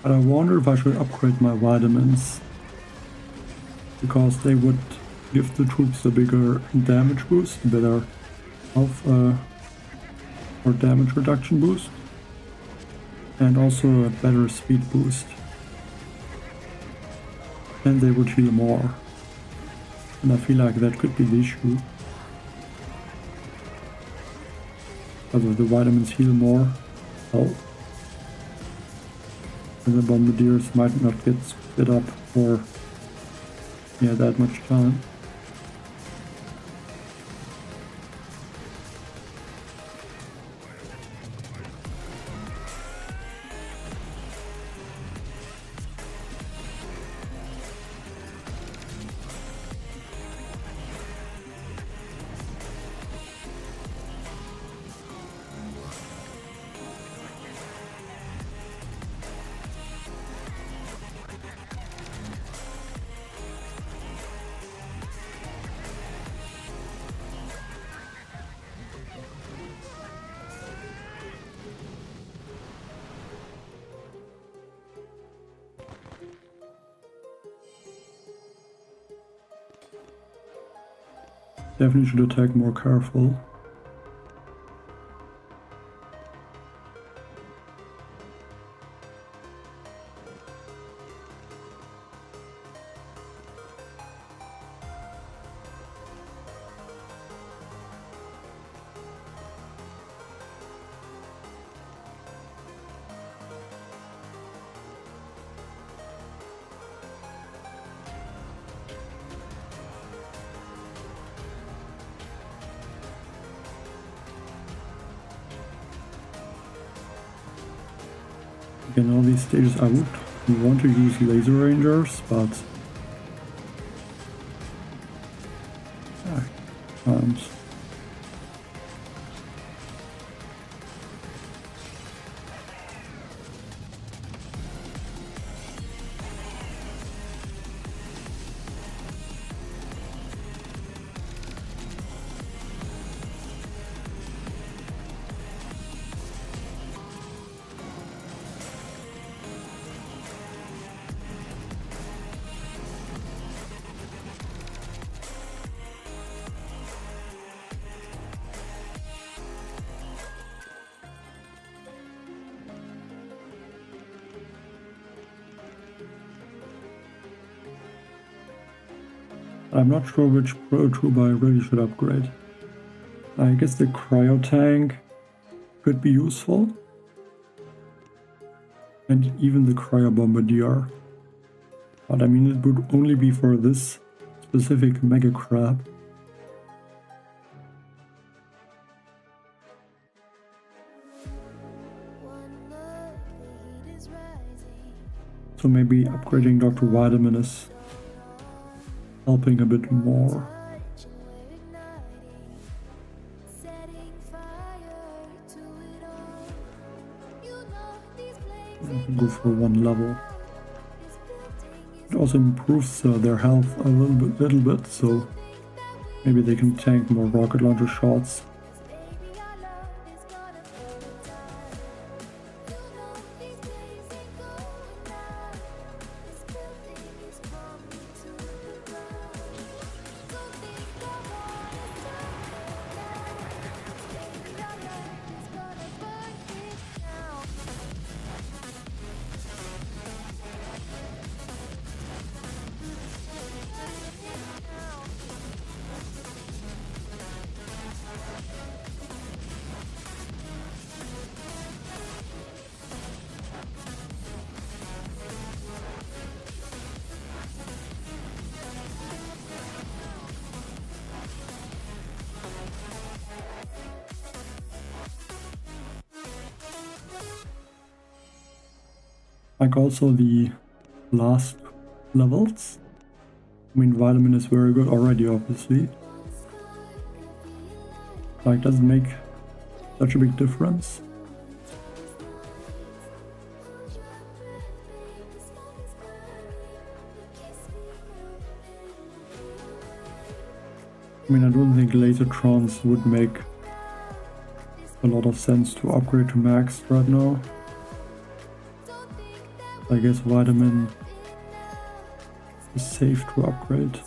But I wonder if I should upgrade my vitamins, because they would give the troops a bigger damage boost, better health or damage reduction boost, and also a better speed boost. And they would heal more. And I feel like that could be the issue. Because the vitamins heal more health. And the bombardiers might not get split up for that much time. Definitely should attack more careful. In all these stages I would want to use laser rangers, but I can't. I'm not sure which Proto I really should upgrade. I guess the Cryo tank could be useful. And even the Cryo Bombardier. But I mean, it would only be for this specific Mega Crab. So maybe upgrading Dr. Vitamin is helping a bit more. I can go for one level. It also improves their health a little bit, so maybe they can tank more rocket launcher shots. Like also the last levels. I mean, Vitamin is very good already, obviously. Like, does it make such a big difference? I mean, I don't think Lasertrons would make a lot of sense to upgrade to max right now. I guess Vitamin is safe to upgrade.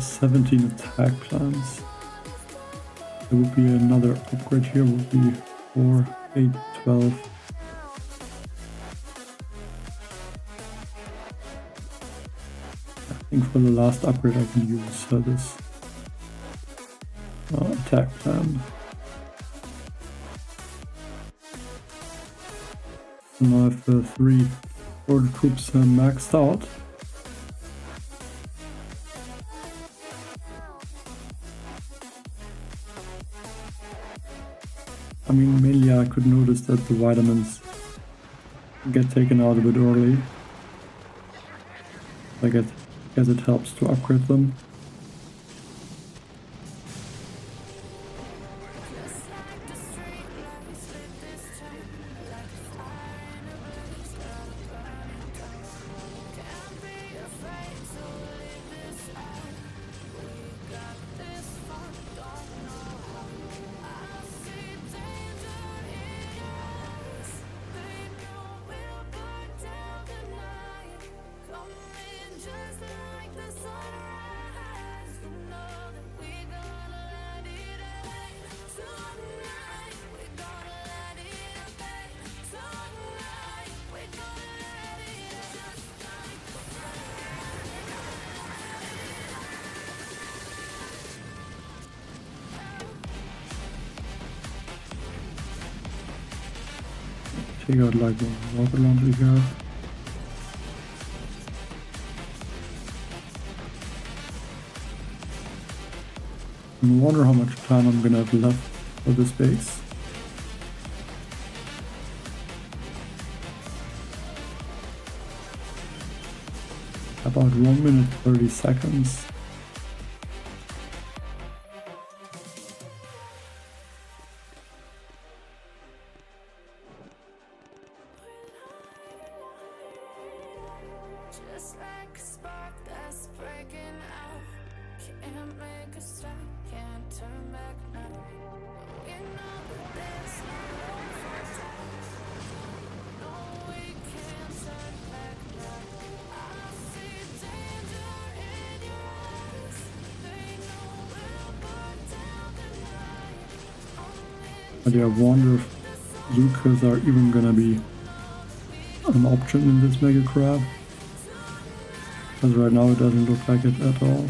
17 attack plans. There would be another upgrade here, would be 4, 8, 12. I think for the last upgrade I can use this attack plan. So now I have 3 order troops maxed out. I mean, mainly I could notice that the vitamins get taken out a bit early. I guess it helps to upgrade them. take out like one water launcher here. I wonder how much time I'm gonna have left for this base. About 1 minute 30 seconds. Just like a spark that's breaking out. Can't make a stop, can't turn back now. We know that there's no room for doubt. No, we can't turn back now. I see danger in your eyes. They know we'll burn down the night. But yeah, I wonder if Zukas are even gonna be an option in this mega crab. Because right now it doesn't look like it at all.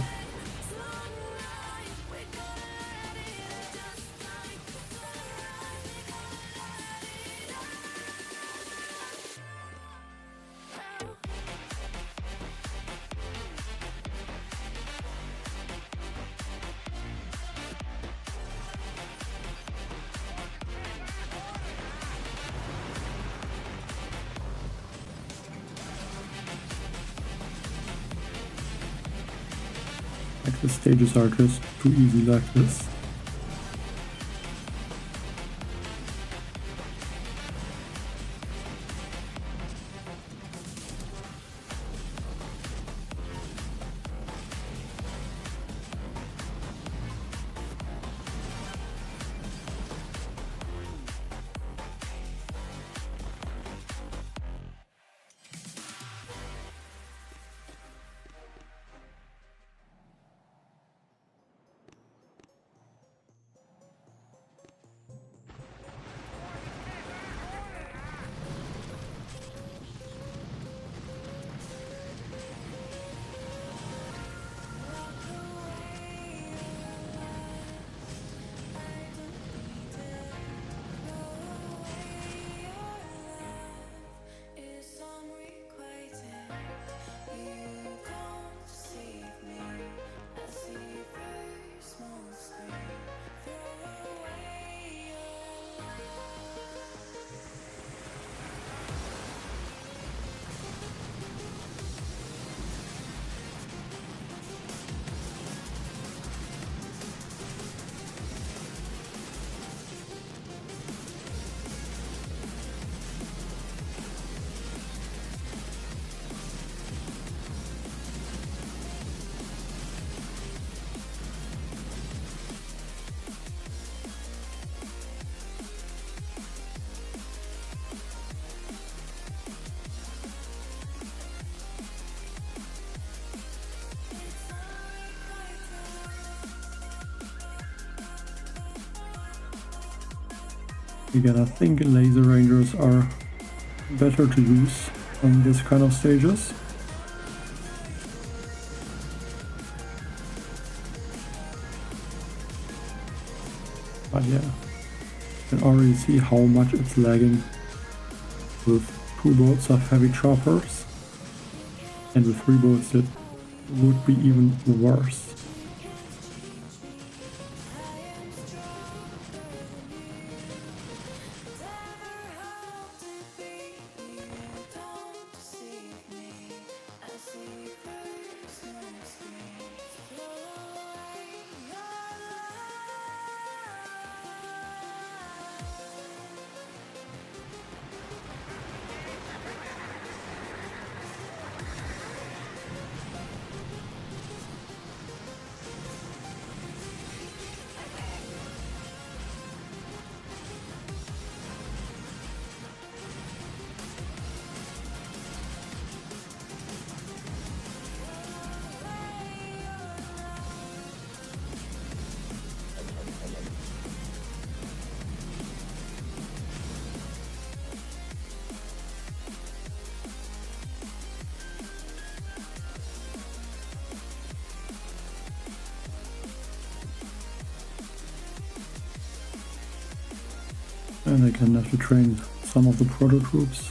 Like the stages are just too easy like this. It's unrequited. You don't deceive me. I see very small screen. Throw away your Again, I think laser rangers are better to use on this kind of stages. But yeah, you can already see how much it's lagging with 2 boats of heavy choppers, and with 3 boats it would be even worse. And again, have to train some of the Proto troops.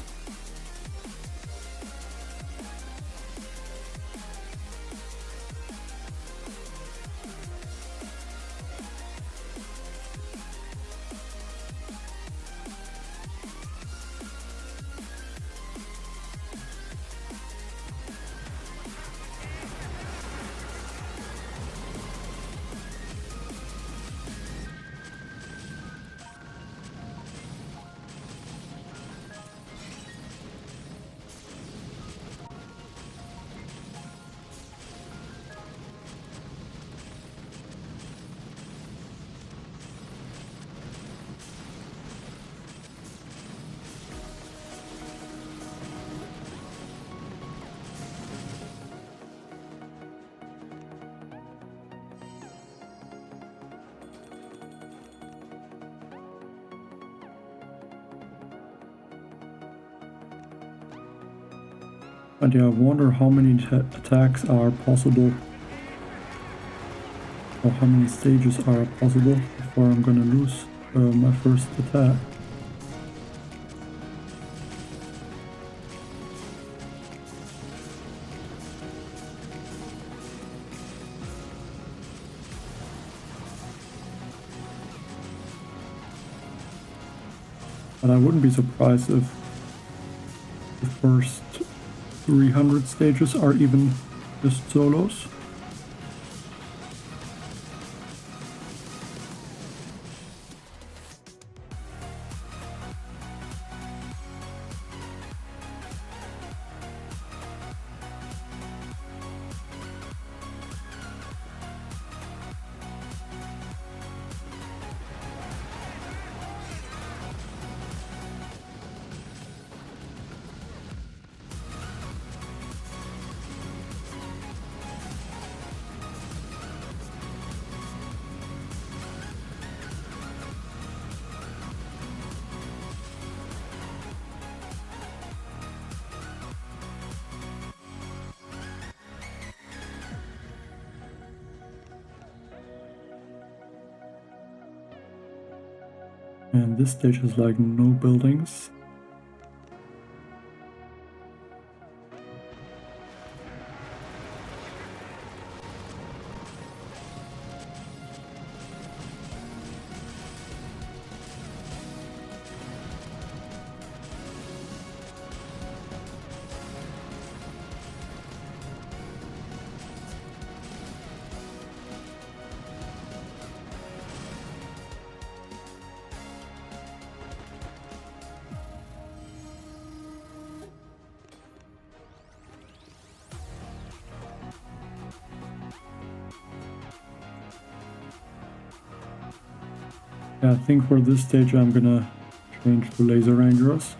And yeah, I wonder how many attacks are possible, or how many stages are possible before I'm gonna lose my first attack. But I wouldn't be surprised if the first 300 stages are even just solos. And this stage has like no buildings. Yeah, I think for this stage I'm gonna change to laser rangers.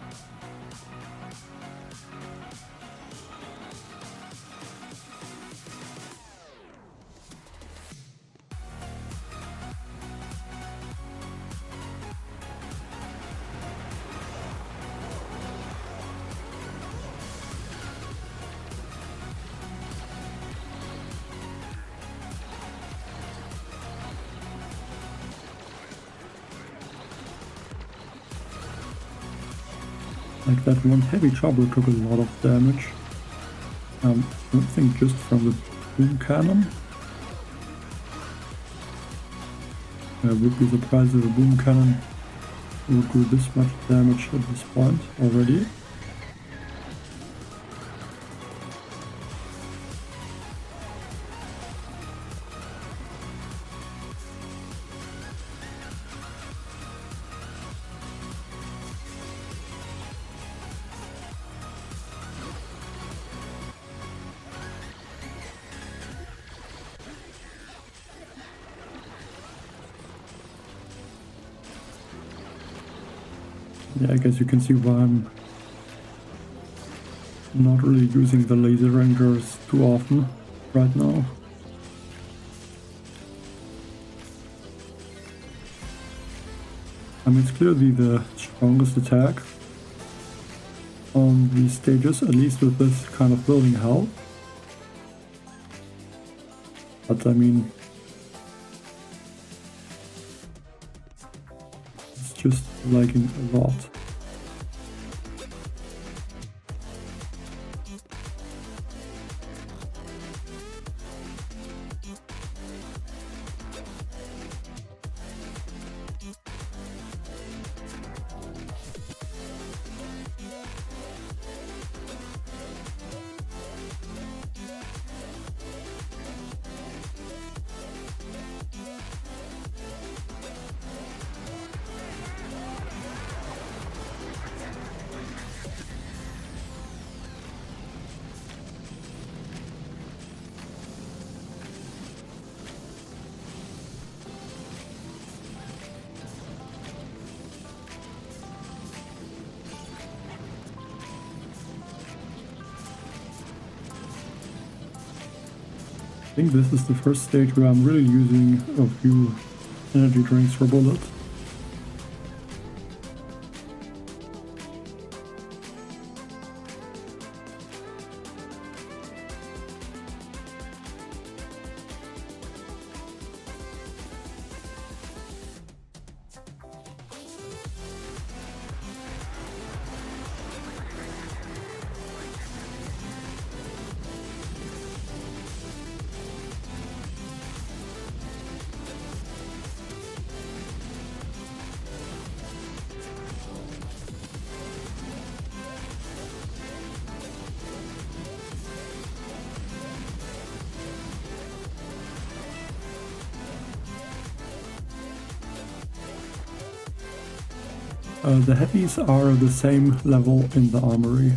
Like that one heavy chopper took a lot of damage. I don't think just from the boom cannon. I would be surprised if a boom cannon would do this much damage at this point already. Yeah, I guess you can see why I'm not really using the laser rangers too often right now. I mean, it's clearly the strongest attack on these stages, at least with this kind of building health. But I mean, it's just lagging a lot. think this is the first stage where I'm really using a few energy drinks for bullets. The heavies are the same level in the armory.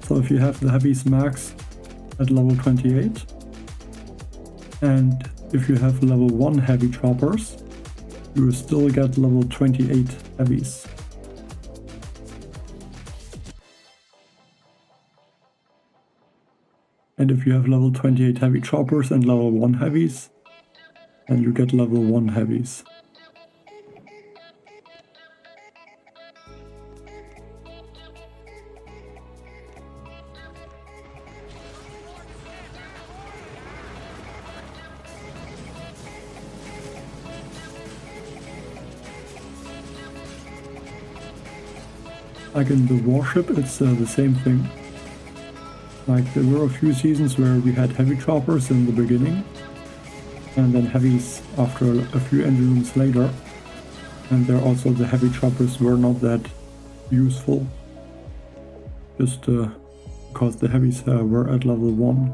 So if you have the heavies max at level 28, and if you have level 1 heavy choppers, you will still get level 28 heavies. And if you have level 28 heavy choppers and level 1 heavies, then you get level 1 heavies. Like in the warship, it's the same thing. Like there were a few seasons where we had heavy choppers in the beginning, and then heavies after a few engine rooms later. And there also the heavy choppers were not that useful, just because the heavies were at level 1.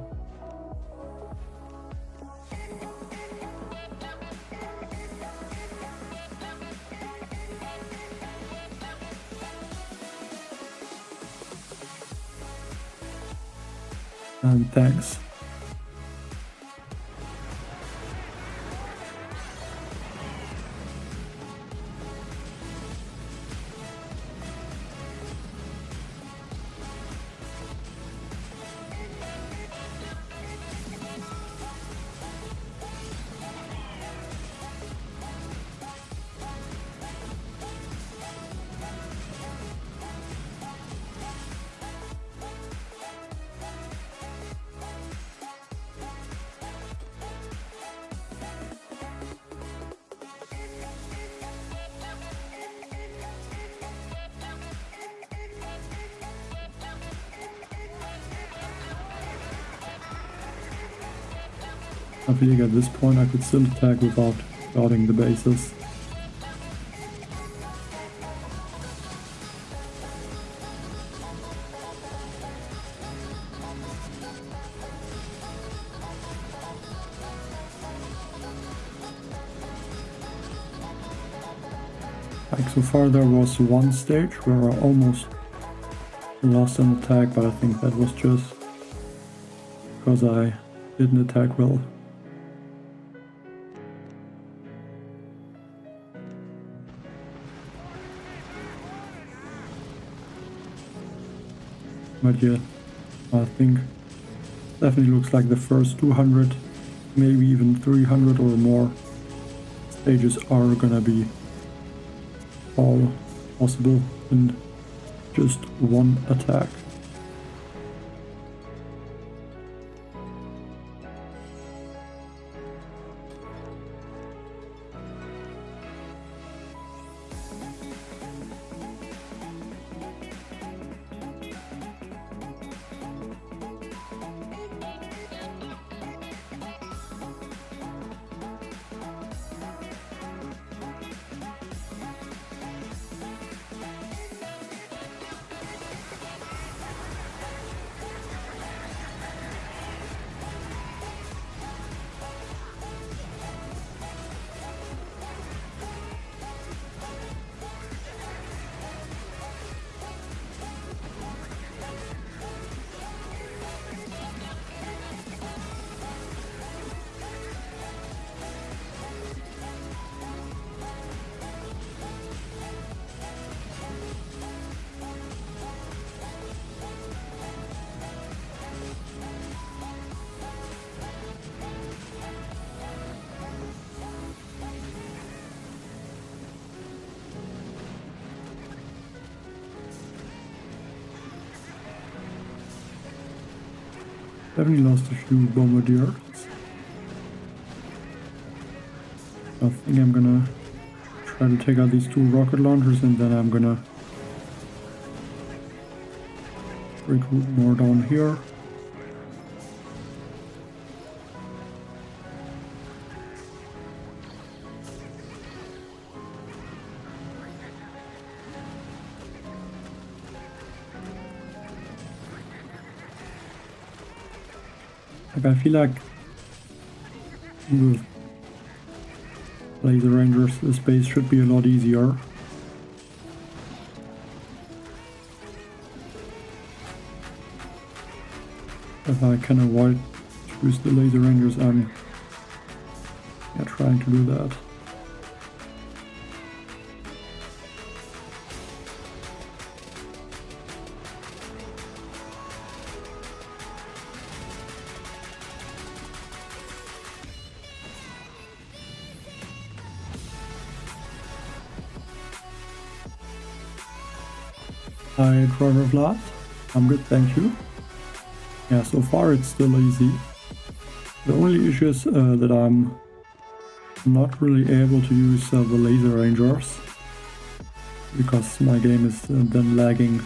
And thanks. I feel like at this point I could still attack without guarding the bases. Like so far there was one stage where I almost lost an attack, but I think that was just because I didn't attack well. But yeah, I think definitely looks like the first 200, maybe even 300 or more stages are gonna be all possible in just one attack. Definitely lost a few Bombardiers. I think I'm gonna try to take out these 2 rocket launchers and then I'm gonna recruit more down here. Like, I feel like with laser rangers the space should be a lot easier. If I can avoid to use the laser rangers, I'm trying to do that. Hi, Driver Vlad. I'm good, thank you. Yeah, so far it's still easy. The only issue is that I'm not really able to use the laser rangers because my game is then lagging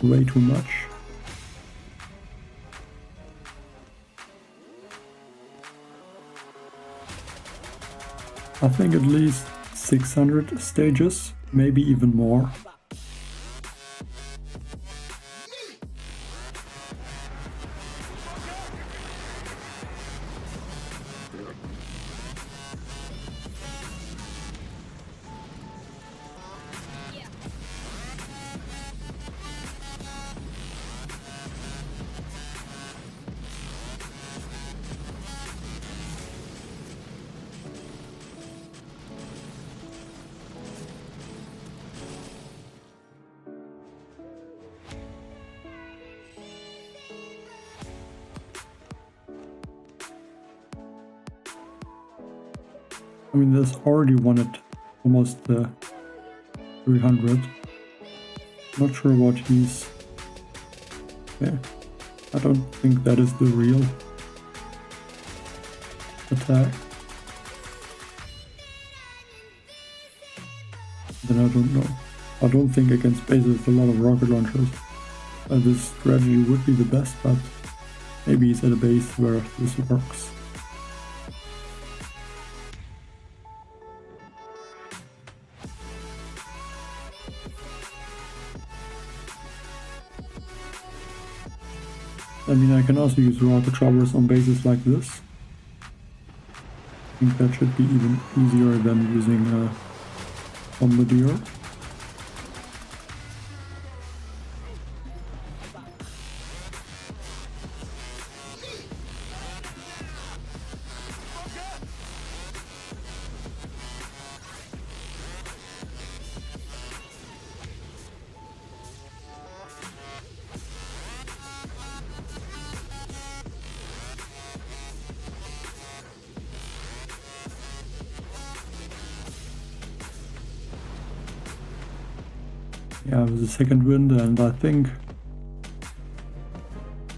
way too much. I think at least 600 stages, maybe even more. I mean, there's already one at almost 300. Not sure what he's... Okay. I don't think that is the real attack. Then I don't know. I don't think against bases with a lot of rocket launchers this strategy would be the best, but maybe he's at a base where this works. I mean, I can also use rocket choppers on bases like this. I think that should be even easier than using Bombardier. Yeah, with the second wind, and I think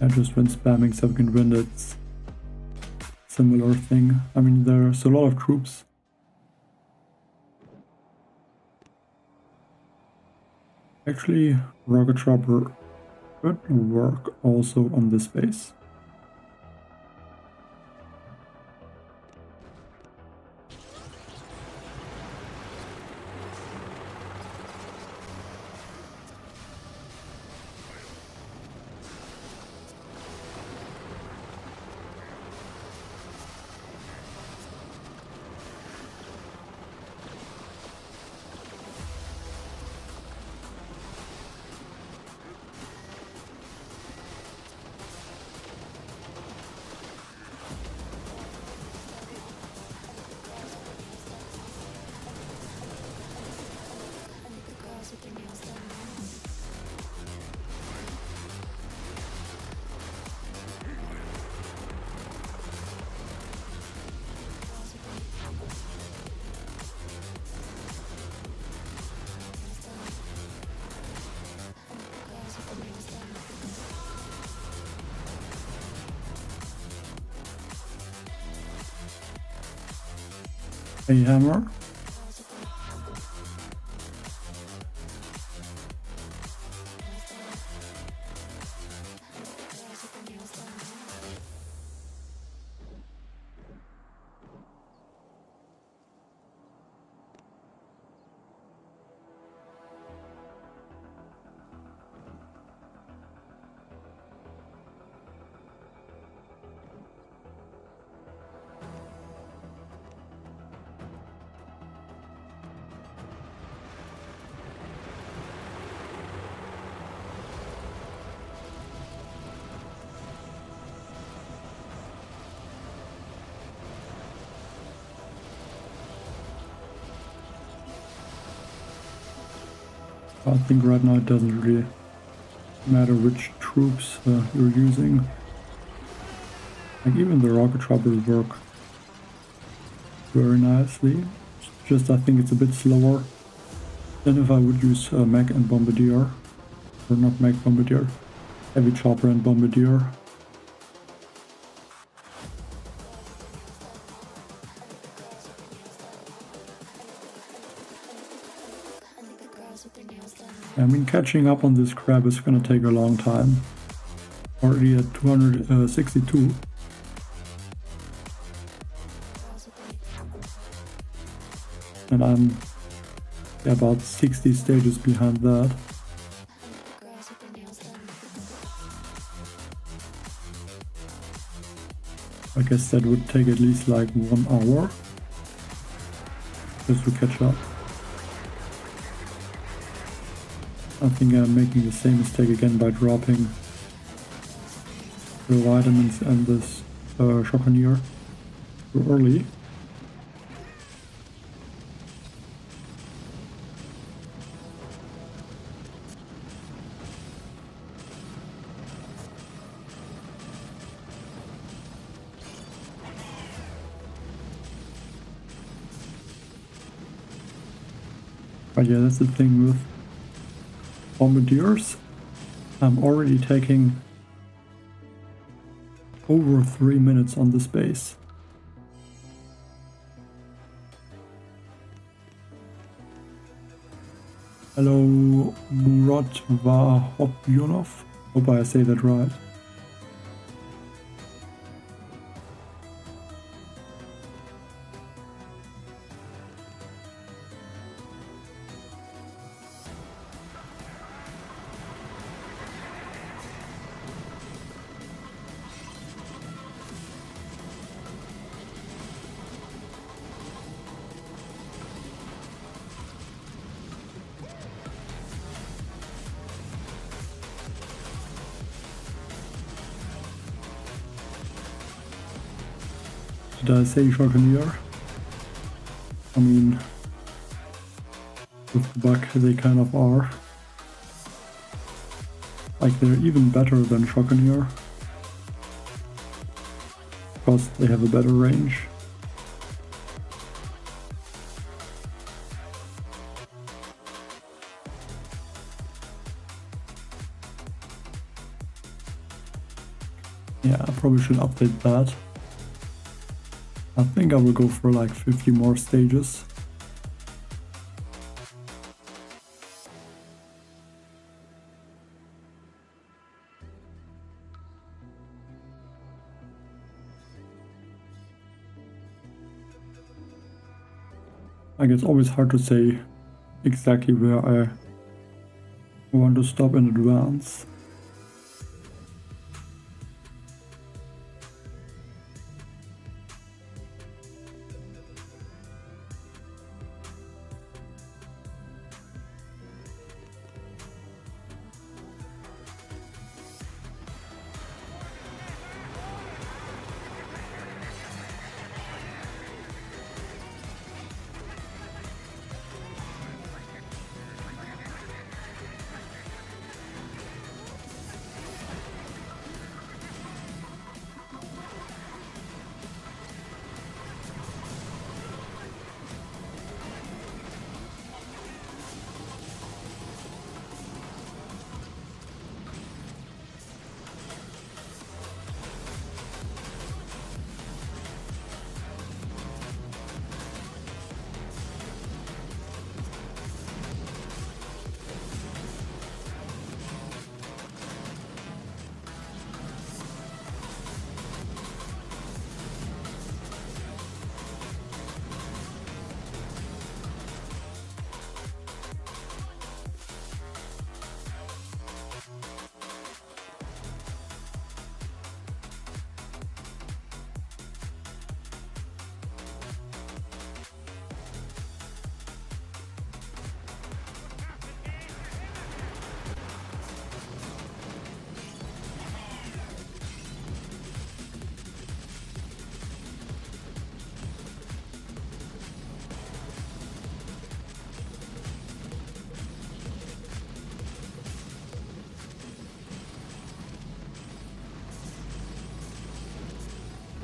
just when spamming second wind, it's similar thing. I mean, there's a lot of troops. Actually, rocket chopper could work also on this base. a hammer. I think right now it doesn't really matter which troops you're using. Like even the rocket choppers work very nicely. It's just I think it's a bit slower than if I would use Mech and Bombardier. Or not Mech, Bombardier. Heavy chopper and Bombardier. I mean, catching up on this crab is gonna take a long time. Already at 262. And I'm about 60 stages behind that. I guess that would take at least like 1 hour just to catch up. I think I'm making the same mistake again by dropping the vitamins and this Shockanier too early. But yeah, that's the thing with Bombardiers. I'm already taking over 3 minutes on this base. Hello, Murat Vahopyunov. Hope I say that right. Did I say Shockanier? I mean, with the buck they kind of are. Like they're even better than Shockanier. Because they have a better range. Yeah, I probably should update that. I think I will go for like 50 more stages. Like it's always hard to say exactly where I want to stop in advance.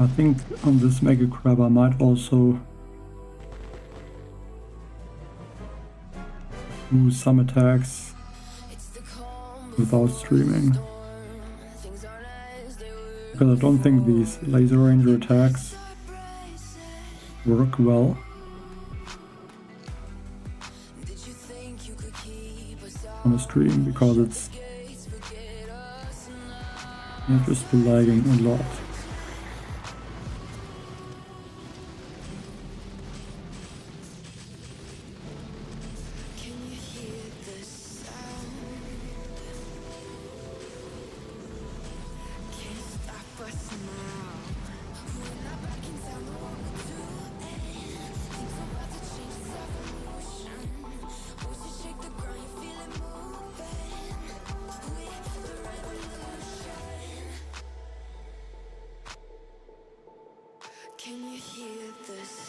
I think on this Mega Crab I might also do some attacks without streaming. Because I don't think these laser ranger attacks work well on a stream, because it's just lagging a lot.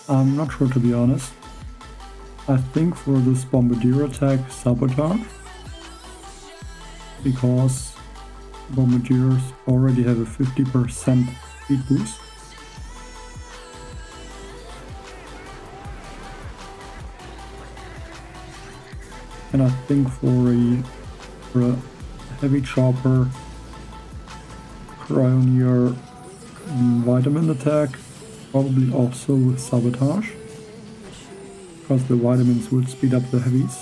I'm not sure, to be honest. I think for this Bombardier attack, Sabotage, because Bombardiers already have a 50% speed boost. And I think for a heavy chopper, Cryo vitamin attack, probably also with Sabotage, because the vitamins would speed up the heavies.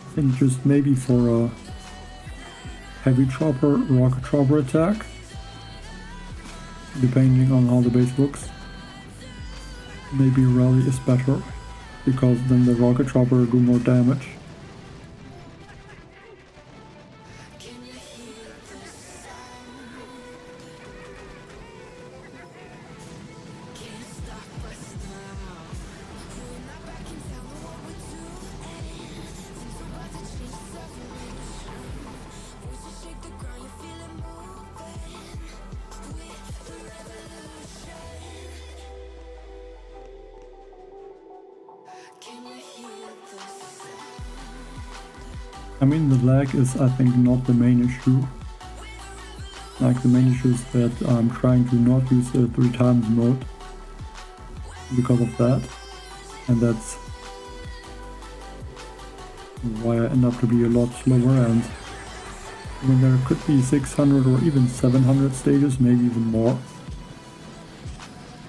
I think just maybe for a heavy chopper, rocket chopper attack, depending on how the base looks, maybe rally is better, because then the rocket chopper do more damage. I mean, the lag is, I think, not the main issue. Like, the main issue is that I'm trying to not use the 3x mode because of that, and that's why I end up to be a lot slower. And when there could be 600 or even 700 stages, maybe even more,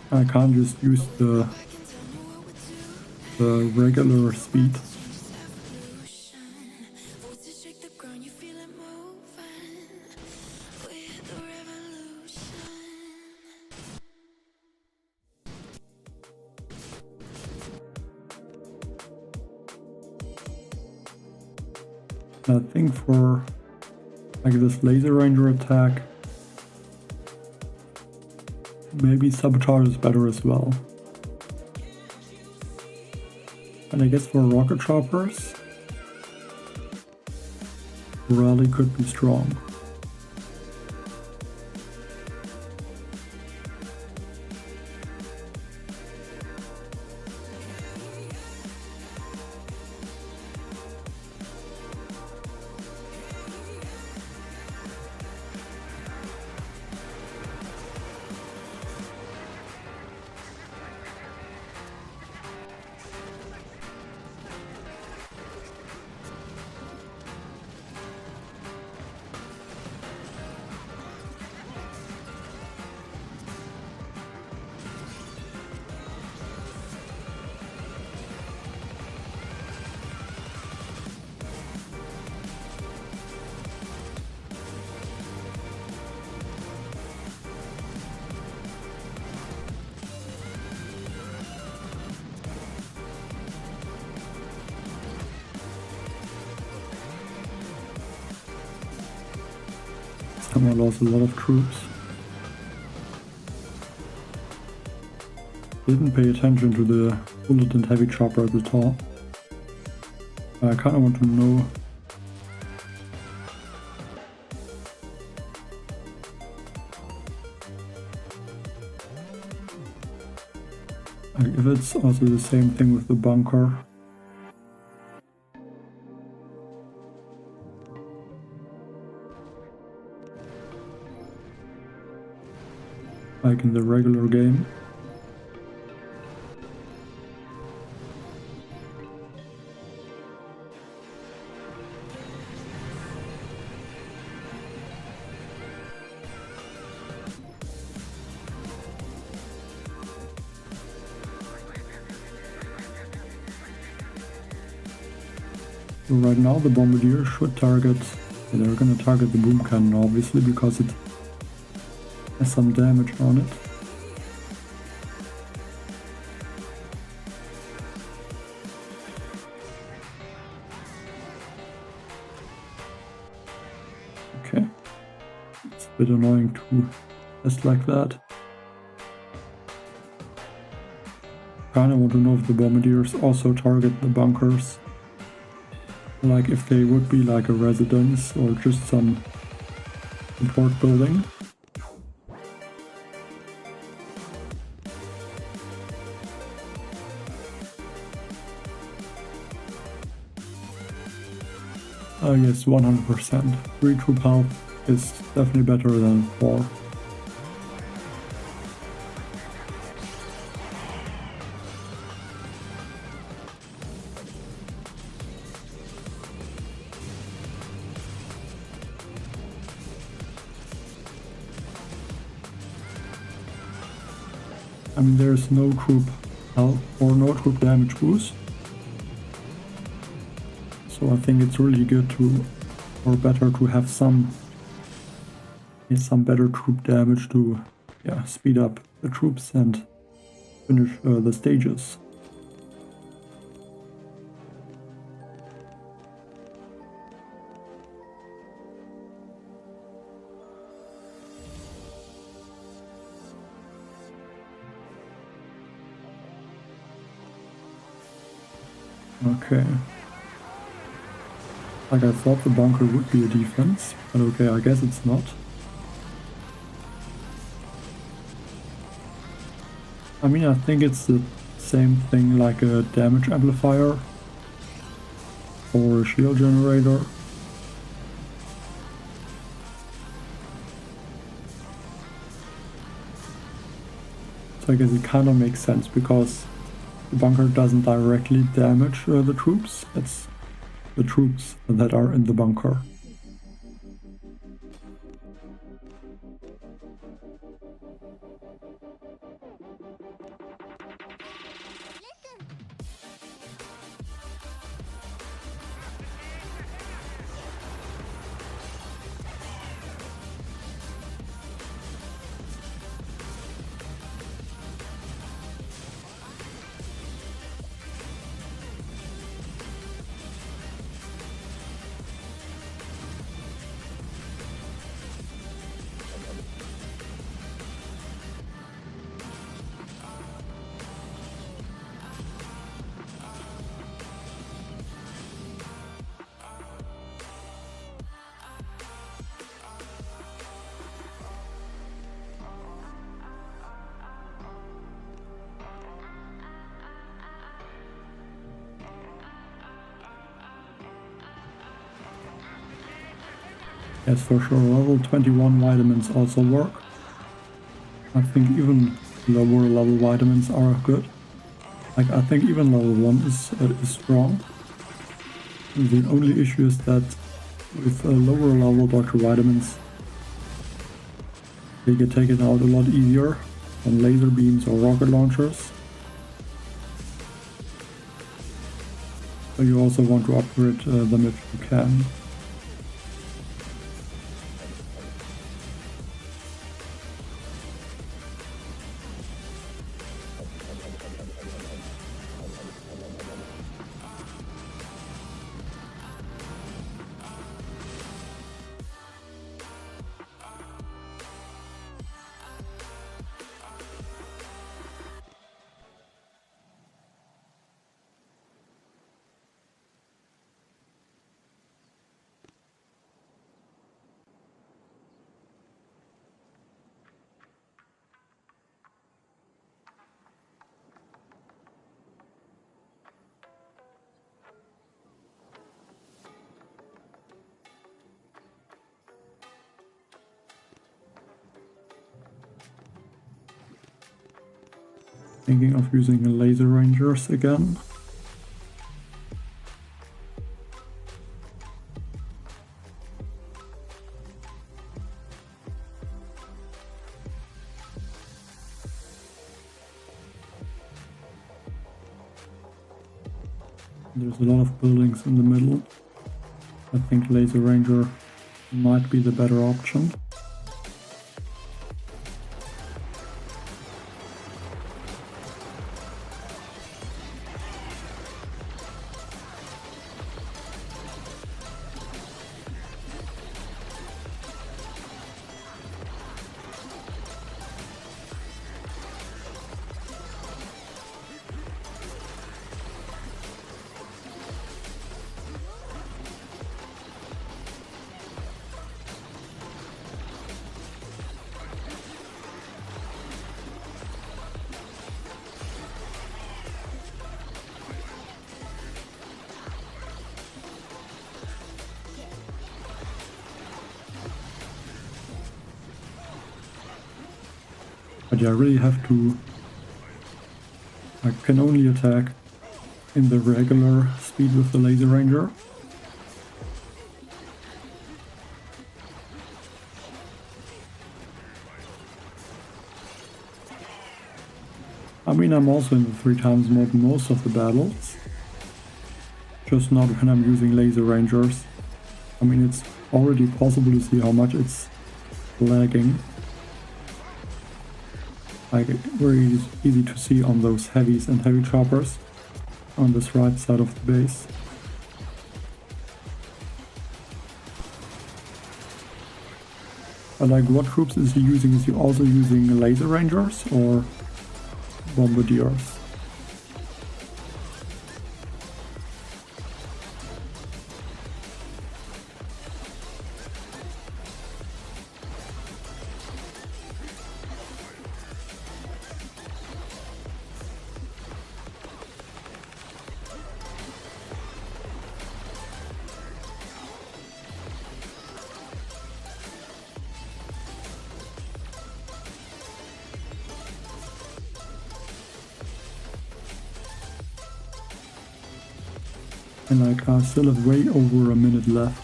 I can't just use the regular speed. I think for like this laser ranger attack, maybe Sabotage is better as well. And I guess for rocket choppers, Rally could be strong. Someone lost a lot of troops. Didn't pay attention to the bullet and heavy chopper at the top. I kinda want to know if it's also the same thing with the bunker. like in the regular game. So right now the Bombardier should target, they're gonna target the boom cannon obviously because it has some damage on it. Okay, it's a bit annoying to test like that. Kinda want to know if the Bombardiers also target the bunkers. Like if they would be like a residence or just some support building. Yes, 100%. 3 troop health is definitely better than 4. I mean, there's no troop health or no troop damage boost. So I think it's really good to, or better to have some better troop damage to, yeah, speed up the troops and finish the stages. Okay. Like I thought the bunker would be a defense, but okay, I guess it's not. I mean, I think it's the same thing like a damage amplifier or a shield generator. So I guess it kind of makes sense because the bunker doesn't directly damage the troops. It's the troops that are in the bunker. Yes, for sure, level 21 vitamins also work. I think even lower level vitamins are good. Like, I think even level 1 is strong. The only issue is that with lower level Dr. Vitamins, they get taken out a lot easier than laser beams or rocket launchers. So you also want to upgrade them if you can. Thinking of using laser rangers again. There's a lot of buildings in the middle. I think laser ranger might be the better option. But yeah, I really have to... I can only attack in the regular speed with the laser ranger. I mean, I'm also in the 3 times mode most of the battles. Just not when I'm using laser rangers. I mean, it's already possible to see how much it's lagging. Like, very easy to see on those heavies and heavy choppers on this right side of the base. But like, what groups is he using? Is he also using laser rangers or bombardiers? And like, I still have way over a minute left.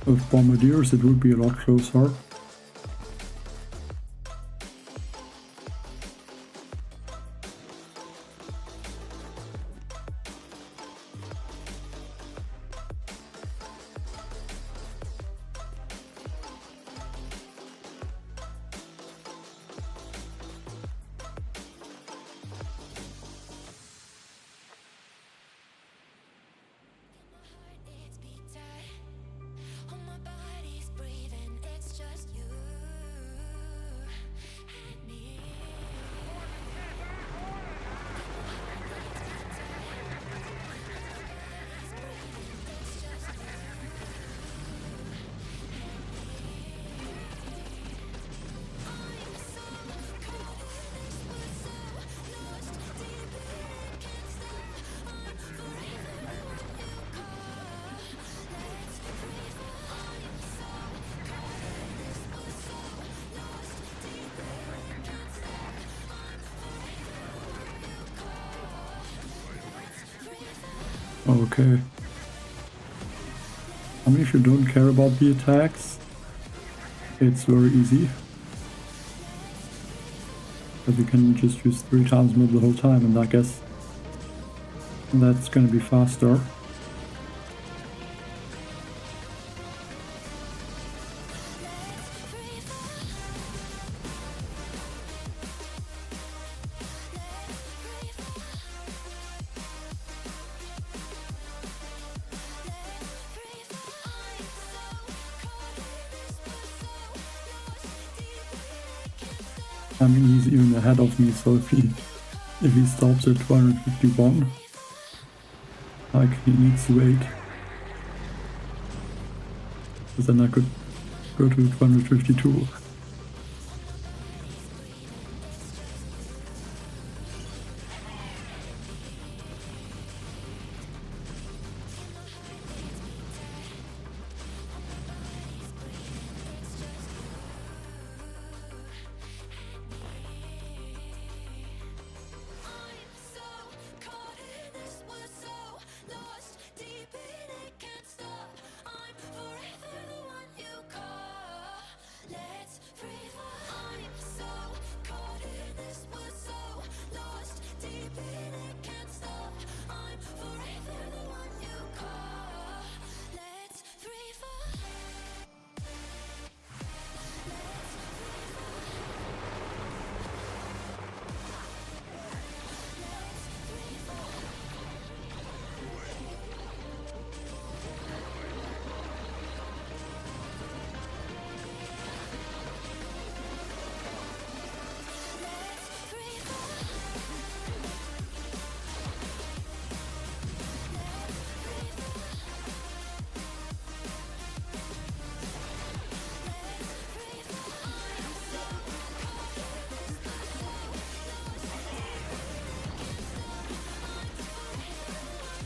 With bombardiers it would be a lot closer. It's beat tight. All my body's breathing. It's just you and me. Okay. I mean, if you don't care about the attacks, it's very easy. Because you can just use 3 times mode the whole time, and I guess that's gonna be faster. I mean, he's even ahead of me, so if he stops at 251, like, he needs to wait. Because then I could go to 252.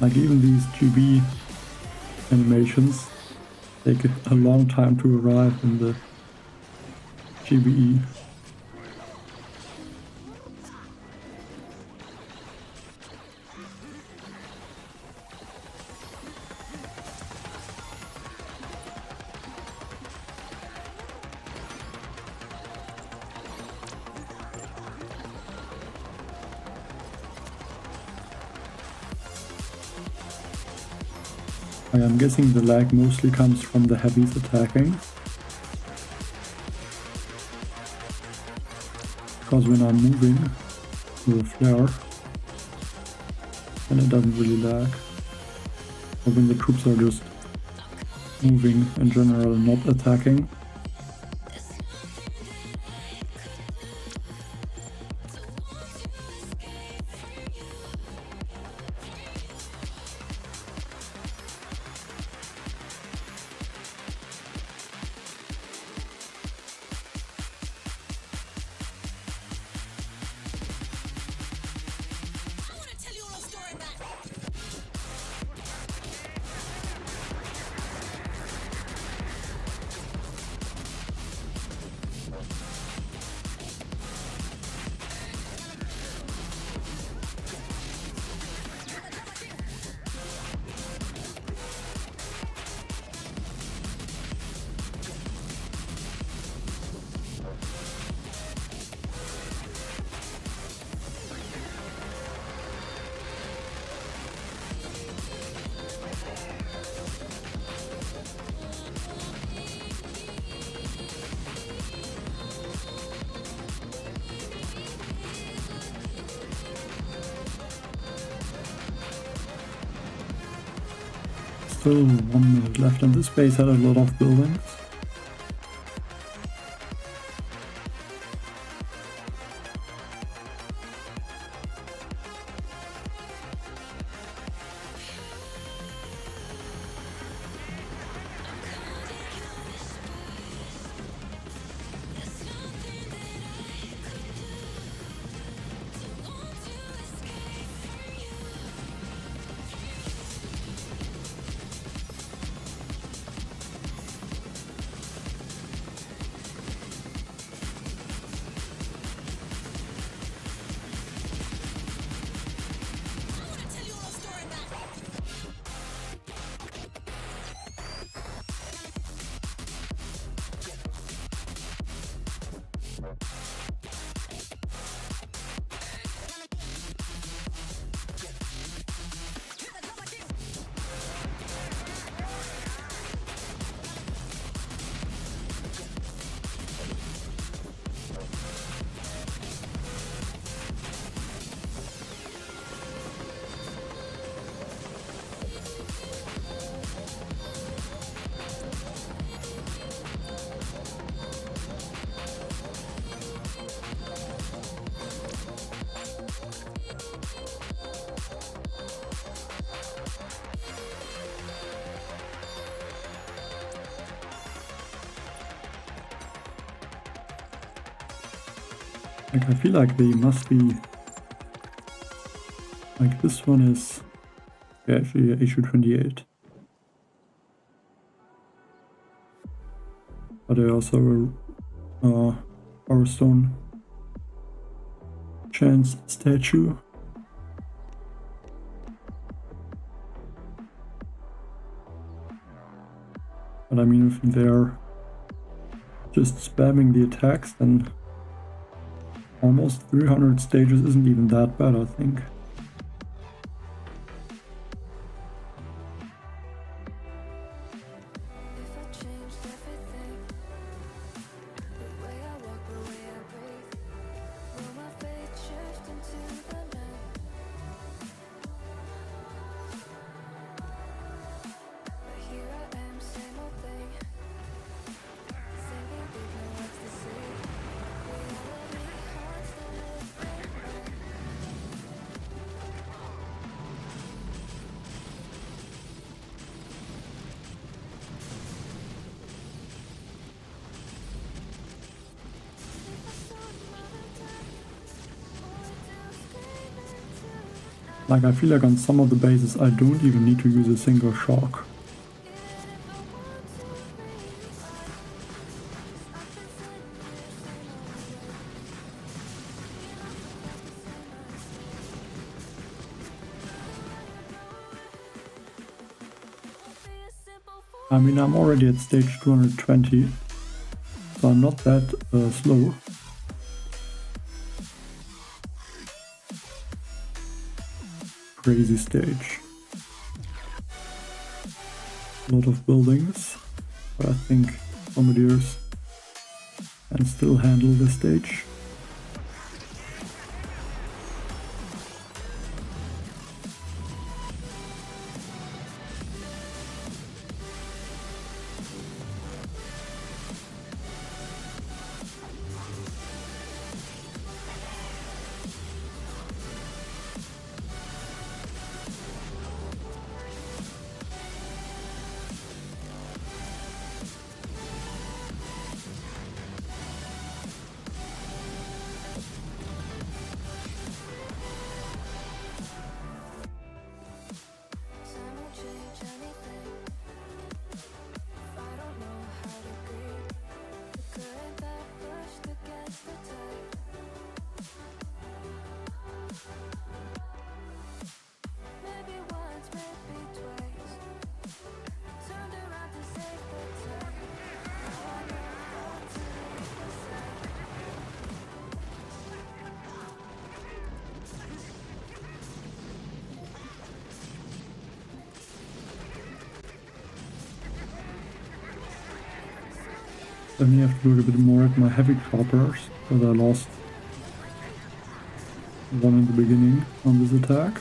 Like even these GB animations take a long time to arrive in the GBE. I am guessing the lag mostly comes from the heavies attacking. Because when I'm moving with a flare, then it doesn't really lag. Or when the troops are just moving in general, not attacking. Still 1 minute left, and this base had a lot of buildings. Like, I feel like they must be... Like, this one is... Yeah, actually, HU-28. But they also Power Stone Chance statue. But I mean, if they're just spamming the attacks, then almost 300 stages isn't even that bad, I think. If I changed everything, the way I walk, the way I breathe, will my fate shift into the night? But here I am, same old thing, singing big, no words to say. Reality haunts the living. Like, I feel like on some of the bases I don't even need to use a single shock. I mean, I'm already at stage 220, so I'm not that slow. Crazy stage. A lot of buildings, but I think Bombardiers can still handle this stage. Then you have to look a bit more at my heavy choppers, because I lost one in the beginning on this attack.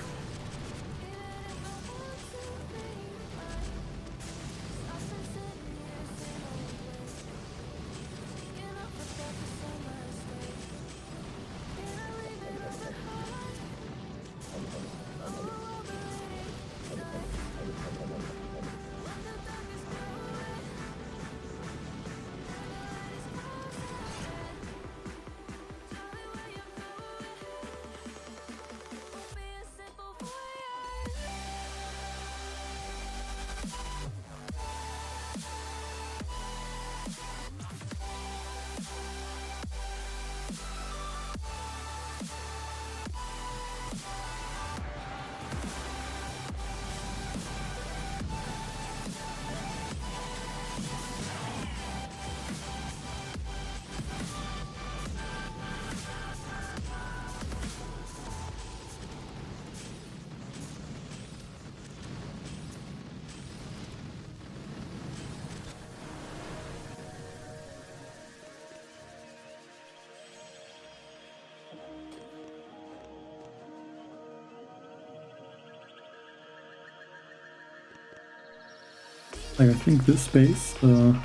Like, I think this space on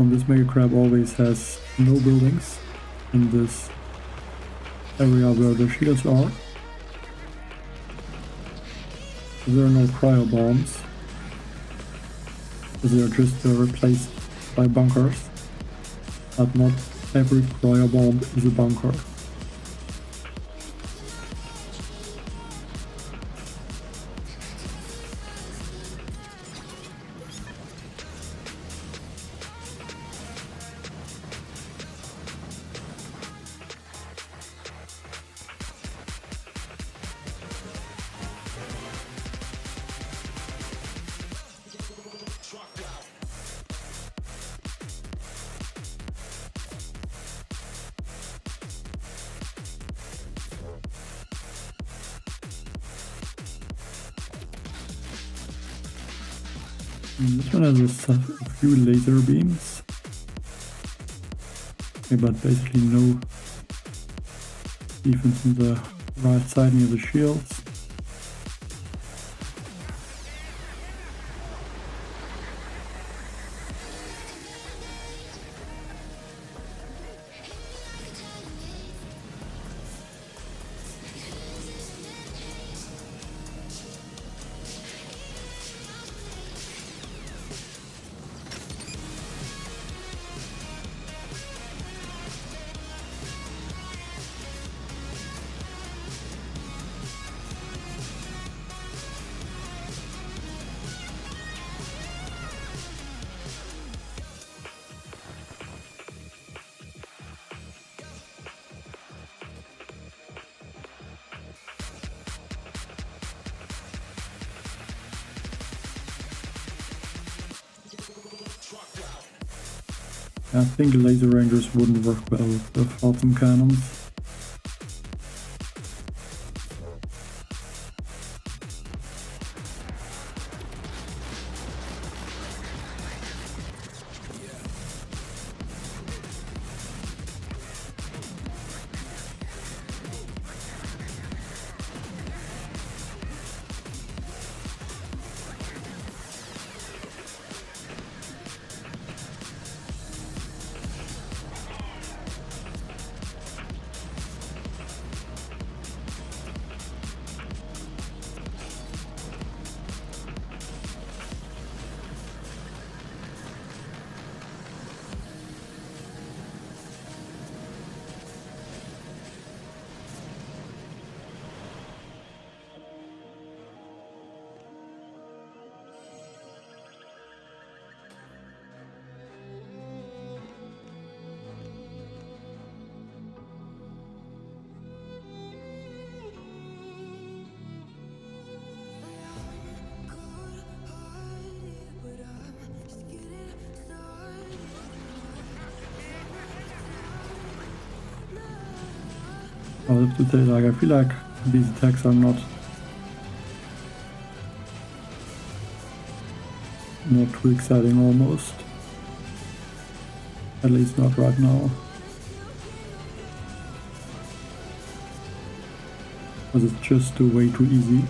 this Mega Crab always has no buildings in this area where the shields are. There are no cryo bombs. They are just replaced by bunkers. But not every cryo bomb is a bunker. This one has a few laser beams, okay, but basically no defense on the right side near the shields. I think laser rangers wouldn't work well with the photon cannons. I have to say, like, I feel like these attacks are not too exciting almost. At least not right now. Because it's just way too easy.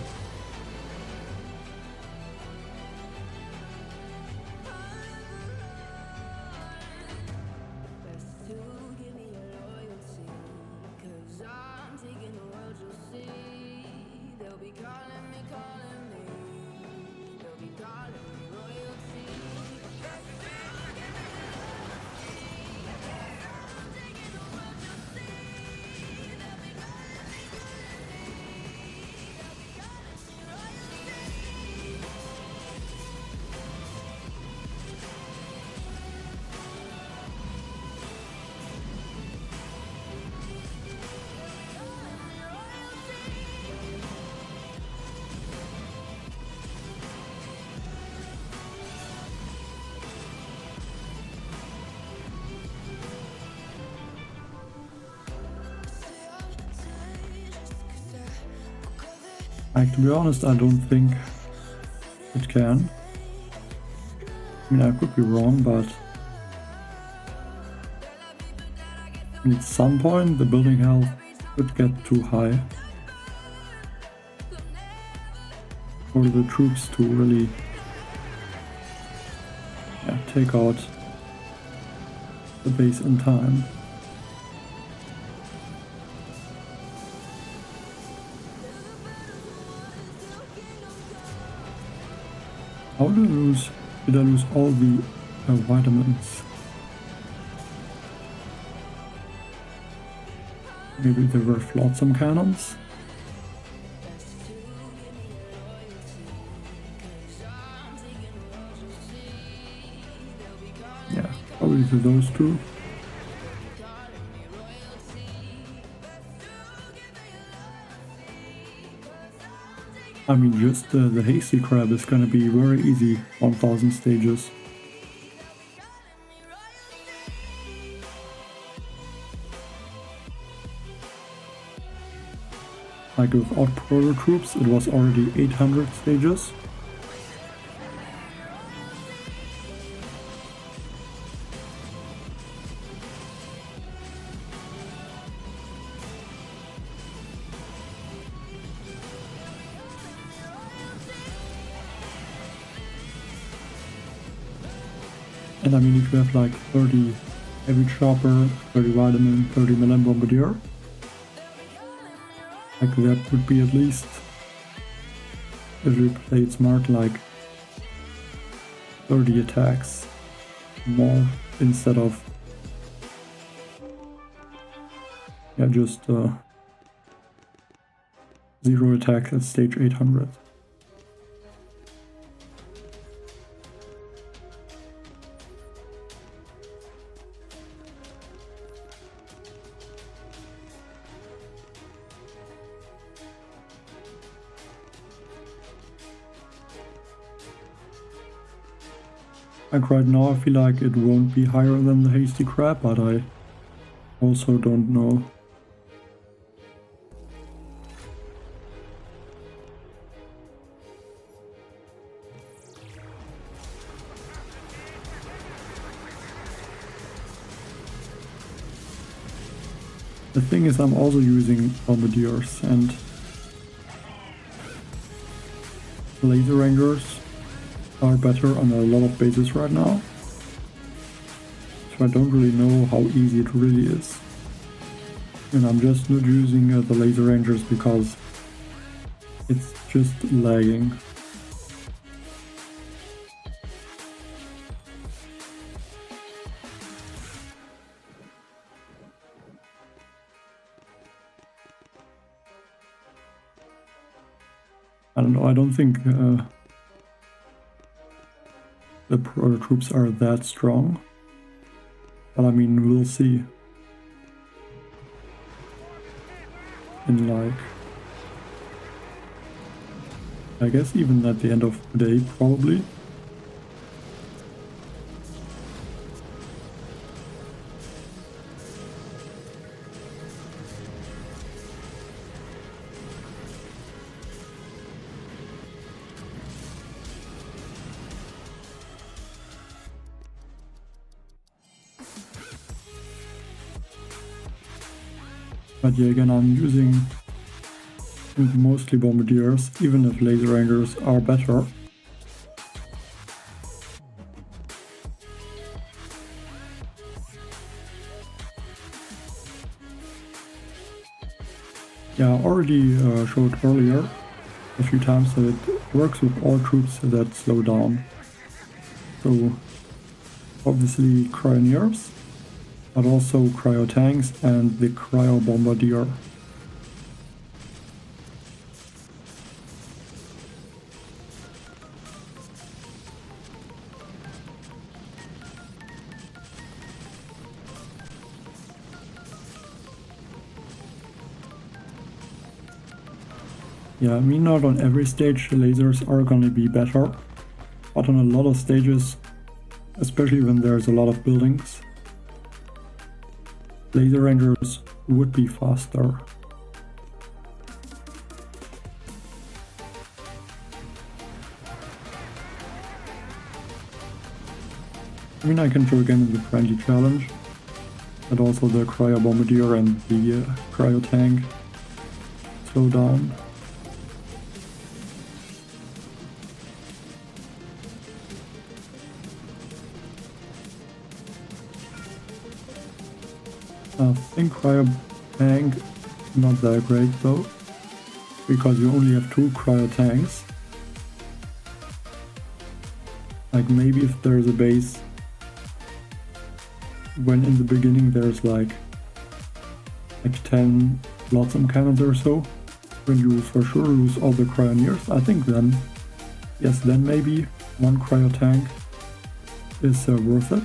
Like, to be honest, I don't think it can. I mean, I could be wrong, but at some point the building health could get too high for the troops to really take out the base in time. How did I lose all the vitamins? Maybe there were flotsam cannons? Yeah, probably to those two. I mean, just the hasty crab is gonna be very easy, 1000 stages. Like without Proto troops, it was already 800 stages. And I mean, if you have like 30 heavy chopper, 30 vitamin, 30 millim bombardier, like that would be at least, if you play it smart, like 30 attacks more instead of just 0 attacks at stage 800. Like right now I feel like it won't be higher than the hasty crab, but I also don't know. The thing is, I'm also using Bombardiers and laser rangers are better on a lot of bases right now. So I don't really know how easy it really is. And I'm just not using the laser rangers because it's just lagging. I don't know, I don't think the Proto troops are that strong. But I mean, we'll see. In like, I guess even at the end of the day, probably. But yeah, again, I'm using mostly Bombardiers, even if laser rangers are better. Yeah, I already showed earlier a few times that it works with all troops that slow down. So obviously Cryoneers, but also Cryo tanks and the Cryo Bombardier. Yeah, I mean, not on every stage the lasers are gonna be better, but on a lot of stages, especially when there's a lot of buildings, laser rangers would be faster. I mean, I can show again in the friendly challenge, and also the Cryo Bombardier and the Cryo tank slow down. I think Cryo tank not that great though, because you only have 2 Cryo tanks. Like maybe if there's a base when in the beginning there's like 10 Blossom cannons or so, when you for sure lose all the Cryoneers, I think then, yes, then maybe 1 Cryo tank is worth it.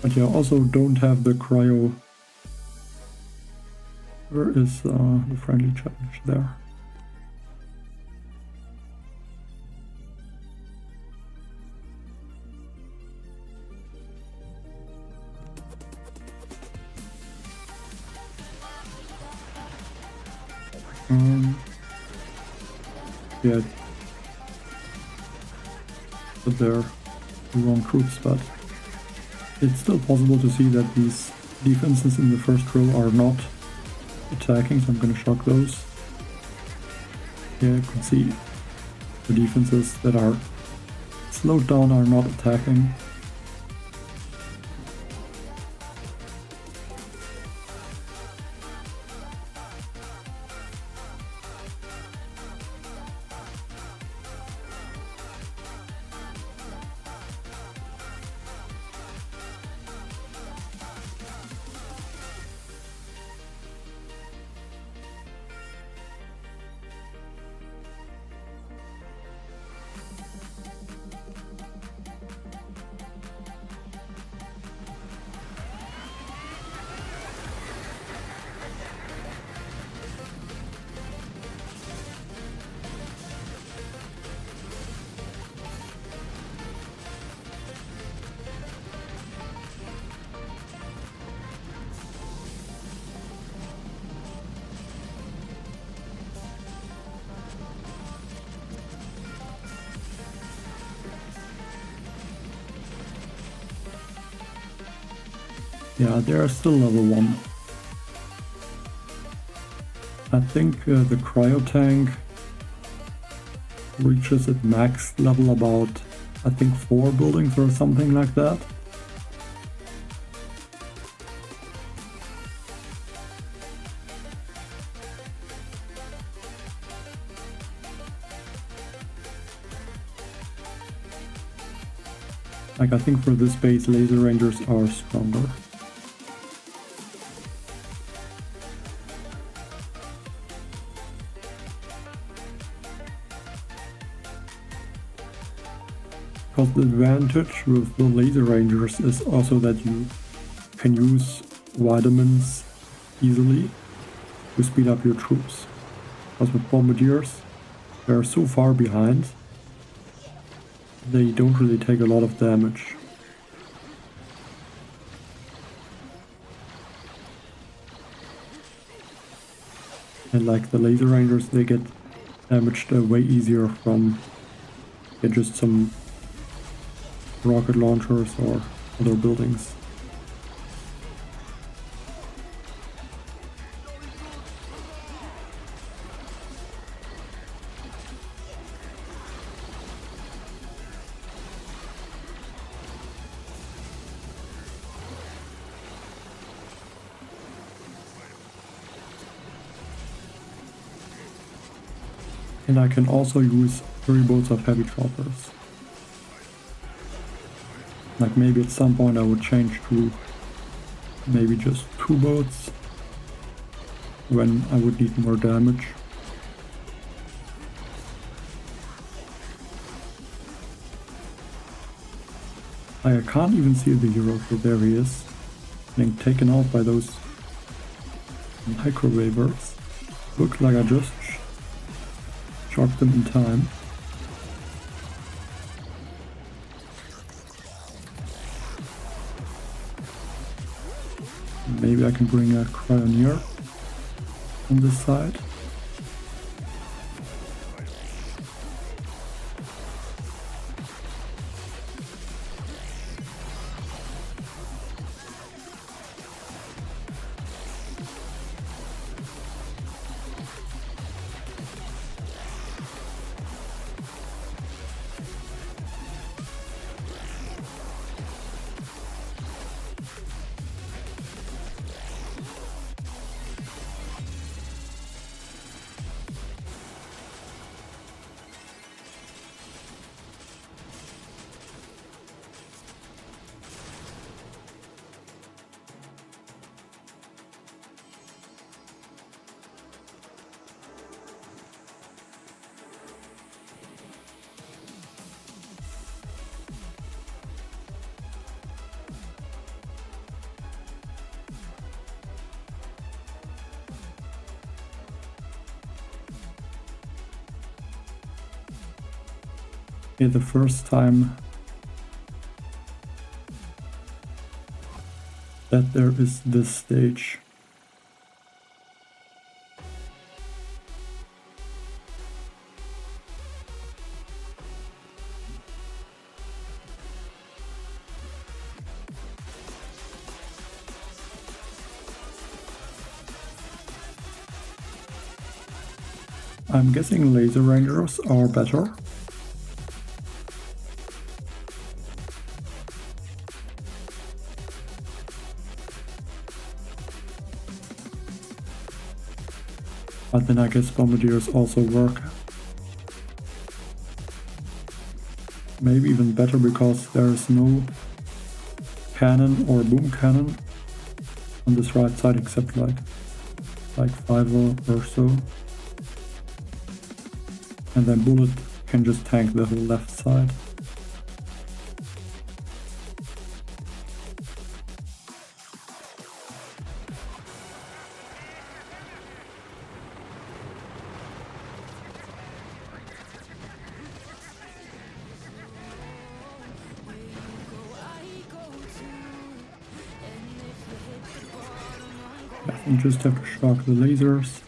But yeah, also don't have the Cryo. Where is the friendly challenge there? Yeah, but they're the wrong troops, but it's still possible to see that these defenses in the first row are not attacking, so I'm gonna shock those. Yeah, you can see the defenses that are slowed down are not attacking. Yeah, they are still level 1. I think the Cryo tank reaches its max level about, I think, 4 buildings or something like that. Like, I think for this base, laser rangers are stronger. Because the advantage with the laser rangers is also that you can use vitamins easily to speed up your troops. Because with bombardiers, they're so far behind, they don't really take a lot of damage. And like the laser rangers, they get damaged way easier from just some rocket launchers or other buildings. And I can also use 3 boats of heavy choppers. Like maybe at some point I would change to maybe just 2 boats when I would need more damage. I can't even see the hero, so there he is, getting taken out by those microwavers. Looks like I just shocked them in time. Maybe I can bring a Cryo on this side. Okay, the first time that there is this stage. I'm guessing laser rangers are better. But then I guess bombardiers also work. Maybe even better because there is no cannon or boom cannon on this right side except like 5 or so. And then bullet can just tank the whole left side. You just have to shock the lasers.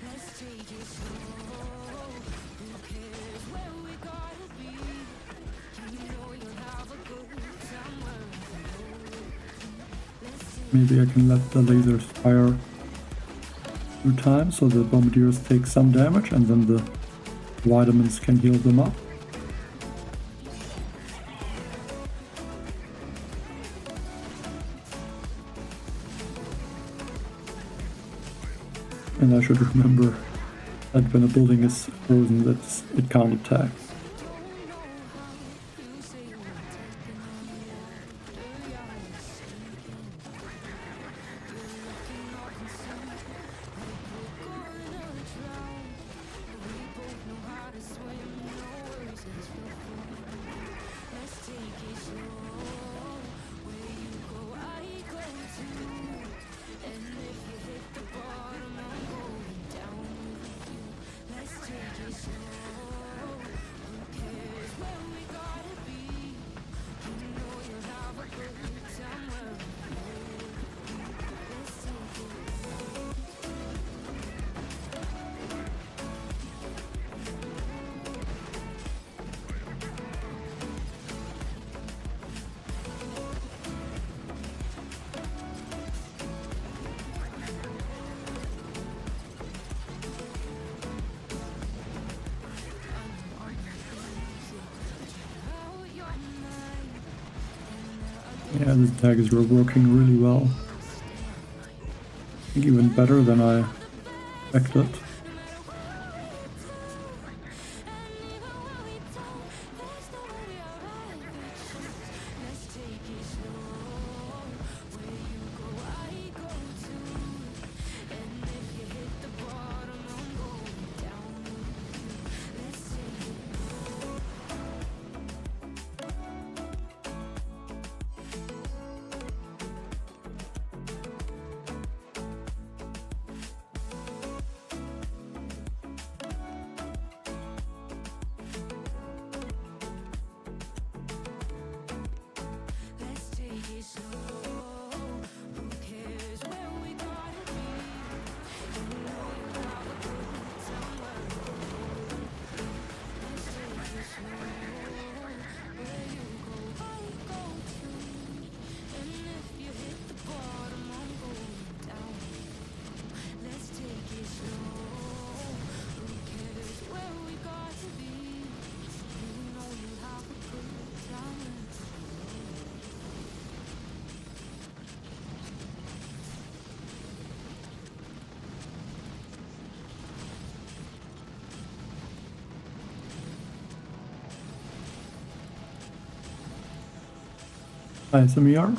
maybe I can let the lasers fire through time so the bombardiers take some damage and then the vitamins can heal them up. And I should remember that when a building is frozen, that it can't attack. Yeah, the tags were working really well. I think even better than I expected. Hi, Samir.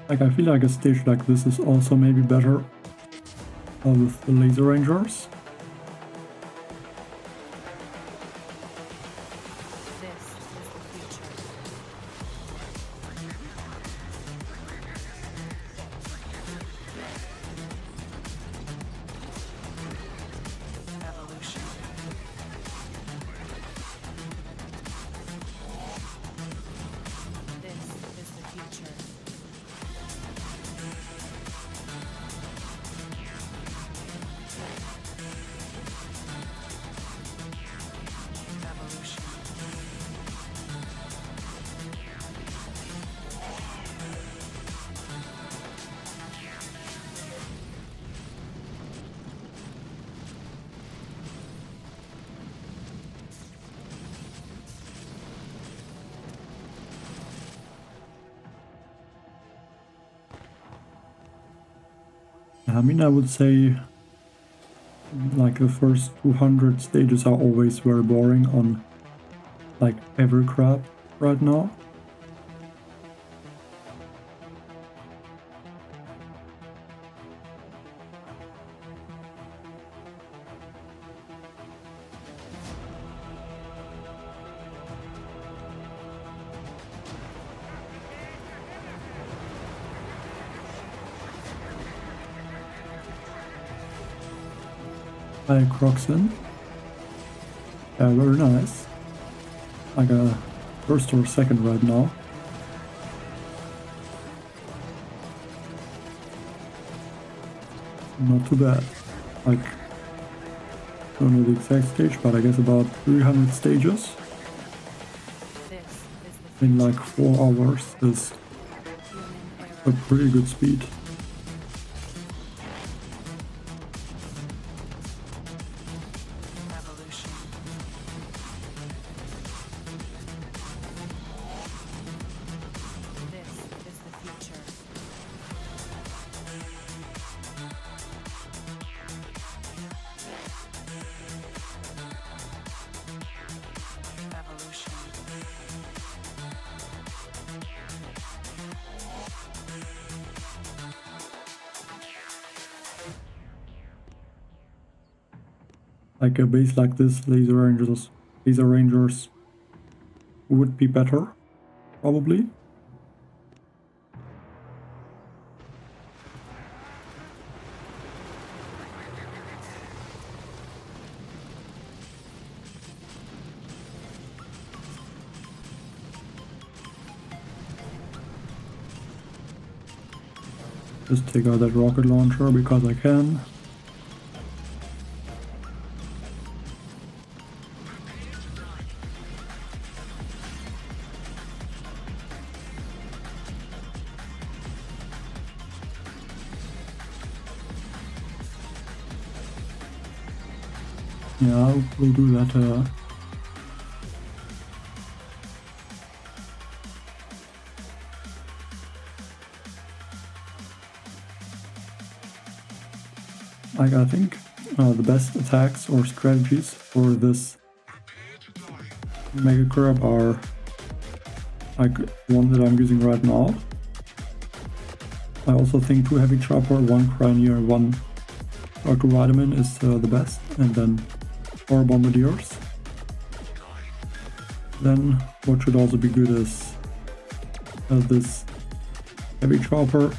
Like, I feel like a stage like this is also maybe better with the laser rangers. This is the future. Evolution. This is the future. Evolution. I mean, I would say like the first 200 stages are always very boring on like every crap right now. High crocs in. Yeah, very nice. Like a first or second right now. Not too bad. Like, don't know the exact stage, but I guess about 300 stages This is the in like 4 hours is human a era. pretty good speed. Evolution. This is the future. Evolution. Like a base like this, laser rangers would be better, probably. Just take out that rocket launcher because I can. Yeah, we'll do that. Like, I think the best attacks or strategies for this Mega Crab are like one that I'm using right now. I also think 2 Heavy Chopper, 1 Cryo, 1 Proto Vitamin is the best, and then 4 Bombardiers. Then what should also be good is this Heavy Chopper,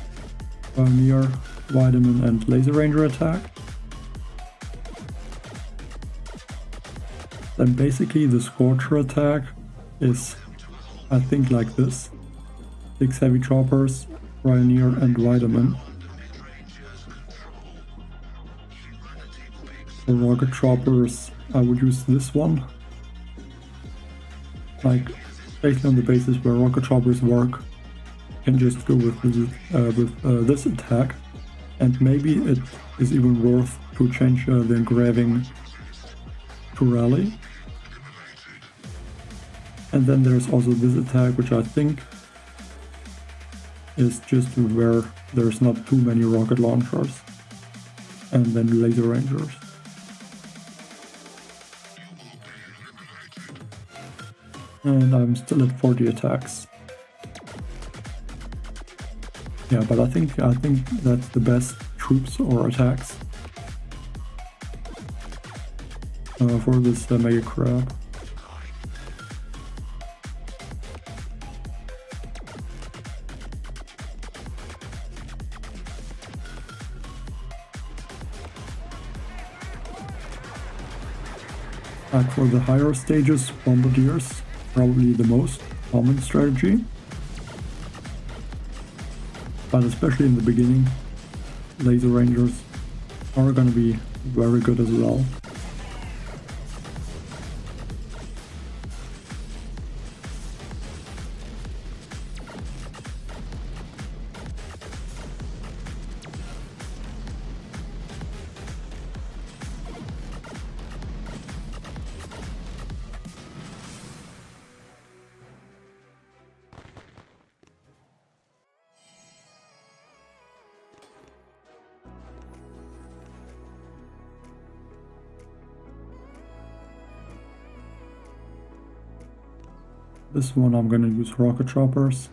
Pioneer, Vitamin and Laser Ranger attack. Then basically the Scorcher attack is, I think, like this. 6 Heavy Choppers, Pioneer and Vitamin. For Rocket Choppers, I would use this one. Like, basically on the basis where Rocket Choppers work, you can just go with this attack. And maybe it is even worth to change the Engraving to Rally. And then there's also this attack, which I think is just where there's not too many rocket launchers. And then Laser Rangers. And I'm still at 40 attacks. Yeah, but I think that's the best troops or attacks for this Mega Crab. Like for the higher stages, Bombardiers, probably the most common strategy. But especially in the beginning, Laser Rangers are gonna be very good as well. This one I'm gonna use Rocket Choppers,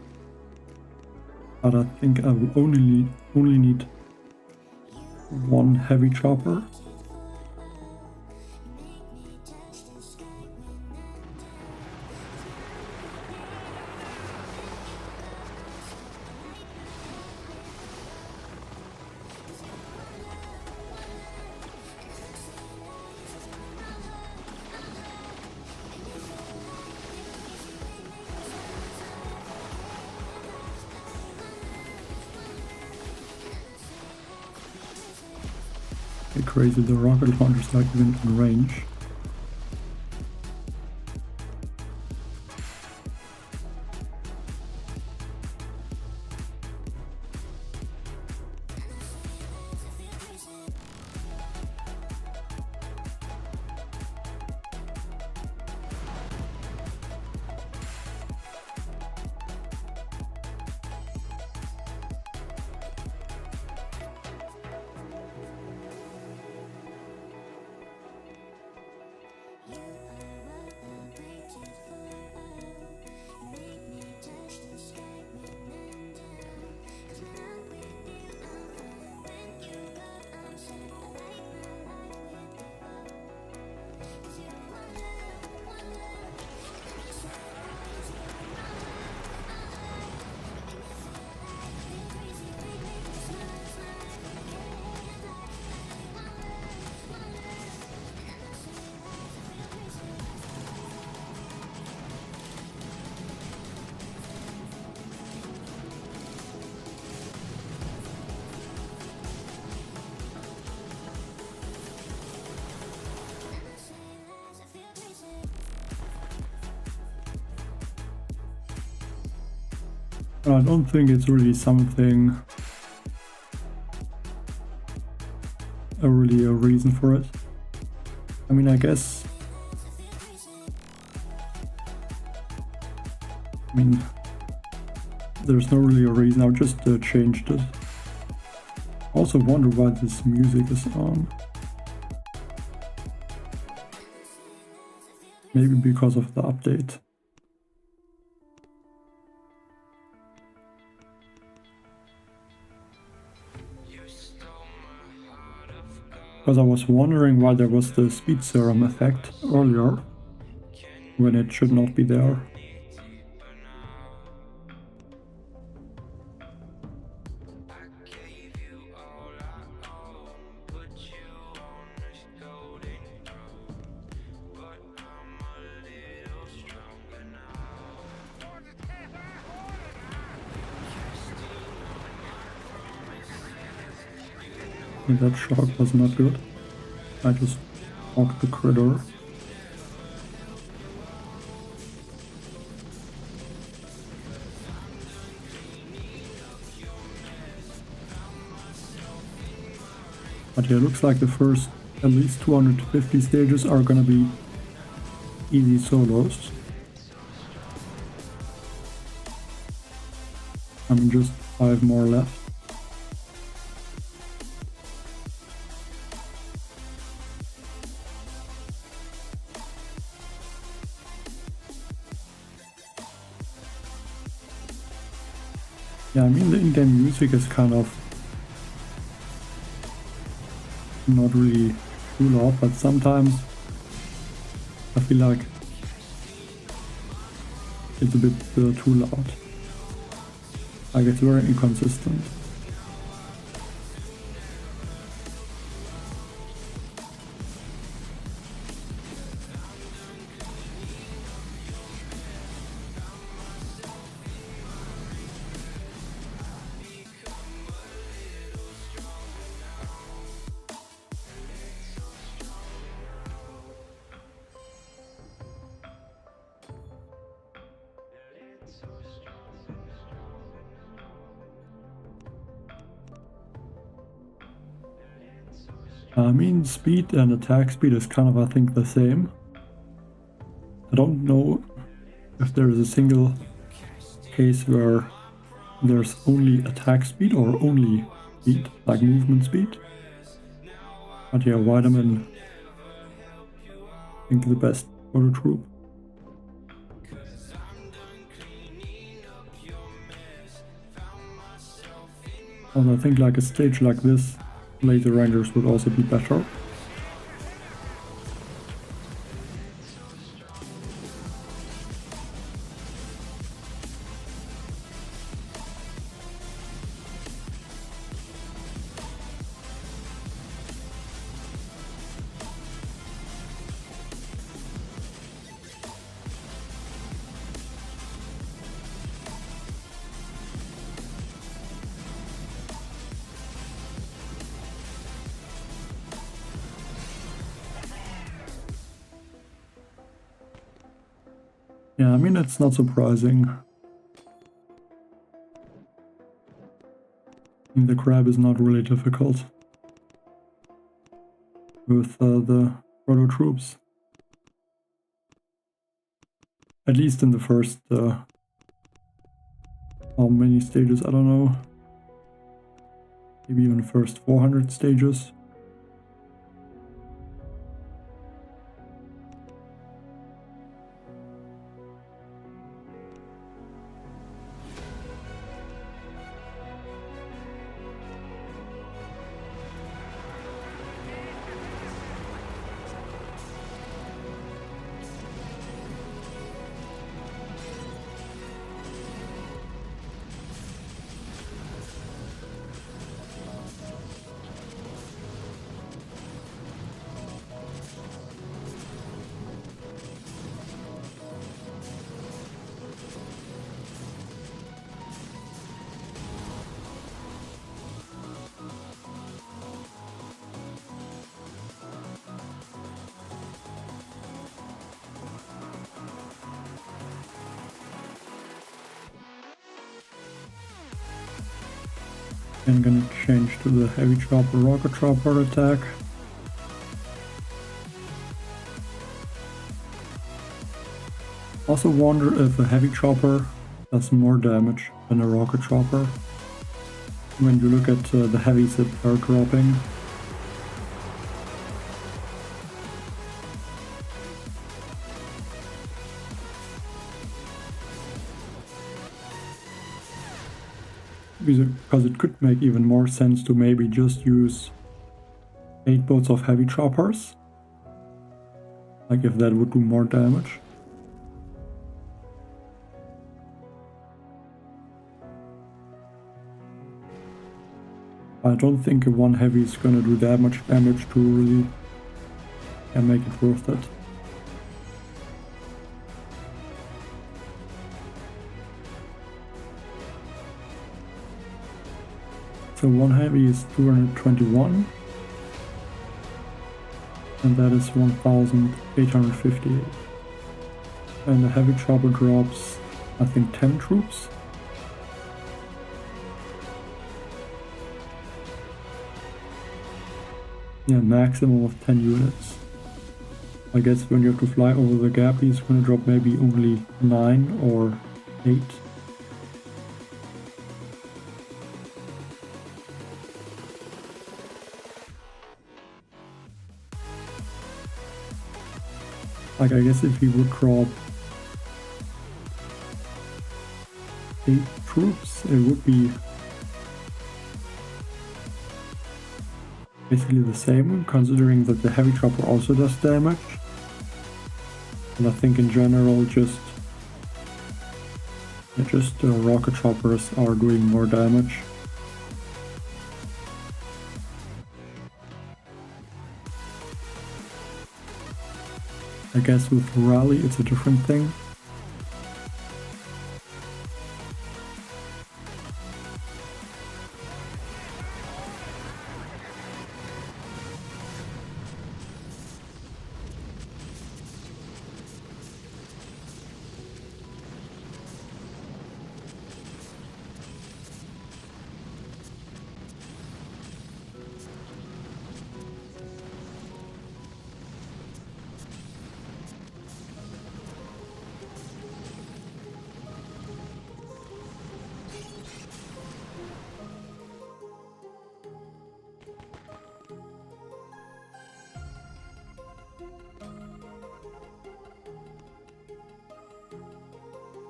but I think I will only need 1 Heavy Chopper. crazy, the rocket launcher's like even in range. I don't think it's really something, really a reason for it. I mean, I guess, there's no really a reason, I just changed it. Also wonder why this music is on. Maybe because of the update. Because I was wondering why there was the speed serum effect earlier, when it should not be there. And that shot was not good. I just walked the critter. But yeah, it looks like the first at least 250 stages are gonna be easy solos. I mean, just 5 more left. Yeah, I mean, the in-game music is kind of not really too loud, but sometimes I feel like it's a bit too loud. Like, it's very inconsistent. I mean, speed and attack speed is kind of, I think, the same. I don't know if there is a single case where there's only attack speed or only speed, like movement speed. But yeah, vitamin, I think the best for the troop. And I think like a stage like this, laser rangers would also be better. Yeah, I mean, it's not surprising. I mean, the crab is not really difficult with the Proto troops. At least in the first, how many stages, I don't know. Maybe even the first 400 stages. I'm gonna change to the heavy chopper, rocket chopper attack. Also wonder if a heavy chopper does more damage than a rocket chopper. When you look at the heavies that are dropping. Because it could make even more sense to maybe just use 8 boats of heavy choppers. Like if that would do more damage. I don't think a 1 heavy is gonna do that much damage to really make it worth it. So 1 heavy is 221, and that is 1,858. And the heavy chopper drops, I think, 10 troops. Yeah, maximum of 10 units. I guess when you have to fly over the gap, he's gonna drop maybe only 9 or 8. Like, I guess if he would drop 8 troops, it would be basically the same, considering that the heavy chopper also does damage. And I think in general, just rocket choppers are doing more damage. I guess with rally it's a different thing.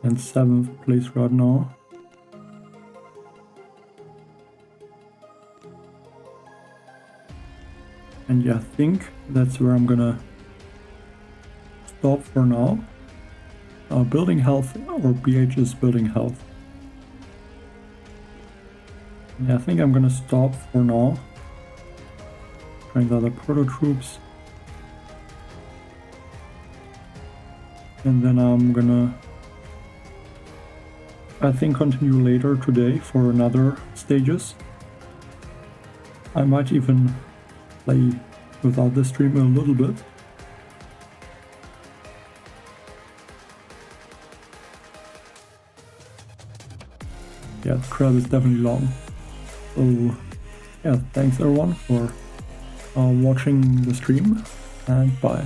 And 7th place right now. And yeah, I think that's where I'm gonna stop for now. Building health, or BH is building health. Yeah, I think I'm gonna stop for now. Trying the other proto troops. And then I'm gonna, I think, continue later today for another stages. I might even play without the stream a little bit. yeah, the crab is definitely long. So yeah, thanks everyone for watching the stream, and bye.